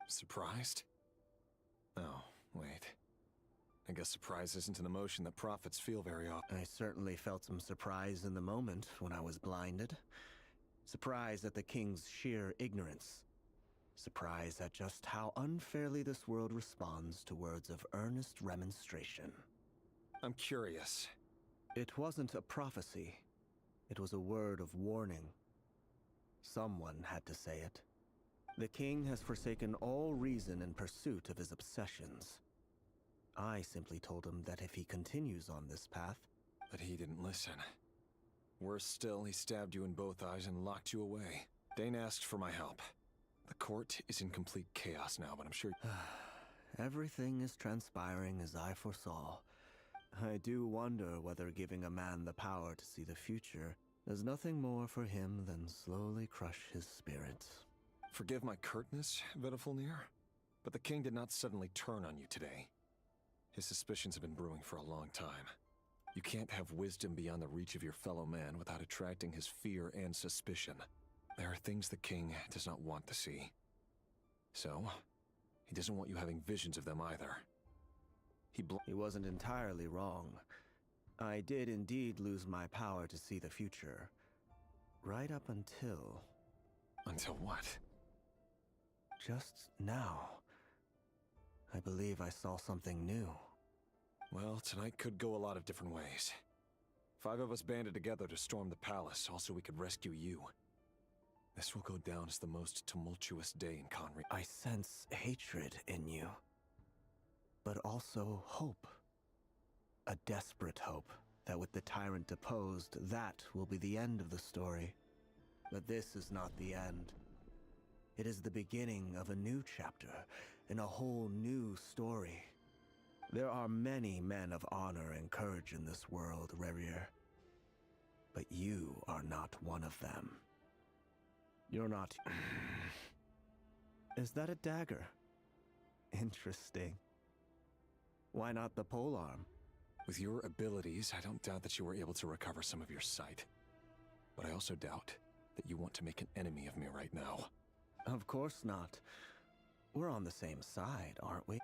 Surprised? Oh, wait. I guess surprise isn't an emotion that prophets feel very often. I certainly felt some surprise in the moment when I was blinded. Surprise at the king's sheer ignorance. Surprise at just how unfairly this world responds to words of earnest remonstration. I'm curious. It wasn't a prophecy. It was a word of warning. Someone had to say it. The king has forsaken all reason in pursuit of his obsessions. I simply told him that if he continues on this path... But he didn't listen. Worse still, he stabbed you in both eyes and locked you away. Dane asked for my help. The court is in complete chaos now, but I'm sure... Everything is transpiring as I foresaw. I do wonder whether giving a man the power to see the future does nothing more for him than slowly crush his spirit. Forgive my curtness, Vedafulnir, but the king did not suddenly turn on you today. His suspicions have been brewing for a long time. You can't have wisdom beyond the reach of your fellow man without attracting his fear and suspicion. There are things the king does not want to see. So, he doesn't want you having visions of them either. He wasn't entirely wrong. I did indeed lose my power to see the future. Right up until... Until what? Just now. I believe I saw something new. Well, tonight could go a lot of different ways. 5 of us banded together to storm the palace, also we could rescue you. This will go down as the most tumultuous day in Conry. I sense hatred in you. But also hope. A desperate hope that with the tyrant deposed, that will be the end of the story. But this is not the end. It is the beginning of a new chapter, in a whole new story. There are many men of honor and courage in this world, Rerir. But you are not one of them. You're not... Is that a dagger? Interesting. Why not the polearm? With your abilities, I don't doubt that you were able to recover some of your sight. But I also doubt that you want to make an enemy of me right now. Of course not. We're on the same side, aren't we?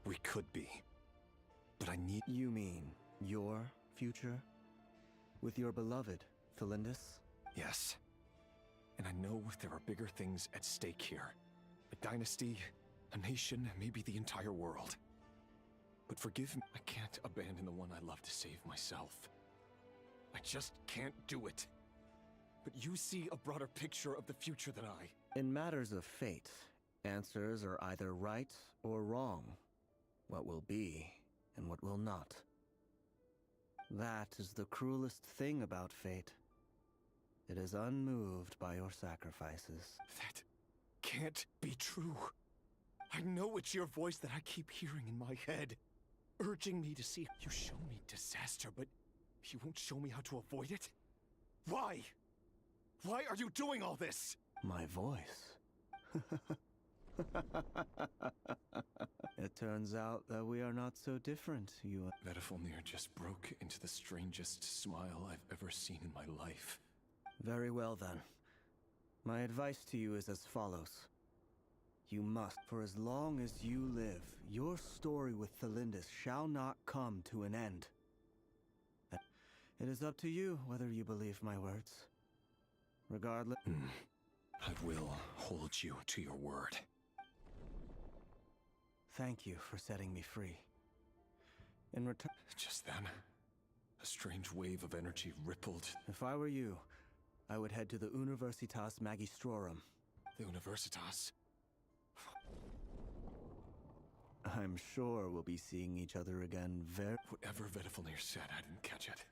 We could be. But I need... You mean your future? With your beloved, Felindis? Yes. And I know there are bigger things at stake here. A dynasty, a nation, maybe the entire world. But forgive me, I can't abandon the one I love to save myself. I just can't do it. But you see a broader picture of the future than I. In matters of fate, answers are either right or wrong. What will be, and what will not. That is the cruelest thing about fate. It is unmoved by your sacrifices. That can't be true. I know it's your voice that I keep hearing in my head, urging me to see. You show me disaster, but you won't show me how to avoid it? Why? Why are you doing all this? My voice. It turns out that we are not so different, you and... Vedafulnir just broke into the strangest smile I've ever seen in my life. Very well then. My advice to you is as follows. You must, for as long as you live, your story with Felindis shall not come to an end. It is up to you whether you believe my words. Regardless... I will hold you to your word. Thank you for setting me free. In return... Just then, a strange wave of energy rippled. If I were you, I would head to the Universitas Magistrorum. The Universitas? I'm sure we'll be seeing each other again very... Whatever Vedafulnir said, I didn't catch it.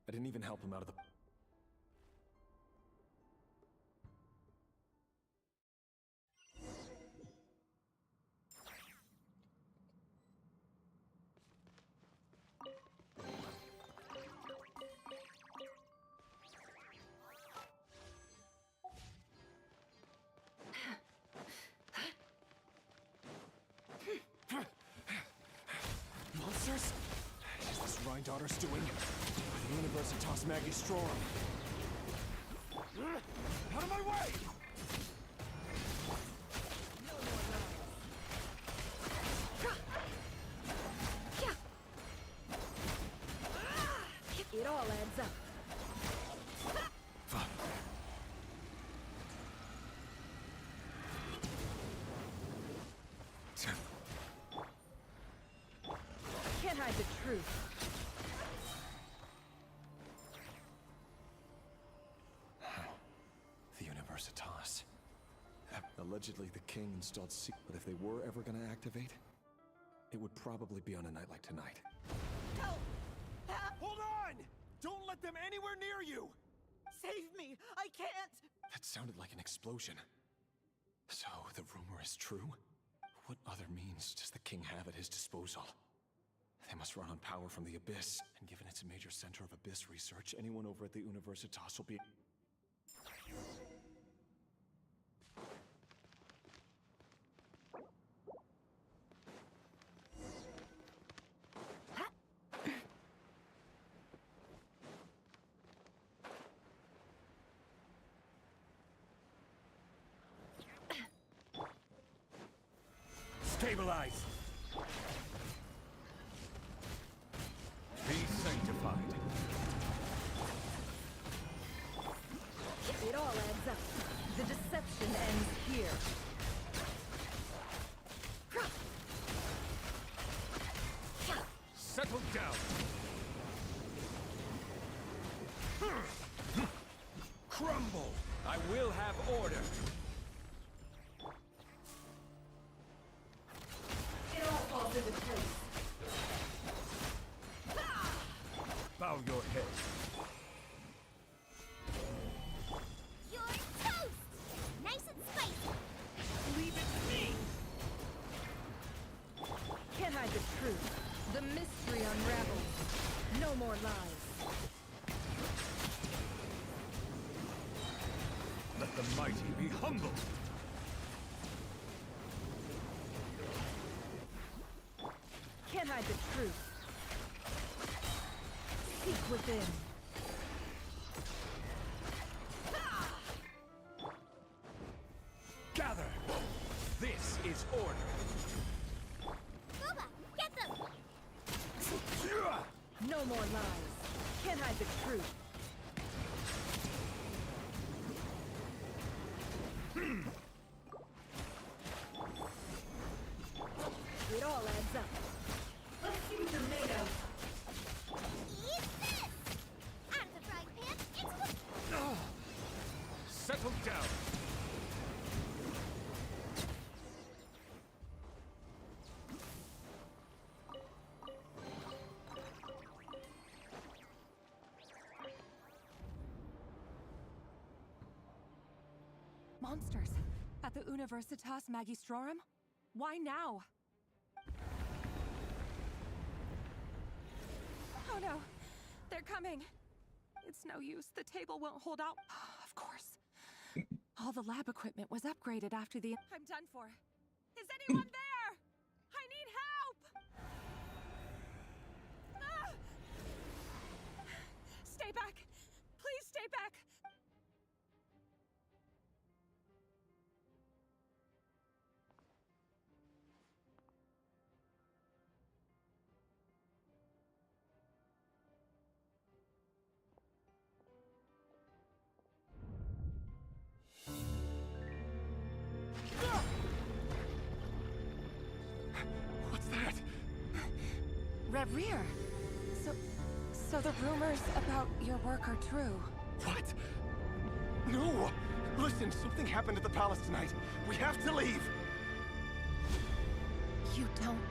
I didn't even help him out of the... Monsters? Is this Rhindaughter's doing? The Universitas Magistrorum. Out of my way! It all adds up. Can't hide the truth. The Universitas. Allegedly, the king installed but if they were ever gonna activate, it would probably be on a night like tonight. Hold on! Don't let them anywhere near you! Save me! I can't! That sounded like an explosion. So, the rumor is true? What other means does the king have at his disposal? They must run on power from the Abyss, and given it's a major center of Abyss research, anyone over at the Universitas will be... Stabilize! Be sanctified. It all adds up. The deception ends here. Settle down. Crumble! I will have order. It all falls into place. Bow your head. You're toast! Nice and spicy! Leave it to me! Can't hide the truth. The mystery unravels. No more lies. Let the mighty be humble. Can't hide the truth. Seek within. Gather! This is order. Booba, get them! No more lies. Can't hide the truth. It all adds up. Let's see what you're made of. Eat this! Out of the frying pan, into the... Settle down. Monsters. At the Universitas Magistrorum? Why now? Oh no! They're coming! It's no use. The table won't hold out. Of course. All the lab equipment was upgraded after the... I'm done for. Is anyone there? I need help! Ah! Stay back! Please stay back! What's that? Rear. So the rumors about your work are true. What? No! Listen, something happened at the palace tonight. We have to leave! You don't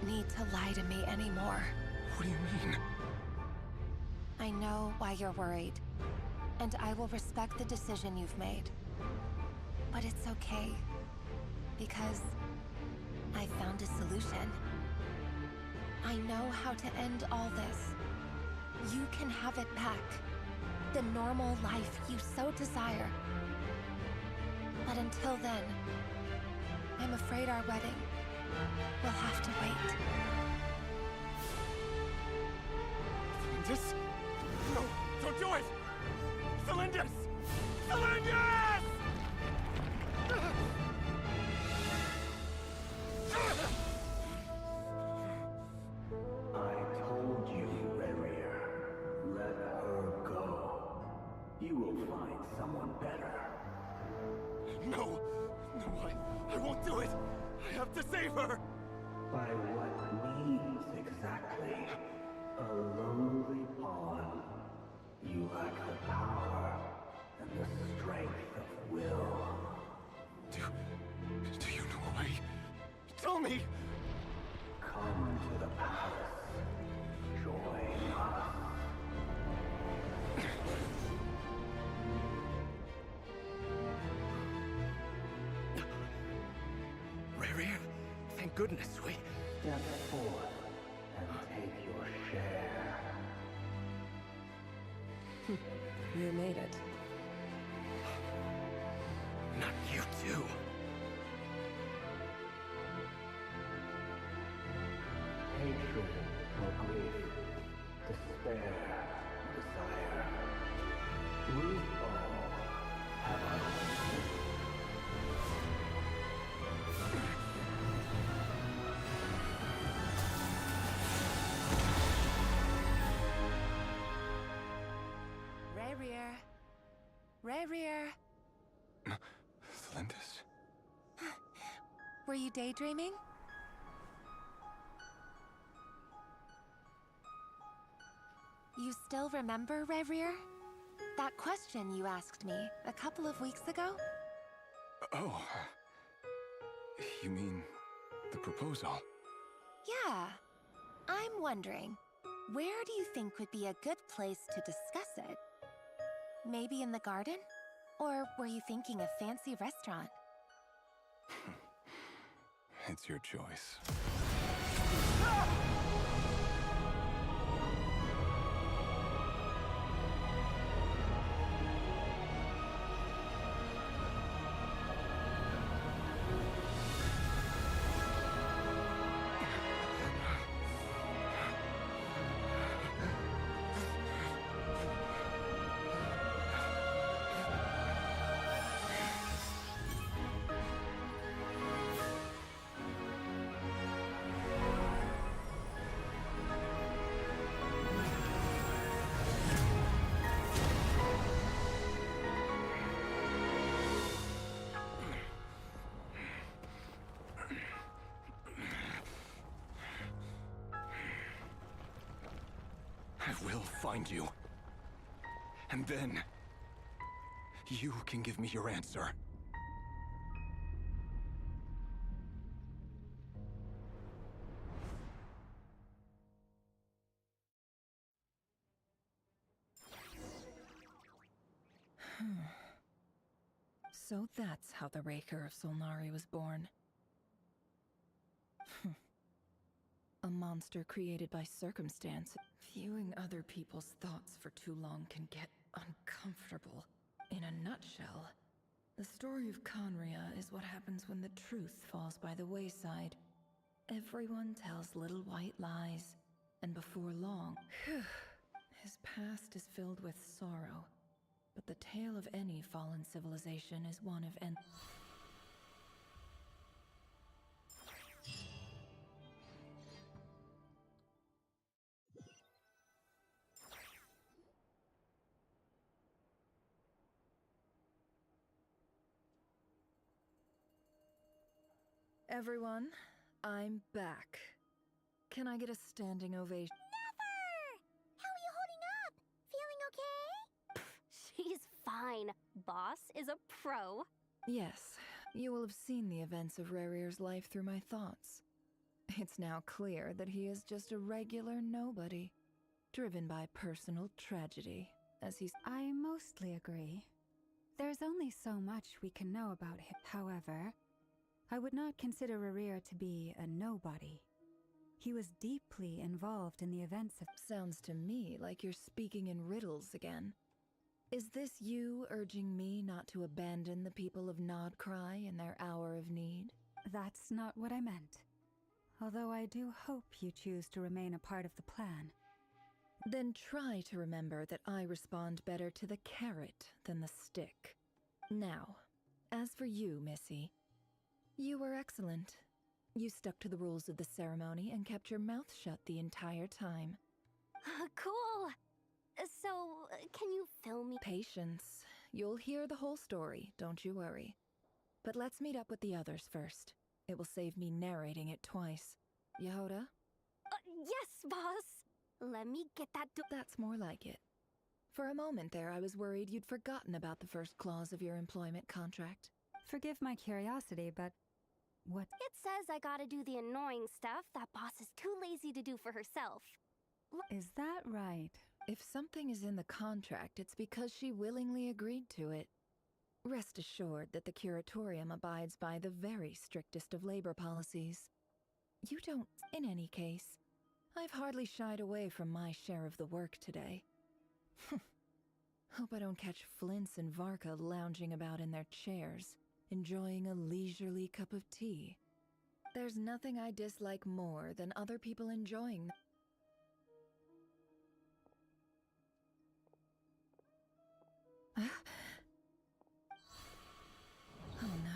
need to lie to me anymore. What do you mean? I know why you're worried, and I will respect the decision you've made. But it's okay, because I found a solution. I know how to end all this. You can have it back. The normal life you so desire. But until then, I'm afraid our wedding will have to wait. Cylinders? No, don't do it! Cylinders! Cylinders! I told you, Rerir. never! By what means exactly? A lowly pawn. You lack the power and the strength of will. Do you know a way? Tell me! Come to the palace. Join us. Rarier, thank goodness we... Step forth and take your share. You made it. Not you too. Hatred or grief, despair, desire. We all have our own. Rarier. Rarier. Lindis? Were you daydreaming? You still remember, Rarier? That question you asked me a couple of weeks ago? Oh. You mean the proposal? Yeah. I'm wondering, where do you think would be a good place to discuss it? Maybe in the garden? Or were you thinking a fancy restaurant? It's your choice. I will find you. And then... you can give me your answer. So that's how the Raker of Solnari was born. A monster created by circumstance. Viewing other people's thoughts for too long can get uncomfortable. In a nutshell, the story of Conria is what happens when the truth falls by the wayside. Everyone tells little white lies, and before long, his past is filled with sorrow. But the tale of any fallen civilization is one of Everyone, I'm back. Can I get a standing ovation? How are you holding up? Feeling okay? She's fine. Boss is a pro. Yes, you will have seen the events of Rarier's life through my thoughts. It's now clear that he is just a regular nobody, driven by personal tragedy, as he's... I mostly agree. There's only so much we can know about him. However, I would not consider Rarier to be a nobody. He was deeply involved in the events of... Sounds to me like you're speaking in riddles again. Is this you urging me not to abandon the people of Krai in their hour of need? That's not what I meant. Although I do hope you choose to remain a part of the plan. Then try to remember that I respond better to the carrot than the stick. Now, as for you, Missy, you were excellent. You stuck to the rules of the ceremony and kept your mouth shut the entire time. Cool. So, can you fill me? Patience. You'll hear the whole story, don't you worry. But let's meet up with the others first. It will save me narrating it twice. Yehoda? Yes, boss! Let me get that That's more like it. For a moment there, I was worried you'd forgotten about the first clause of your employment contract. Forgive my curiosity, but what? It says I gotta do the annoying stuff that boss is too lazy to do for herself. Is that right? If something is in the contract, it's because she willingly agreed to it. Rest assured that the Curatorium abides by the very strictest of labor policies. You don't, in any case. I've hardly shied away from my share of the work today. Hope I don't catch Flintz and Varka lounging about in their chairs, enjoying a leisurely cup of tea. There's nothing I dislike more than other people enjoying. Oh no.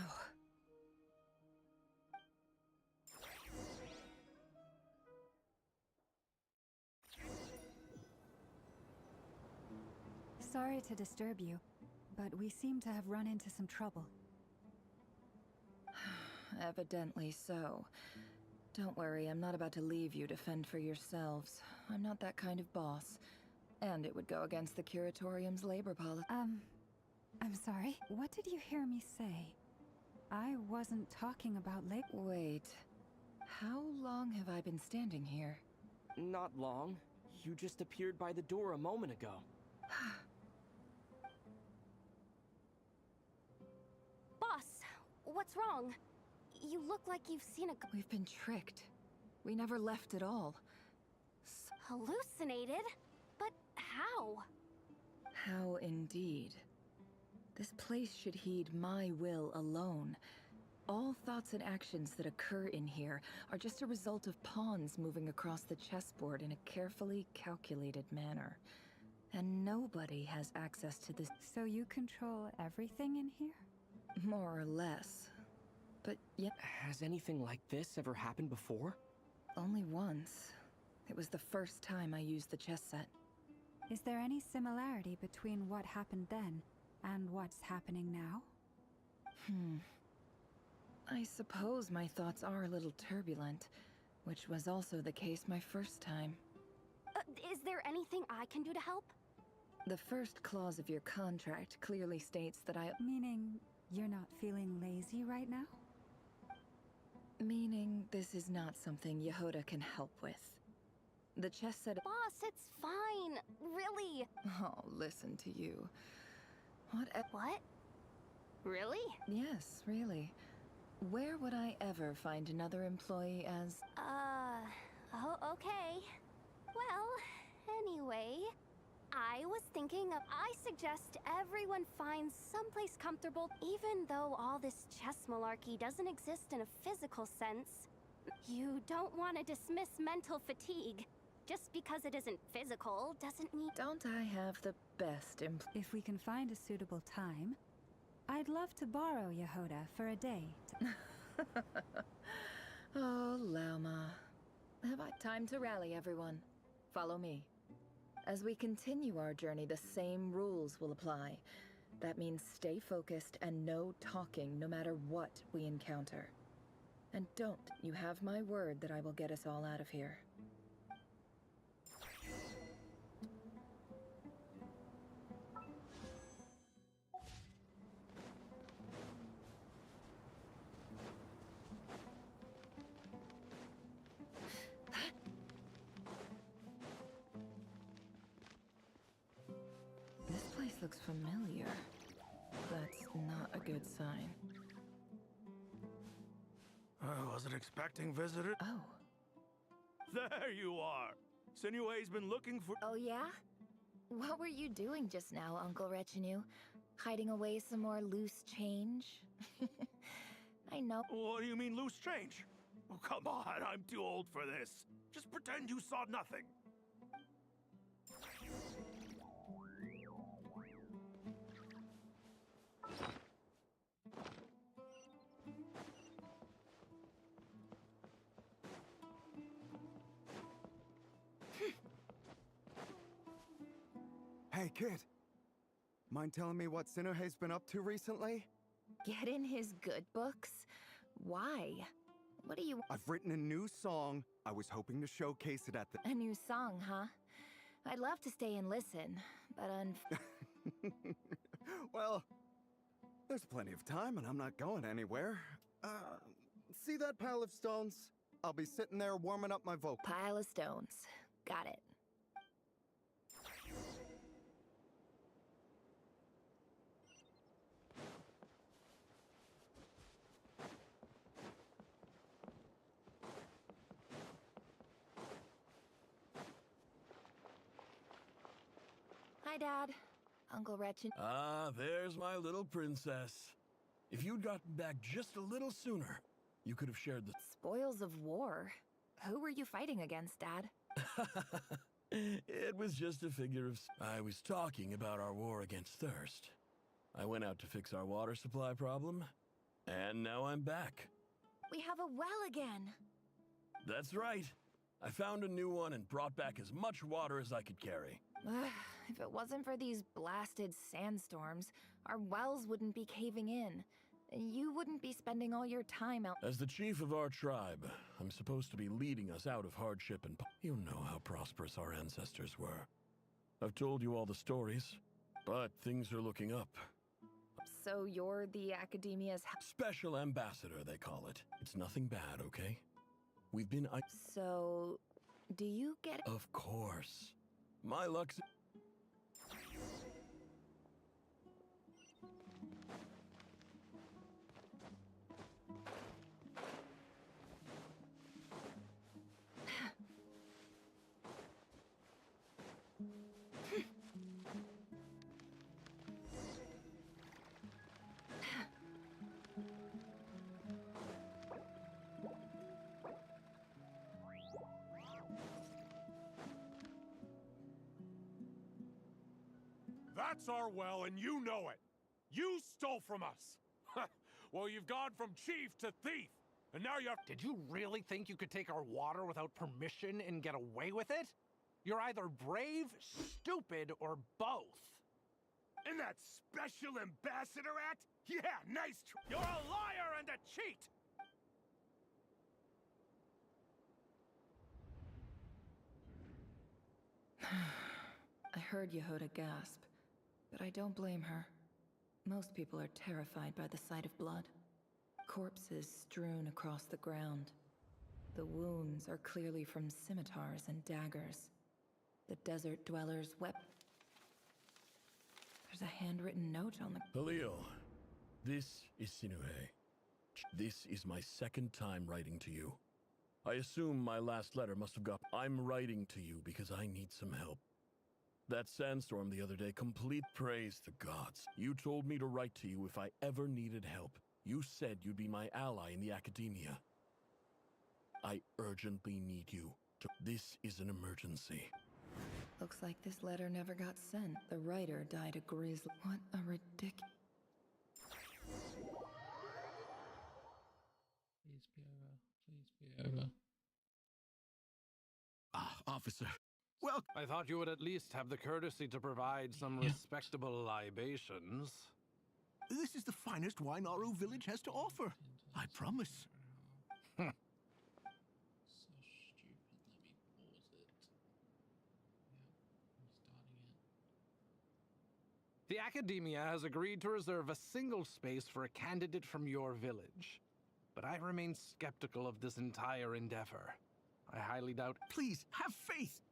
Sorry to disturb you, but we seem to have run into some trouble. Evidently so. Don't worry, I'm not about to leave you to fend for yourselves. I'm not that kind of boss. And it would go against the Curatorium's labor policy. I'm sorry? What did you hear me say? I wasn't talking about Wait. How long have I been standing here? Not long. You just appeared by the door a moment ago. Boss, what's wrong? You look like you've seen a... We've been tricked. We never left at all. Hallucinated? But how? How indeed. This place should heed my will alone. All thoughts and actions that occur in here are just a result of pawns moving across the chessboard in a carefully calculated manner. And nobody has access to this. So you control everything in here? More or less. But yet... Has anything like this ever happened before? Only once. It was the first time I used the chess set. Is there any similarity between what happened then and what's happening now? I suppose my thoughts are a little turbulent, which was also the case my first time. Is there anything I can do to help? The first clause of your contract clearly states that Meaning you're not feeling lazy right now? Meaning this is not something Yehoda can help with. The chess set... Boss, it's fine. Really. Oh, listen to you. What? Really? Yes, really. Where would I ever find another employee as... Oh, okay. Well, anyway, I was thinking of... I suggest everyone finds someplace comfortable, even though all this chess malarkey doesn't exist in a physical sense. You don't want to dismiss mental fatigue. Just because it isn't physical doesn't mean... Don't I have the best If we can find a suitable time, I'd love to borrow Yehoda for a day. Oh, Lauma. Have I time to rally, everyone? Follow me. As we continue our journey, the same rules will apply. That means stay focused and no talking, no matter what we encounter. And don't, you have my word that I will get us all out of here. This place looks familiar. That's not a good sign. I wasn't expecting visitors. Oh. There you are! Sinue's been looking for... Oh yeah? What were you doing just now, Uncle Retinue? Hiding away some more loose change? I know. What do you mean, loose change? Oh, come on, I'm too old for this. Just pretend you saw nothing. Hey, kid. Mind telling me what Sinuhe's been up to recently? Get in his good books? Why? What do you... I've written a new song. I was hoping to showcase it at the... A new song, huh? I'd love to stay and listen, but Well, there's plenty of time and I'm not going anywhere. See that pile of stones? I'll be sitting there warming up my vocal. Pile of stones. Got it. Hi, Dad. Uncle Wretched. Ah, there's my little princess. If you'd gotten back just a little sooner, you could have shared the... Spoils of war? Who were you fighting against, Dad? It was just a figure of... I was talking about our war against thirst. I went out to fix our water supply problem, and now I'm back. We have a well again. That's right. I found a new one and brought back as much water as I could carry. If it wasn't for these blasted sandstorms, our wells wouldn't be caving in. You wouldn't be spending all your time out. As the chief of our tribe, I'm supposed to be leading us out of hardship and... You know how prosperous our ancestors were. I've told you all the stories, but things are looking up. So you're the Academia's... Special ambassador, they call it. It's nothing bad, okay? We've been... So... do you get... Of course. My luck's... That's our well, and you know it. You stole from us. Well, you've gone from chief to thief, and now you're... Did you really think you could take our water without permission and get away with it? You're either brave, stupid, or both. In that special ambassador act? Yeah, nice You're a liar and a cheat! I heard Yehuda gasp, but I don't blame her. Most people are terrified by the sight of blood. Corpses strewn across the ground. The wounds are clearly from scimitars and daggers. The desert dwellers wept. There's a handwritten note on the... Halil, this is Sinuhe. This is my second time writing to you. I assume my last letter must have got... I'm writing to you because I need some help. That sandstorm the other day, complete praise the gods. You told me to write to you if I ever needed help. You said you'd be my ally in the Academia. I urgently need you. This is an emergency. Looks like this letter never got sent. The writer died a grisly... What a ridiculous... Please be over. Please be over. Ah, officer. Well, I thought you would at least have the courtesy to provide some respectable libations. This is the finest wine Aru village has to offer. I promise. So stupid. Let me pause it. Yeah, I'm starting it. The Academia has agreed to reserve a single space for a candidate from your village. But I remain skeptical of this entire endeavor. I highly doubt... Please, have faith.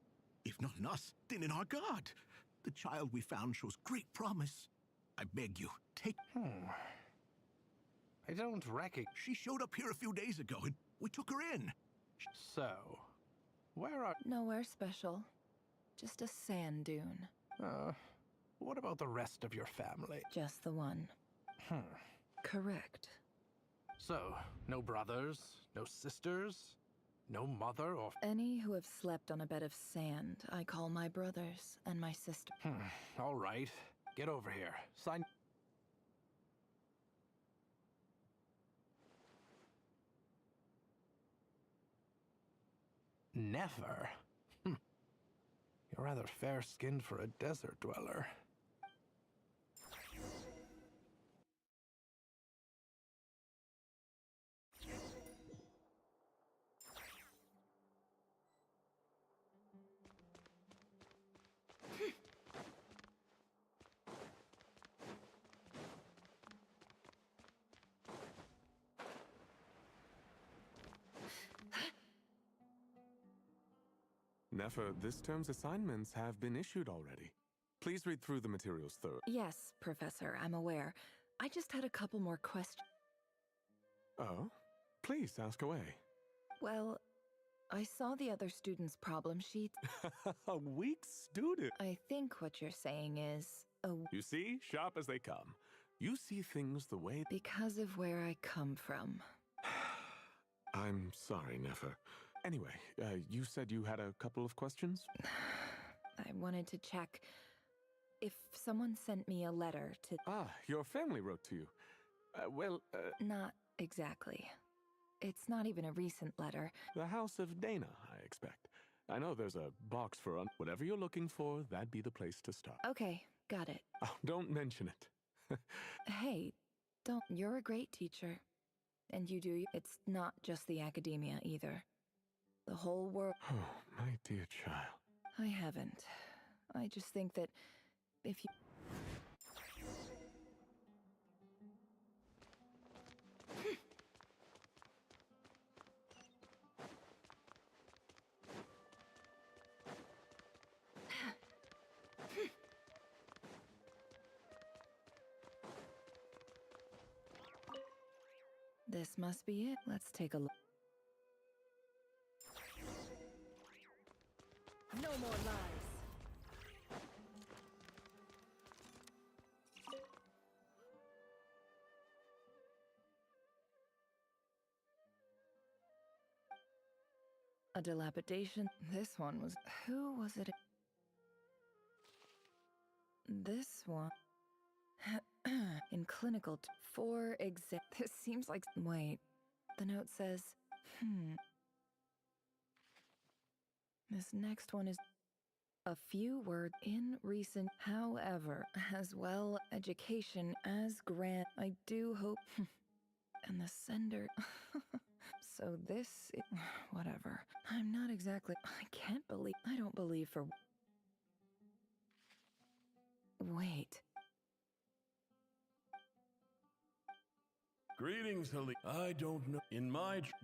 If not in us, then in our god. The child we found shows great promise. I beg you, take... I don't recognize... She showed up here a few days ago, and we took her in. So, where are... Nowhere special. Just a sand dune. What about the rest of your family? Just the one. Correct. So, no brothers, no sisters, no mother or... Any who have slept on a bed of sand, I call my brothers and my sister. All right. Get over here. Sign... Never? You're rather fair-skinned for a desert dweller. Nefer, this term's assignments have been issued already. Please read through the materials thoroughly. Yes, Professor, I'm aware. I just had a couple more questions. Oh? Please, ask away. Well, I saw the other students' problem sheets. A weak student! I think what you're saying is... You see? Sharp as they come. You see things the way... Because of where I come from. I'm sorry, Nefer. Anyway, you said you had a couple of questions? I wanted to check if someone sent me a letter to... Ah, your family wrote to you. Not exactly. It's not even a recent letter. The House of Dana, I expect. I know there's a box for whatever you're looking for, that'd be the place to start. Okay, got it. Oh, don't mention it. Hey, don't. You're a great teacher. And you do. It's not just the academia either. The whole world. Oh, my dear child. I haven't. I just think that if you... This must be it. Let's take a look. No more lies. A dilapidation. This one was... Who was it? This one... In clinical... For exam... This seems like... Wait. The note says... This next one is... A few words in recent... However, as well education as grant... I do hope... And the sender... So this... Whatever. I'm not exactly... I can't believe... I don't believe for... Wait. Greetings, Hali. I don't know. In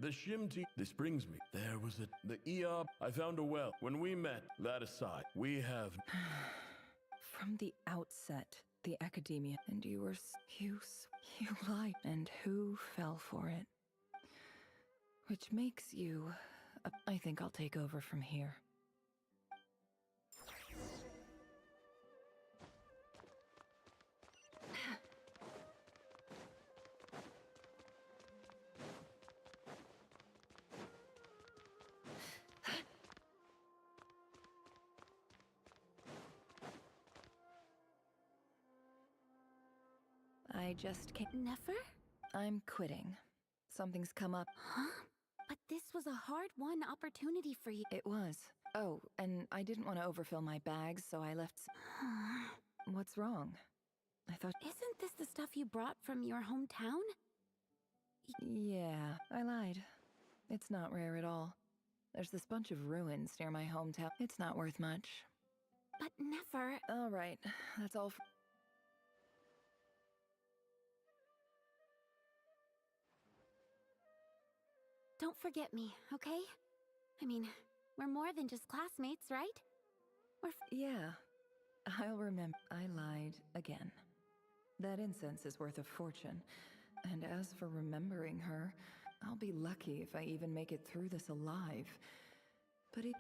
the Shimti, this brings me. There was the Eob. I found a well. When we met, that aside, we have... From the outset, the academia, and you were... You lied. And who fell for it? Which makes you... I think I'll take over from here. I just can't... Nefer? I'm quitting. Something's come up. Huh? But this was a hard-won opportunity for you. It was. Oh, and I didn't want to overfill my bags, so I left... What's wrong? I thought... Isn't this the stuff you brought from your hometown? Yeah, I lied. It's not rare at all. There's this bunch of ruins near my hometown. It's not worth much. But Nefer... All right, that's all for... Don't forget me, okay? I mean, we're more than just classmates, right? Yeah, I'll remember. I lied again. That incense is worth a fortune. And as for remembering her, I'll be lucky if I even make it through this alive. But it...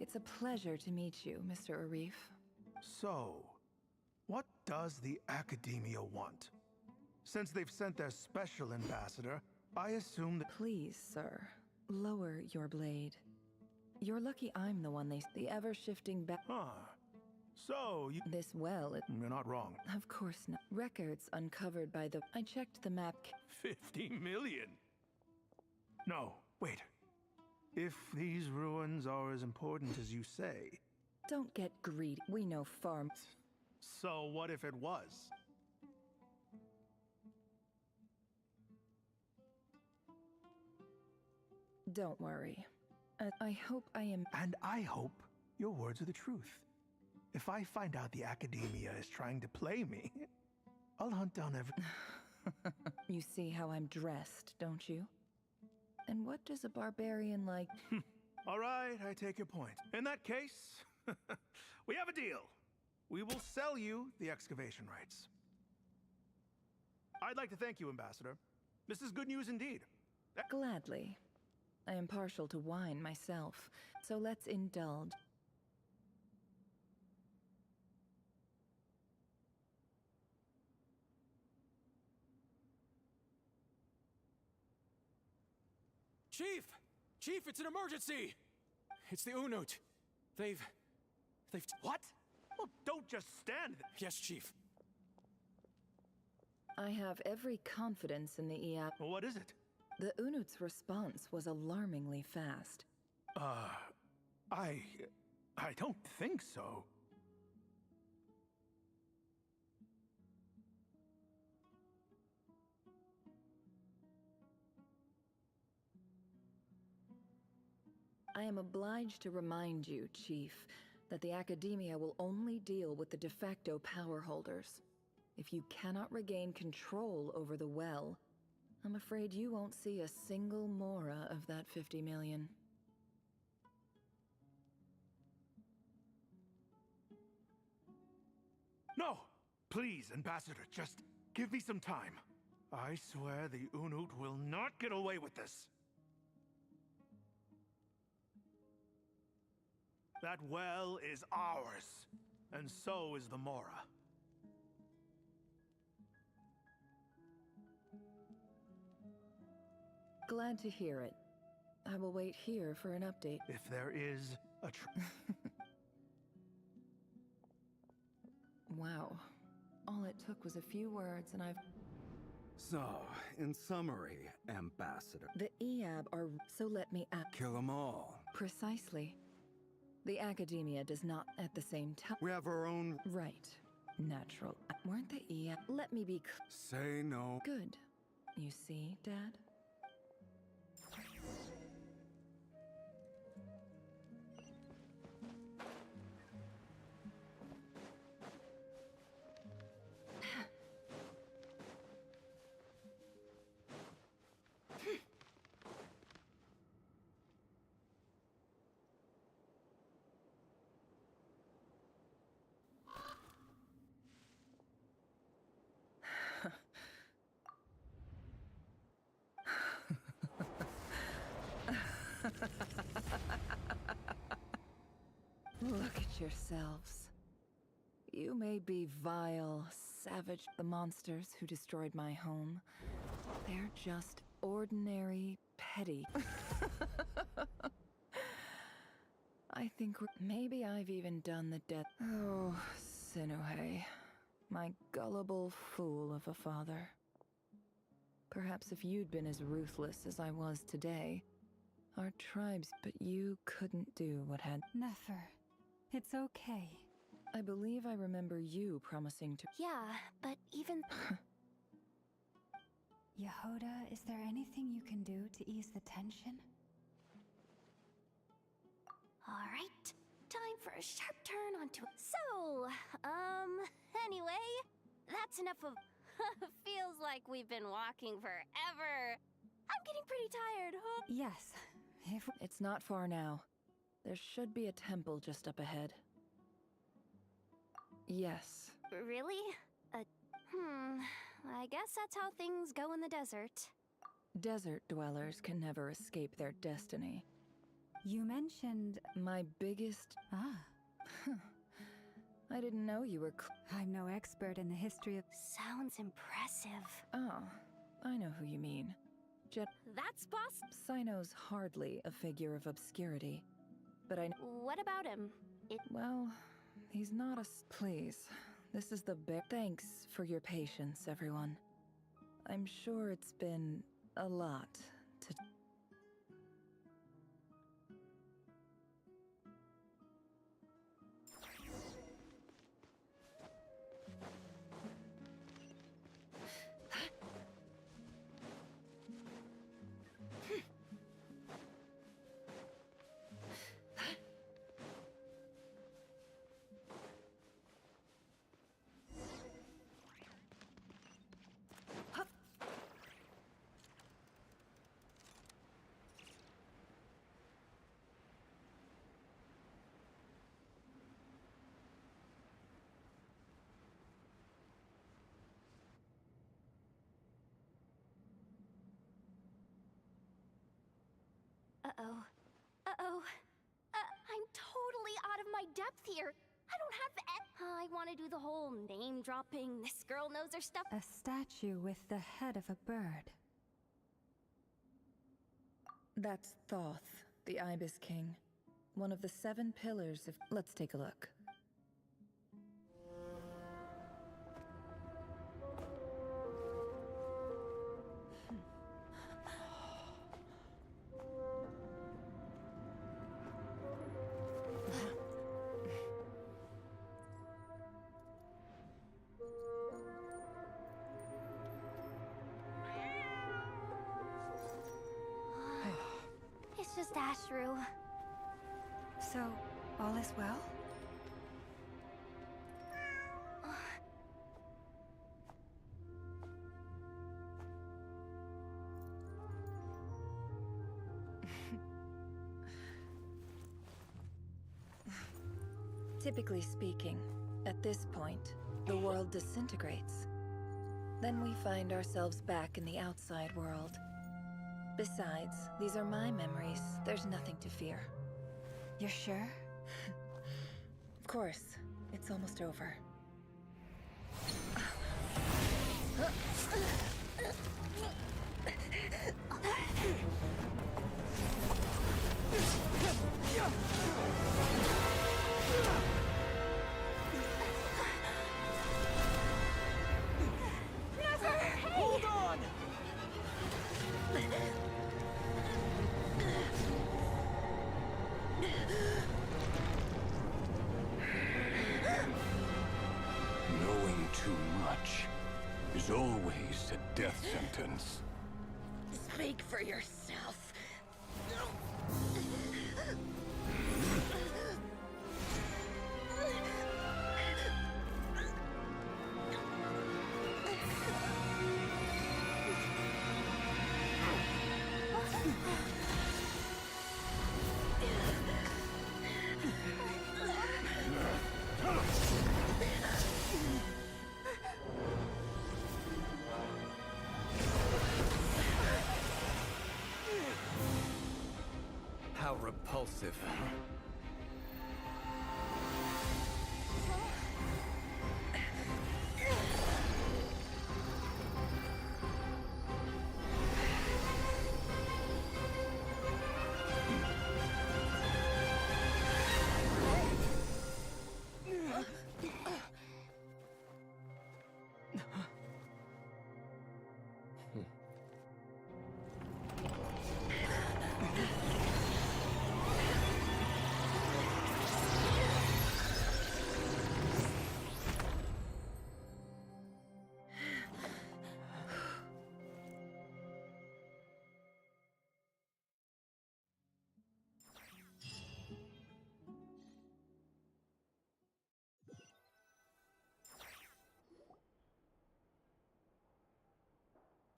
It's a pleasure to meet you, Mr. Arif. So, what does the Academia want? Since they've sent their special ambassador, I assume that— Please, sir, lower your blade. You're lucky I'm the one the ever-shifting Huh. So, you— This well, You're not wrong. Of course not. Records uncovered by the— I checked the map. 50 million? No, wait. If these ruins are as important as you say— Don't get greedy. We know far— So what if it was? Don't worry. I hope I am— And I hope your words are the truth. If I find out the Academia is trying to play me, I'll hunt down every— You see how I'm dressed, don't you? And what does a barbarian like— All right, I take your point. In that case, we have a deal. We will sell you the excavation rights. I'd like to thank you, Ambassador. This is good news indeed. Gladly. I am partial to wine myself, so let's indulge. Chief! Chief, it's an emergency! It's the Unut. They've... What? Well, don't just stand there. Yes, Chief. I have every confidence in the EAP. Well, what is it? The Unut's response was alarmingly fast. I don't think so. I am obliged to remind you, Chief, that the Academia will only deal with the de facto power holders. If you cannot regain control over the well, I'm afraid you won't see a single mora of that 50 million. No! Please, Ambassador, just give me some time. I swear the Unut will not get away with this. That well is ours, and so is the Mora. Glad to hear it. I will wait here for an update. If there is a Wow. All it took was a few words and I've... So, in summary, Ambassador. The EAB are... So let me... Kill them all. Precisely. The Academia does not at the same time... We have our own... Right. Natural. Weren't the EAB... Let me be... Say no. Good. You see, Dad? Look at yourselves. You may be vile, savage, the monsters who destroyed my home. They're just ordinary, petty. I think maybe I've even done the death. Oh, Sinuhe, my gullible fool of a father. Perhaps if you'd been as ruthless as I was today, our tribes, but you couldn't do what had... Nefer, it's okay. I believe I remember you promising to... Yeah, but even... Yehoda, is there anything you can do to ease the tension? Alright, time for a sharp turn onto... So, anyway, that's enough of... Feels like we've been walking forever. I'm getting pretty tired, huh? Yes, It's not far now. There should be a temple just up ahead. Yes. Really? I guess that's how things go in the desert. Desert dwellers can never escape their destiny. You mentioned... My biggest... I didn't know you were I'm no expert in the history of... Sounds impressive. Oh, I know who you mean. That's boss. Sino's hardly a figure of obscurity, but What about him? Well, he's not a... Please, this is the Thanks for your patience, everyone. I'm sure it's been a lot to... Uh-oh. Uh-oh. I'm totally out of my depth here. I don't have I want to do the whole name-dropping, this girl knows her stuff. A statue with the head of a bird. That's Thoth, the Ibis King. One of the 7 pillars of... Let's take a look. It's just Ashru. So, all is well? Typically speaking, at this point, the world disintegrates. Then we find ourselves back in the outside world. Besides, these are my memories. There's nothing to fear. You're sure? Of course. It's almost over. Never! Hey! Hold on! Knowing too much is always a death sentence. Speak for yourself. How repulsive.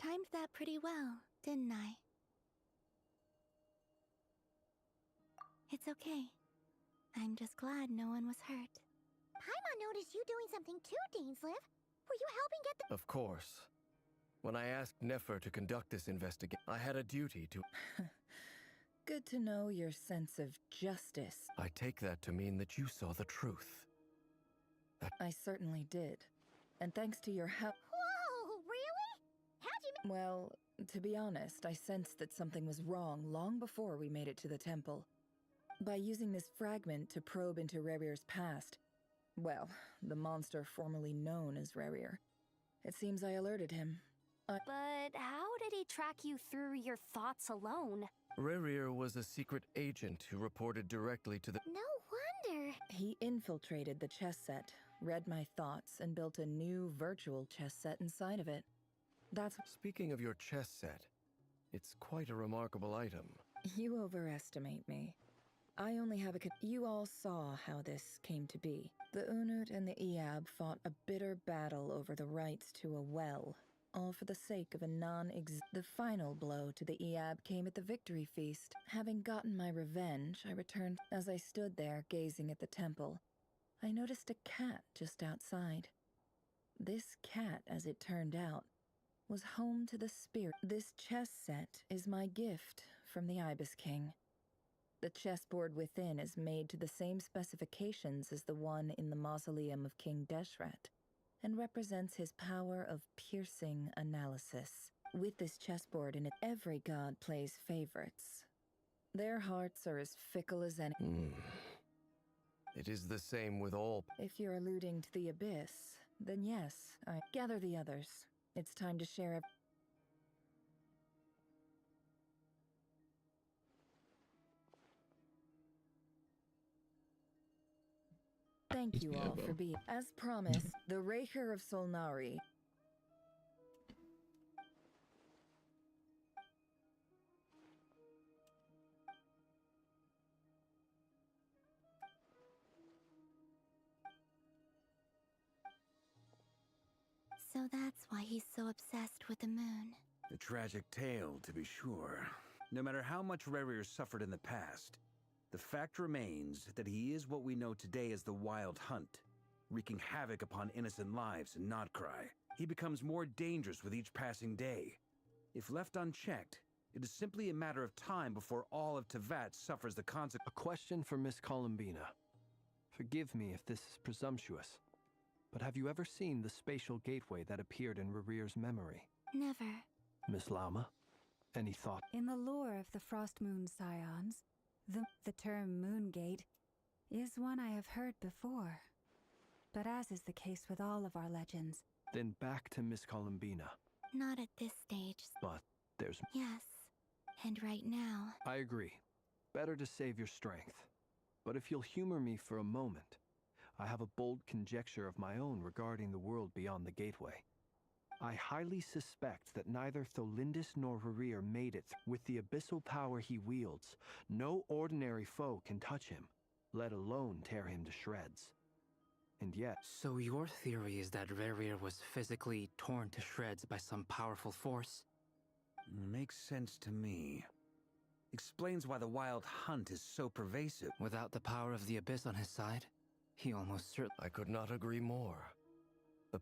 Timed that pretty well, didn't I? It's okay. I'm just glad no one was hurt. Paimon noticed you doing something too, Dainsleif. Were you helping get the... Of course. When I asked Nefer to conduct this investigation, I had a duty to... Good to know your sense of justice. I take that to mean that you saw the truth. I certainly did. And thanks to your help. Whoa, really? How'd you Well, to be honest, I sensed that something was wrong long before we made it to the temple. By using this fragment to probe into Rerir's past, well, the monster formerly known as Rerir, it seems I alerted him. But how did he track you through your thoughts alone? Rerir was a secret agent who reported directly to the... No wonder. He infiltrated the chess set, read my thoughts, and built a new virtual chess set inside of it. That's... Speaking of your chess set, it's quite a remarkable item. You overestimate me. I only have a... You all saw how this came to be. The Unut and the Eab fought a bitter battle over the rights to a well, all for the sake of a The final blow to the Eab came at the victory feast. Having gotten my revenge, I returned. As I stood there gazing at the temple, I noticed a cat just outside. This cat, as it turned out, was home to the spirit. This chess set is my gift from the Ibis King. The chessboard within is made to the same specifications as the one in the mausoleum of King Deshret, and represents his power of piercing analysis. With this chessboard in it, every god plays favorites. Their hearts are as fickle as any. It is the same with all... If you're alluding to the abyss, then yes, I gather the others. It's time to share Thank you all for being... As promised, the Raker of Solnari. So that's why he's so obsessed with the moon. A tragic tale, to be sure. No matter how much Rerir suffered in the past, the fact remains that he is what we know today as the Wild Hunt, wreaking havoc upon innocent lives in Nodkrai. He becomes more dangerous with each passing day. If left unchecked, it is simply a matter of time before all of Tevat suffers the consequences. A question for Miss Columbina. Forgive me if this is presumptuous, but have you ever seen the spatial gateway that appeared in Rerir's memory? Never. Miss Lauma, any thought? In the lore of the Frost Moon Scions, the term Moongate is one I have heard before. But as is the case with all of our legends... Then back to Miss Columbina. Not at this stage. But there's... Yes. And right now... I agree. Better to save your strength. But if you'll humor me for a moment, I have a bold conjecture of my own regarding the world beyond the gateway. I highly suspect that neither Tholindis nor Rerir made it. With the abyssal power he wields, no ordinary foe can touch him, let alone tear him to shreds. And yet... So your theory is that Rerir was physically torn to shreds by some powerful force? Makes sense to me. Explains why the Wild Hunt is so pervasive. Without the power of the Abyss on his side, he almost certainly... I could not agree more.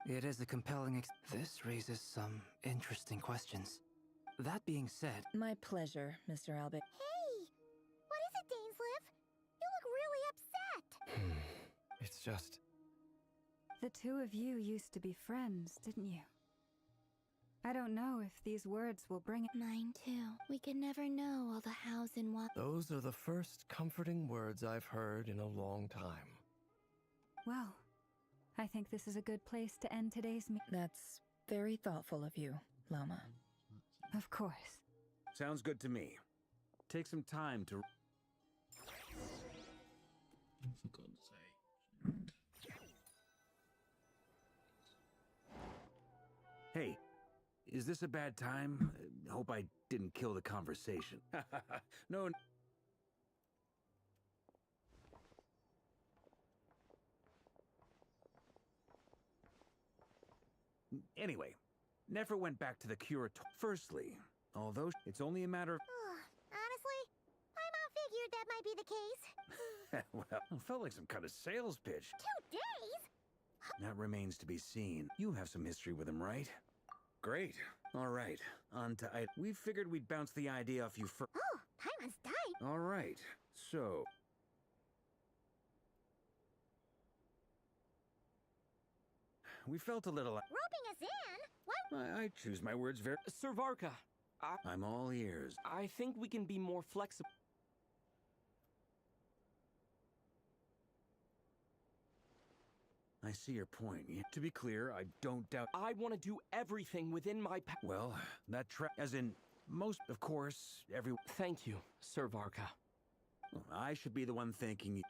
It is a compelling This raises some interesting questions. That being said... My pleasure, Mr. Albert. Hey! What is it, Dainsleif? You look really upset! It's just... The two of you used to be friends, didn't you? I don't know if these words will bring it. Mine too. We can never know all the hows and whats. Those are the first comforting words I've heard in a long time. Well, I think this is a good place to end today's meeting. That's very thoughtful of you, Lama. Of course. Sounds good to me. Take some time to... For God's sake. Hey, is this a bad time? Hope I didn't kill the conversation. No. Anyway, Nefer went back to the curator. Firstly, although it's only a matter of... Honestly, my mom figured that might be the case. Well, it felt like some kind of sales pitch. 2 days? That remains to be seen. You have some history with him, right? Great. All right. On to we figured we'd bounce the idea off you first. Oh, Paimon's died. All right. So... we felt a little... Roping us in? What? I choose my words very... Sir Varka, I'm all ears. I think we can be more flexible. I see your point. To be clear, I don't doubt... I want to do everything within my Well, that as in, most, of course, every... Thank you, Sir Varka. I should be the one thanking you.